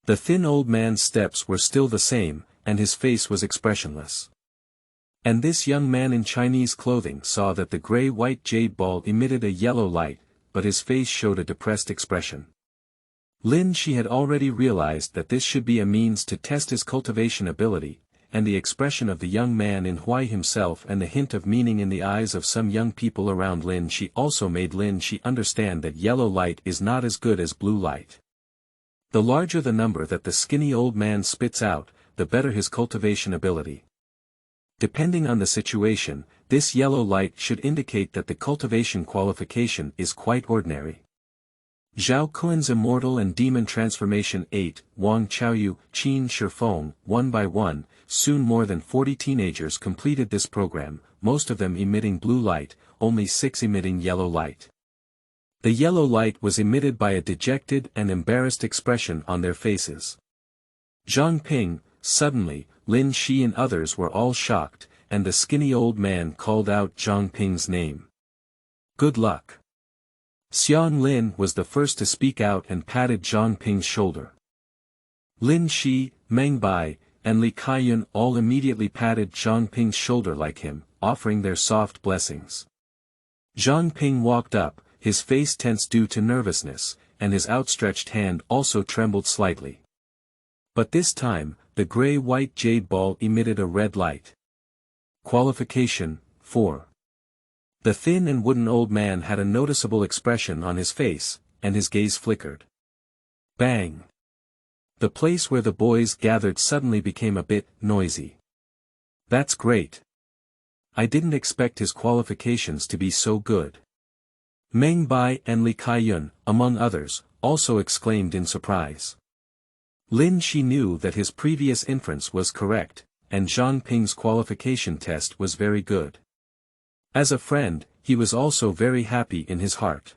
Speaker 1: The thin old man's steps were still the same, and his face was expressionless. And this young man in Chinese clothing saw that the gray-white jade ball emitted a yellow light, but his face showed a depressed expression. Lin Shi had already realized that this should be a means to test his cultivation ability, and the expression of the young man in Hawaii himself and the hint of meaning in the eyes of some young people around Lin Shi also made Lin Shi understand that yellow light is not as good as blue light. The larger the number that the skinny old man spits out, the better his cultivation ability. Depending on the situation, this yellow light should indicate that the cultivation qualification is quite ordinary. Zhao Kuan's Immortal and Demon Transformation 8, Wang Chaoyu, Qin Shifeng, 1 by 1, soon more than 40 teenagers completed this program, most of them emitting blue light, only 6 emitting yellow light. The yellow light was emitted by a dejected and embarrassed expression on their faces. Zhang Ping, suddenly, Lin Shi and others were all shocked, and the skinny old man called out Zhang Ping's name. Good luck. Xiang Lin was the first to speak out and patted Zhang Ping's shoulder. Lin Shi, Meng Bai, and Li Kaiyun all immediately patted Zhang Ping's shoulder like him, offering their soft blessings. Zhang Ping walked up, his face tense due to nervousness, and his outstretched hand also trembled slightly. But this time, the gray-white jade ball emitted a red light. Qualification, 4. The thin and wooden old man had a noticeable expression on his face, and his gaze flickered. Bang! The place where the boys gathered suddenly became a bit noisy. That's great. I didn't expect his qualifications to be so good. Meng Bai and Li Kaiyun, among others, also exclaimed in surprise. Lin Shi knew that his previous inference was correct, and Zhang Ping's qualification test was very good. As a friend, he was also very happy in his heart.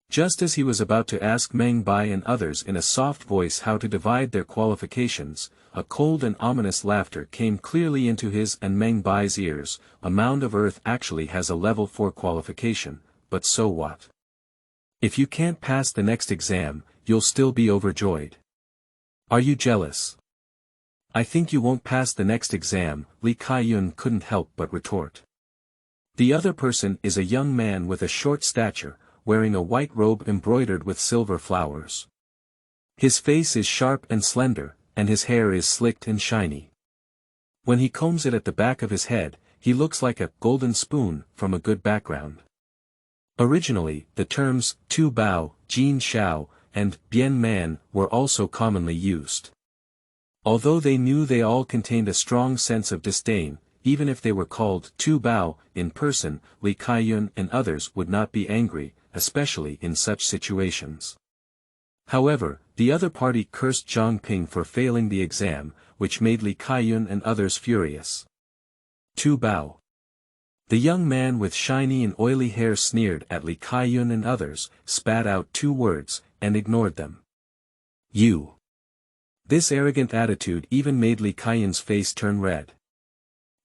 Speaker 1: Just as he was about to ask Meng Bai and others in a soft voice how to divide their qualifications, a cold and ominous laughter came clearly into his and Meng Bai's ears. A mound of earth actually has a level 4 qualification, but so what? If you can't pass the next exam, you'll still be overjoyed. Are you jealous? I think you won't pass the next exam, Li Kaiyun couldn't help but retort. The other person is a young man with a short stature, wearing a white robe embroidered with silver flowers. His face is sharp and slender, and his hair is slicked and shiny. When he combs it at the back of his head, he looks like a golden spoon from a good background. Originally, the terms Tu Bao, Jin Shao, and Bian Man were also commonly used. Although they knew they all contained a strong sense of disdain, even if they were called Tu Bao in person, Li Kaiyun and others would not be angry, especially in such situations. However, the other party cursed Zhang Ping for failing the exam, which made Li Kaiyun and others furious. Tu Bao. The young man with shiny and oily hair sneered at Li Kaiyun and others, spat out 2 words, and ignored them. You. This arrogant attitude even made Li Kaiyun's face turn red.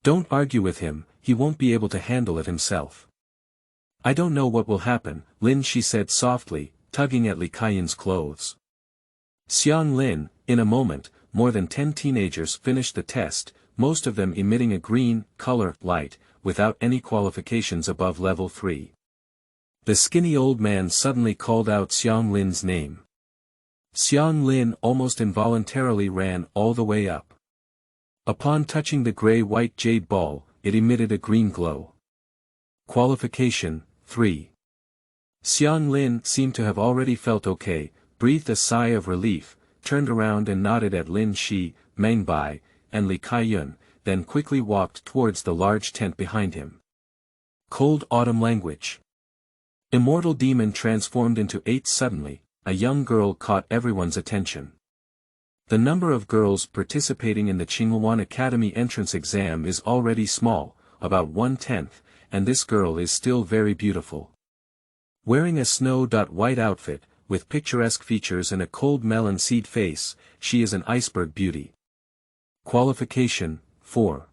Speaker 1: Don't argue with him, he won't be able to handle it himself. I don't know what will happen, Lin Shi said softly, tugging at Li Kaiyun's clothes. Xiang Lin, in a moment, more than 10 teenagers finished the test, most of them emitting a green color light, without any qualifications above level 3. The skinny old man suddenly called out Xiang Lin's name. Xiang Lin almost involuntarily ran all the way up. Upon touching the gray-white jade ball, it emitted a green glow. Qualification, 3. Xiang Lin seemed to have already felt okay, breathed a sigh of relief, turned around and nodded at Lin Shi, Meng Bai, and Li Kaiyun, then quickly walked towards the large tent behind him. Cold Autumn Language. Immortal Demon transformed into 8. Suddenly, a young girl caught everyone's attention. The number of girls participating in the Qinghuan Academy entrance exam is already small, about 1/10, and this girl is still very beautiful. Wearing a snow-white outfit, with picturesque features and a cold melon seed face, she is an iceberg beauty. Qualification 4.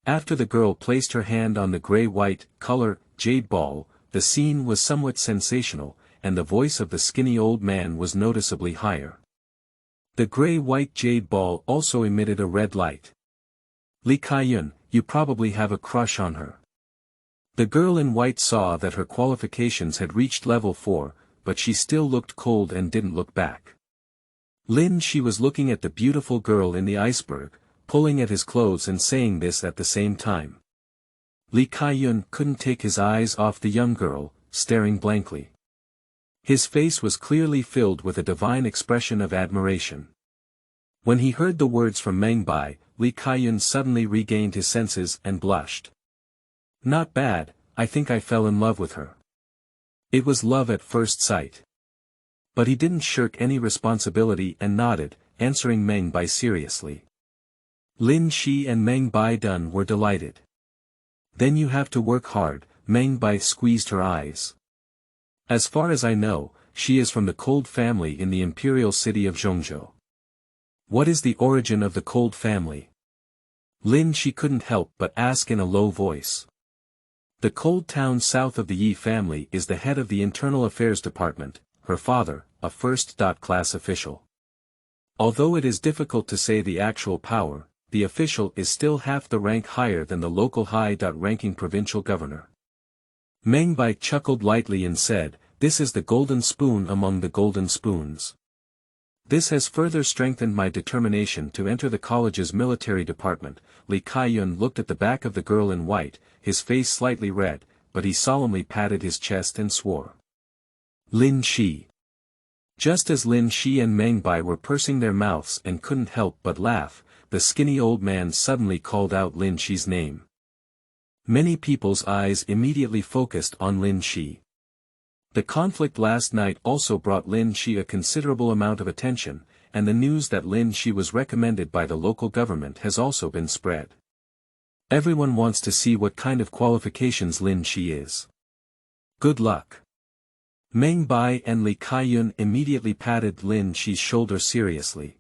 Speaker 1: After the girl placed her hand on the gray-white color jade ball, the scene was somewhat sensational, and the voice of the skinny old man was noticeably higher. The gray-white jade ball also emitted a red light. Li Kaiyun, you probably have a crush on her. The girl in white saw that her qualifications had reached level 4, but she still looked cold and didn't look back. Lin Shi was looking at the beautiful girl in the iceberg, pulling at his clothes and saying this at the same time. Li Kaiyun couldn't take his eyes off the young girl, staring blankly. His face was clearly filled with a divine expression of admiration. When he heard the words from Meng Bai, Li Kaiyun suddenly regained his senses and blushed. Not bad, I think I fell in love with her. It was love at first sight. But he didn't shirk any responsibility and nodded, answering Meng Bai seriously. Lin Shi and Meng Bai Dun were delighted. Then you have to work hard, Meng Bai squeezed her eyes. As far as I know, she is from the Cold family in the imperial city of Zhongzhou. What is the origin of the Cold family? Lin Shi couldn't help but ask in a low voice. The Cold town south of the Yi family is the head of the Internal Affairs Department, her father, a first-class official. Although it is difficult to say the actual power, the official is still half the rank higher than the local high-ranking provincial governor. Meng Bai chuckled lightly and said, "This is the golden spoon among the golden spoons. This has further strengthened my determination to enter the college's military department." Li Kaiyun looked at the back of the girl in white, his face slightly red, but he solemnly patted his chest and swore. Lin Shi. Just as Lin Shi and Meng Bai were pursing their mouths and couldn't help but laugh, the skinny old man suddenly called out Lin Shi's name. Many people's eyes immediately focused on Lin Shi. The conflict last night also brought Lin Shi a considerable amount of attention, and the news that Lin Shi was recommended by the local government has also been spread. Everyone wants to see what kind of qualifications Lin Shi is. Good luck. Meng Bai and Li Kaiyun immediately patted Lin Shi's shoulder seriously.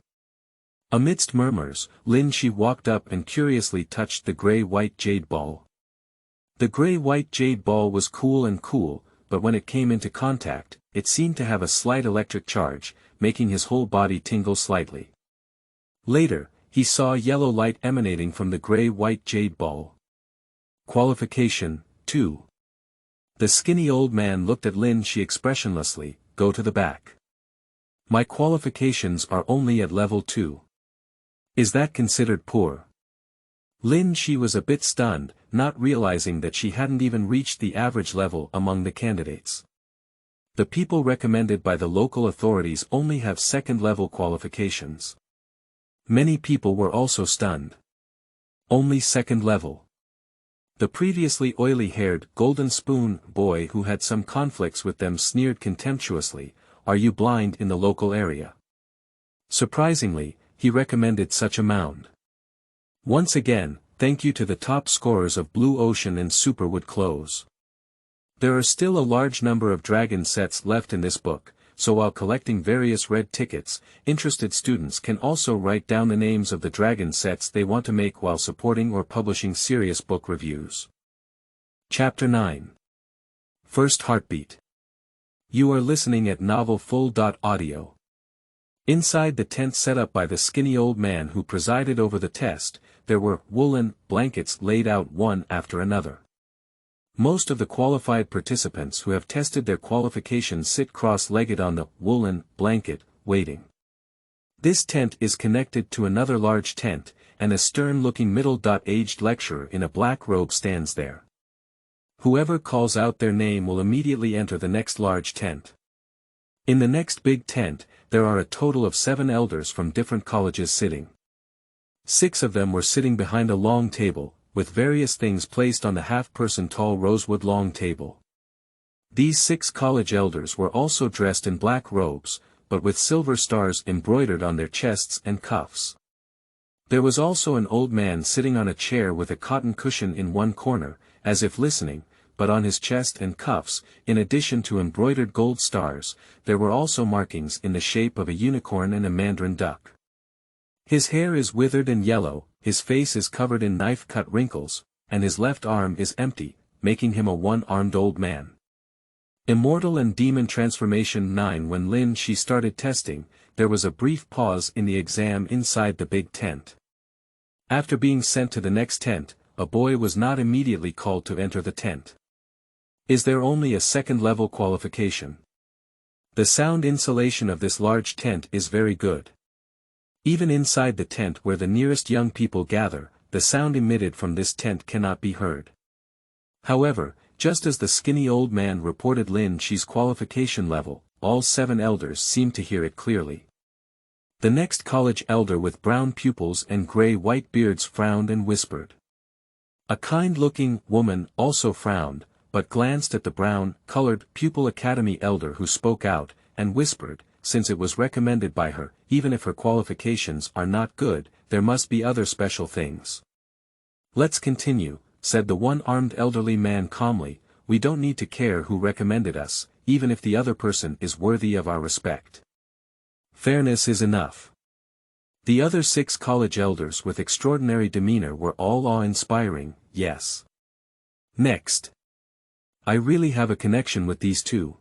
Speaker 1: Amidst murmurs, Lin Shi walked up and curiously touched the gray-white jade ball. The gray-white jade ball was cool, but when it came into contact, it seemed to have a slight electric charge, making his whole body tingle slightly. Later, he saw yellow light emanating from the gray-white jade ball. Qualification 2. The skinny old man looked at Lin Shi expressionlessly. Go to the back. My qualifications are only at level 2. Is that considered poor? Lin Shi was a bit stunned, not realizing that she hadn't even reached the average level among the candidates. The people recommended by the local authorities only have second-level qualifications. Many people were also stunned. Only second level. The previously oily-haired, golden spoon boy who had some conflicts with them sneered contemptuously, "Are you blind in the local area?" Surprisingly, he recommended such a mound. Once again, thank you to the top scorers of Blue Ocean and Superwood Close. There are still a large number of dragon sets left in this book, so while collecting various red tickets, interested students can also write down the names of the dragon sets they want to make while supporting or publishing serious book reviews. Chapter 9. First Heartbeat. You are listening at novelfull.audio. Inside the tent set up by the skinny old man who presided over the test, there were woolen blankets laid out one after another. Most of the qualified participants who have tested their qualifications sit cross-legged on the woolen blanket, waiting. This tent is connected to another large tent, and a stern-looking middle-aged lecturer in a black robe stands there. Whoever calls out their name will immediately enter the next large tent. In the next big tent, there are a total of 7 elders from different colleges sitting. 6 of them were sitting behind a long table, with various things placed on the half-person tall rosewood long table. These 6 college elders were also dressed in black robes, but with silver stars embroidered on their chests and cuffs. There was also an old man sitting on a chair with a cotton cushion in one corner, as if listening, but on his chest and cuffs, in addition to embroidered gold stars, there were also markings in the shape of a unicorn and a mandarin duck. His hair is withered and yellow, his face is covered in knife-cut wrinkles, and his left arm is empty, making him a one-armed old man. Immortal and Demon Transformation 9. When Lin Shi started testing, there was a brief pause in the exam inside the big tent. After being sent to the next tent, a boy was not immediately called to enter the tent. Is there only a second-level qualification? The sound insulation of this large tent is very good. Even inside the tent where the nearest young people gather, the sound emitted from this tent cannot be heard. However, just as the skinny old man reported Lin Shi's qualification level, all 7 elders seemed to hear it clearly. The next college elder with brown pupils and gray-white beards frowned and whispered. A kind-looking woman also frowned, but glanced at the brown-colored pupil academy elder who spoke out, and whispered, since it was recommended by her, even if her qualifications are not good, there must be other special things. Let's continue, said the one-armed elderly man calmly, we don't need to care who recommended us, even if the other person is worthy of our respect. Fairness is enough. The other 6 college elders with extraordinary demeanor were all awe-inspiring, yes. Next. I really have a connection with these 2.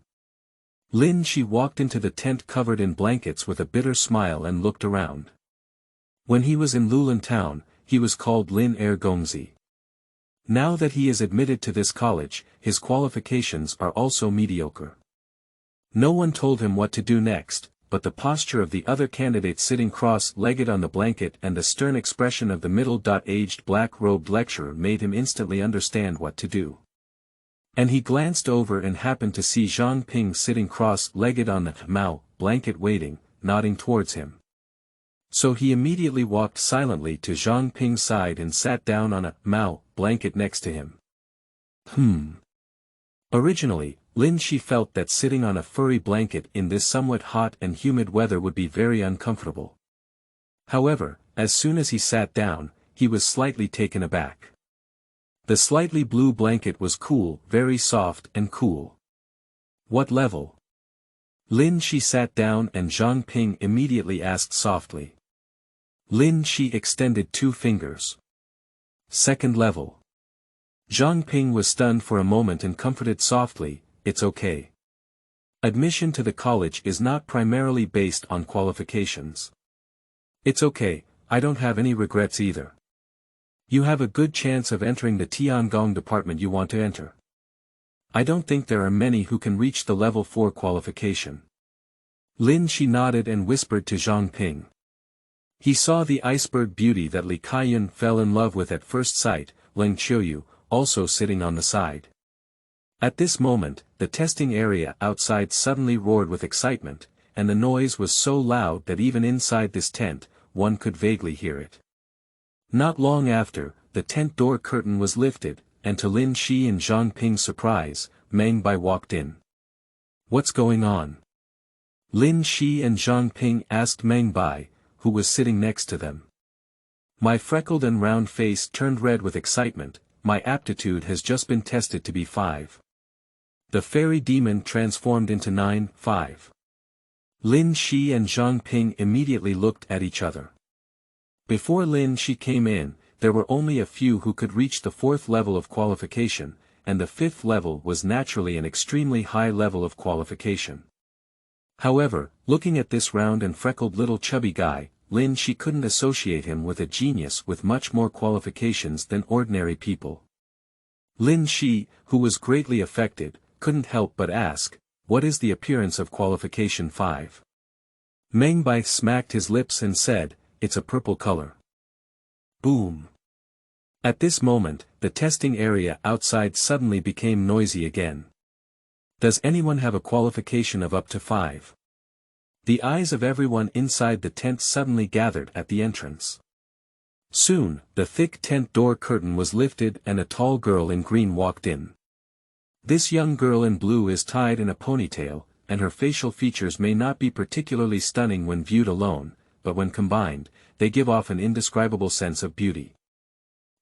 Speaker 1: Lin Shi walked into the tent covered in blankets with a bitter smile and looked around. When he was in Lulin Town, he was called Lin Gongzi. Now that he is admitted to this college, his qualifications are also mediocre. No one told him what to do next, but the posture of the other candidate sitting cross-legged on the blanket and the stern expression of the middle-aged black-robed lecturer made him instantly understand what to do. And he glanced over and happened to see Zhang Ping sitting cross-legged on the Mao blanket waiting, nodding towards him. So he immediately walked silently to Zhang Ping's side and sat down on a Mao blanket next to him. Originally, Lin Shi felt that sitting on a furry blanket in this somewhat hot and humid weather would be very uncomfortable. However, as soon as he sat down, he was slightly taken aback. The slightly blue blanket was cool, very soft and cool. What level? Lin Shi sat down and Zhang Ping immediately asked softly. Lin Shi extended 2 fingers. Second level. Zhang Ping was stunned for a moment and comforted softly, it's okay. Admission to the college is not primarily based on qualifications. It's okay, I don't have any regrets either. You have a good chance of entering the Tiangong department you want to enter. I don't think there are many who can reach the level 4 qualification. Lin Shi nodded and whispered to Zhang Ping. He saw the iceberg beauty that Li Kaiyun fell in love with at first sight, Leng Qiuyu, also sitting on the side. At this moment, the testing area outside suddenly roared with excitement, and the noise was so loud that even inside this tent, one could vaguely hear it. Not long after, the tent door curtain was lifted, and to Lin Shi and Zhang Ping's surprise, Meng Bai walked in. What's going on? Lin Shi and Zhang Ping asked Meng Bai, who was sitting next to them. My freckled and round face turned red with excitement, my aptitude has just been tested to be 5. The fairy demon transformed into 9-5. Lin Shi and Zhang Ping immediately looked at each other. Before Lin Shi came in, there were only a few who could reach the 4th level of qualification, and the 5th level was naturally an extremely high level of qualification. However, looking at this round and freckled little chubby guy, Lin Shi couldn't associate him with a genius with much more qualifications than ordinary people. Lin Shi, who was greatly affected, couldn't help but ask, what is the appearance of qualification 5? Meng Bai smacked his lips and said, it's a purple color. Boom. At this moment, the testing area outside suddenly became noisy again. Does anyone have a qualification of up to 5? The eyes of everyone inside the tent suddenly gathered at the entrance. Soon, the thick tent door curtain was lifted and a tall girl in green walked in. This young girl in blue is tied in a ponytail, and her facial features may not be particularly stunning when viewed alone, but when combined, they give off an indescribable sense of beauty.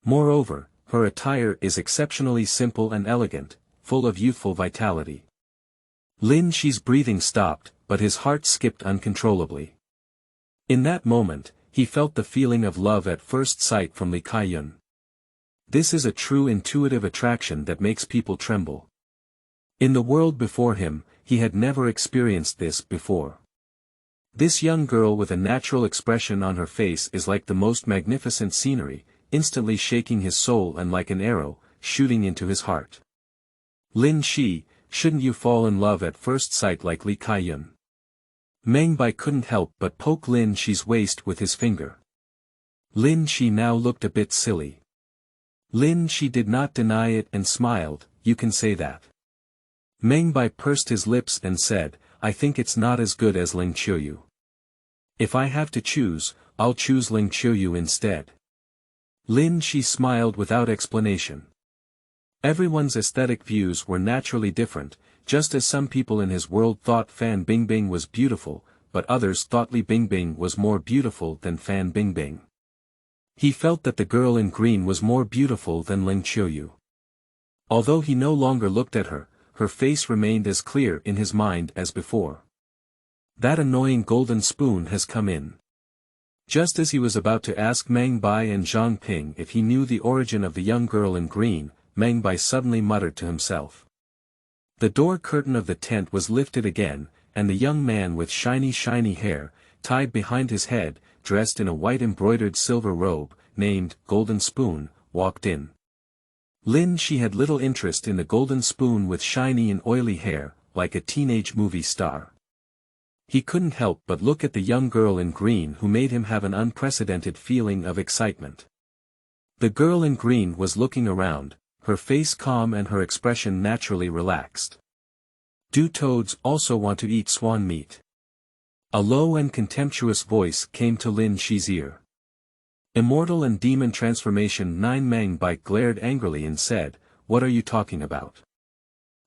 Speaker 1: Moreover, her attire is exceptionally simple and elegant, full of youthful vitality. Lin Shi's breathing stopped, but his heart skipped uncontrollably. In that moment, he felt the feeling of love at first sight from Li Kaiyun. This is a true intuitive attraction that makes people tremble. In the world before him, he had never experienced this before. This young girl with a natural expression on her face is like the most magnificent scenery, instantly shaking his soul and like an arrow, shooting into his heart. Lin Shi, shouldn't you fall in love at first sight like Li Kaiyun? Meng Bai couldn't help but poke Lin Shi's waist with his finger. Lin Shi now looked a bit silly. Lin Shi did not deny it and smiled, you can say that. Meng Bai pursed his lips and said, I think it's not as good as Ling Qiuyu. If I have to choose, I'll choose Ling Qiuyu instead. Lin Shi smiled without explanation. Everyone's aesthetic views were naturally different, just as some people in his world thought Fan Bingbing was beautiful, but others thought Li Bingbing was more beautiful than Fan Bingbing. He felt that the girl in green was more beautiful than Ling Qiuyu. Although he no longer looked at her, her face remained as clear in his mind as before. That annoying golden spoon has come in. Just as he was about to ask Meng Bai and Zhang Ping if he knew the origin of the young girl in green, Meng Bai suddenly muttered to himself. The door curtain of the tent was lifted again, and the young man with shiny hair, tied behind his head, dressed in a white embroidered silver robe, named Golden Spoon, walked in. Lin Shi had little interest in the golden spoon with shiny and oily hair, like a teenage movie star. He couldn't help but look at the young girl in green who made him have an unprecedented feeling of excitement. The girl in green was looking around, her face calm and her expression naturally relaxed. Do toads also want to eat swan meat? A low and contemptuous voice came to Lin Shi's ear. Immortal and Demon Transformation 9. Meng Bai glared angrily and said, what are you talking about?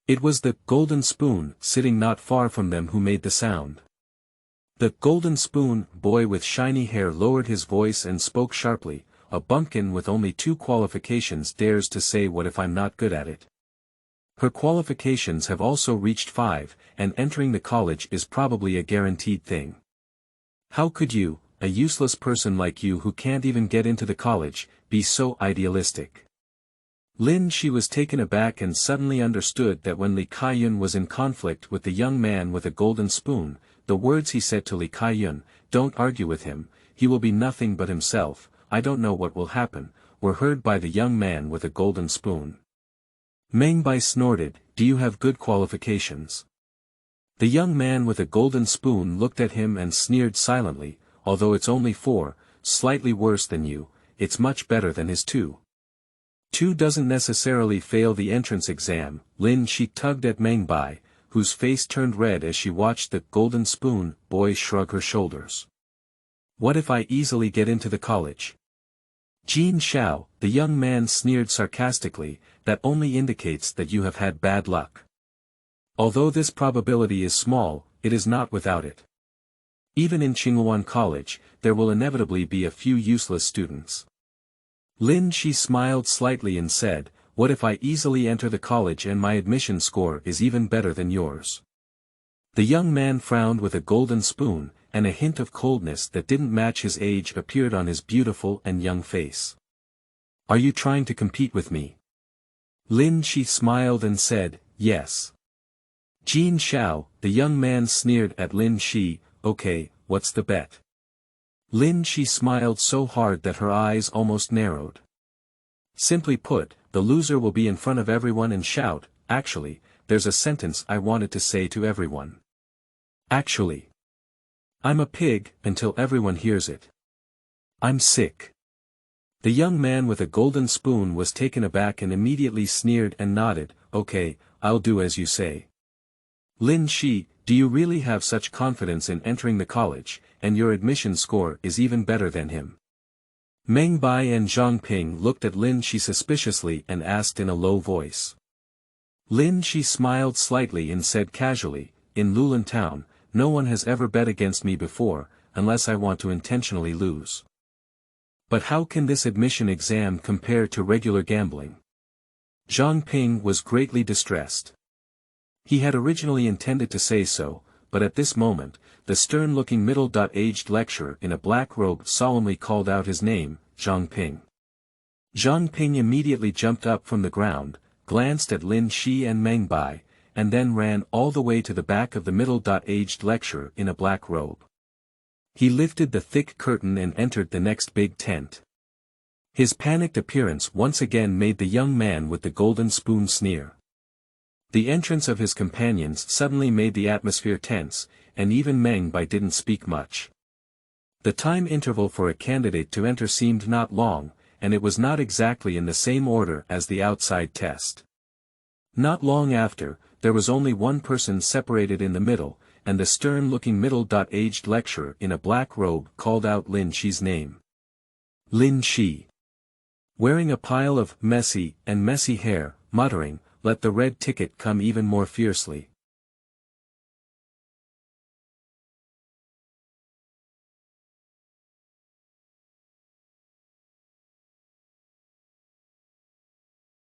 Speaker 1: It was the golden spoon sitting not far from them who made the sound. The golden spoon boy with shiny hair lowered his voice and spoke sharply, a bumpkin with only 2 qualifications dares to say what if I'm not good at it. Her qualifications have also reached 5, and entering the college is probably a guaranteed thing. How could you, a useless person like you who can't even get into the college, be so idealistic? Lin Shi was taken aback and suddenly understood that when Li Kaiyun was in conflict with the young man with a golden spoon, the words he said to Li Kaiyun, don't argue with him, he will be nothing but himself, I don't know what will happen, were heard by the young man with a golden spoon. Meng Bai snorted, do you have good qualifications? The young man with a golden spoon looked at him and sneered silently, although it's only 4, slightly worse than you, it's much better than his 2. 2 doesn't necessarily fail the entrance exam. Lin Shi tugged at Meng Bai, whose face turned red as she watched the golden spoon boy shrug her shoulders. What if I easily get into the college? Jin Xiao, the young man sneered sarcastically, that only indicates that you have had bad luck. Although this probability is small, it is not without it. Even in Qingyuan College, there will inevitably be a few useless students. Lin Shi smiled slightly and said, what if I easily enter the college and my admission score is even better than yours? The young man frowned with a golden spoon, and a hint of coldness that didn't match his age appeared on his beautiful and young face. Are you trying to compete with me? Lin Shi smiled and said, yes. Jin Xiao, the young man sneered at Lin Shi, okay, what's the bet? Lin Shi smiled so hard that her eyes almost narrowed. Simply put, the loser will be in front of everyone and shout, actually, there's a sentence I wanted to say to everyone. Actually. I'm a pig, until everyone hears it. I'm sick. The young man with a golden spoon was taken aback and immediately sneered and nodded, okay, I'll do as you say. Lin Shi, do you really have such confidence in entering the college, and your admission score is even better than him? Meng Bai and Zhang Ping looked at Lin Shi suspiciously and asked in a low voice. Lin Shi smiled slightly and said casually, in Lulin Town, no one has ever bet against me before, unless I want to intentionally lose. But how can this admission exam compare to regular gambling? Zhang Ping was greatly distressed. He had originally intended to say so, but at this moment, the stern-looking middle-aged lecturer in a black robe solemnly called out his name, Zhang Ping. Zhang Ping immediately jumped up from the ground, glanced at Lin Shi and Meng Bai, and then ran all the way to the back of the middle-aged lecturer in a black robe. He lifted the thick curtain and entered the next big tent. His panicked appearance once again made the young man with the golden spoon sneer. The entrance of his companions suddenly made the atmosphere tense, and even Meng Bai didn't speak much. The time interval for a candidate to enter seemed not long, and it was not exactly in the same order as the outside test. Not long after, there was only one person separated in the middle, and the stern-looking middle-aged lecturer in a black robe called out Lin Shi's name. Lin Shi. Wearing a pile of messy hair, muttering, "Let the red ticket come," even more fiercely.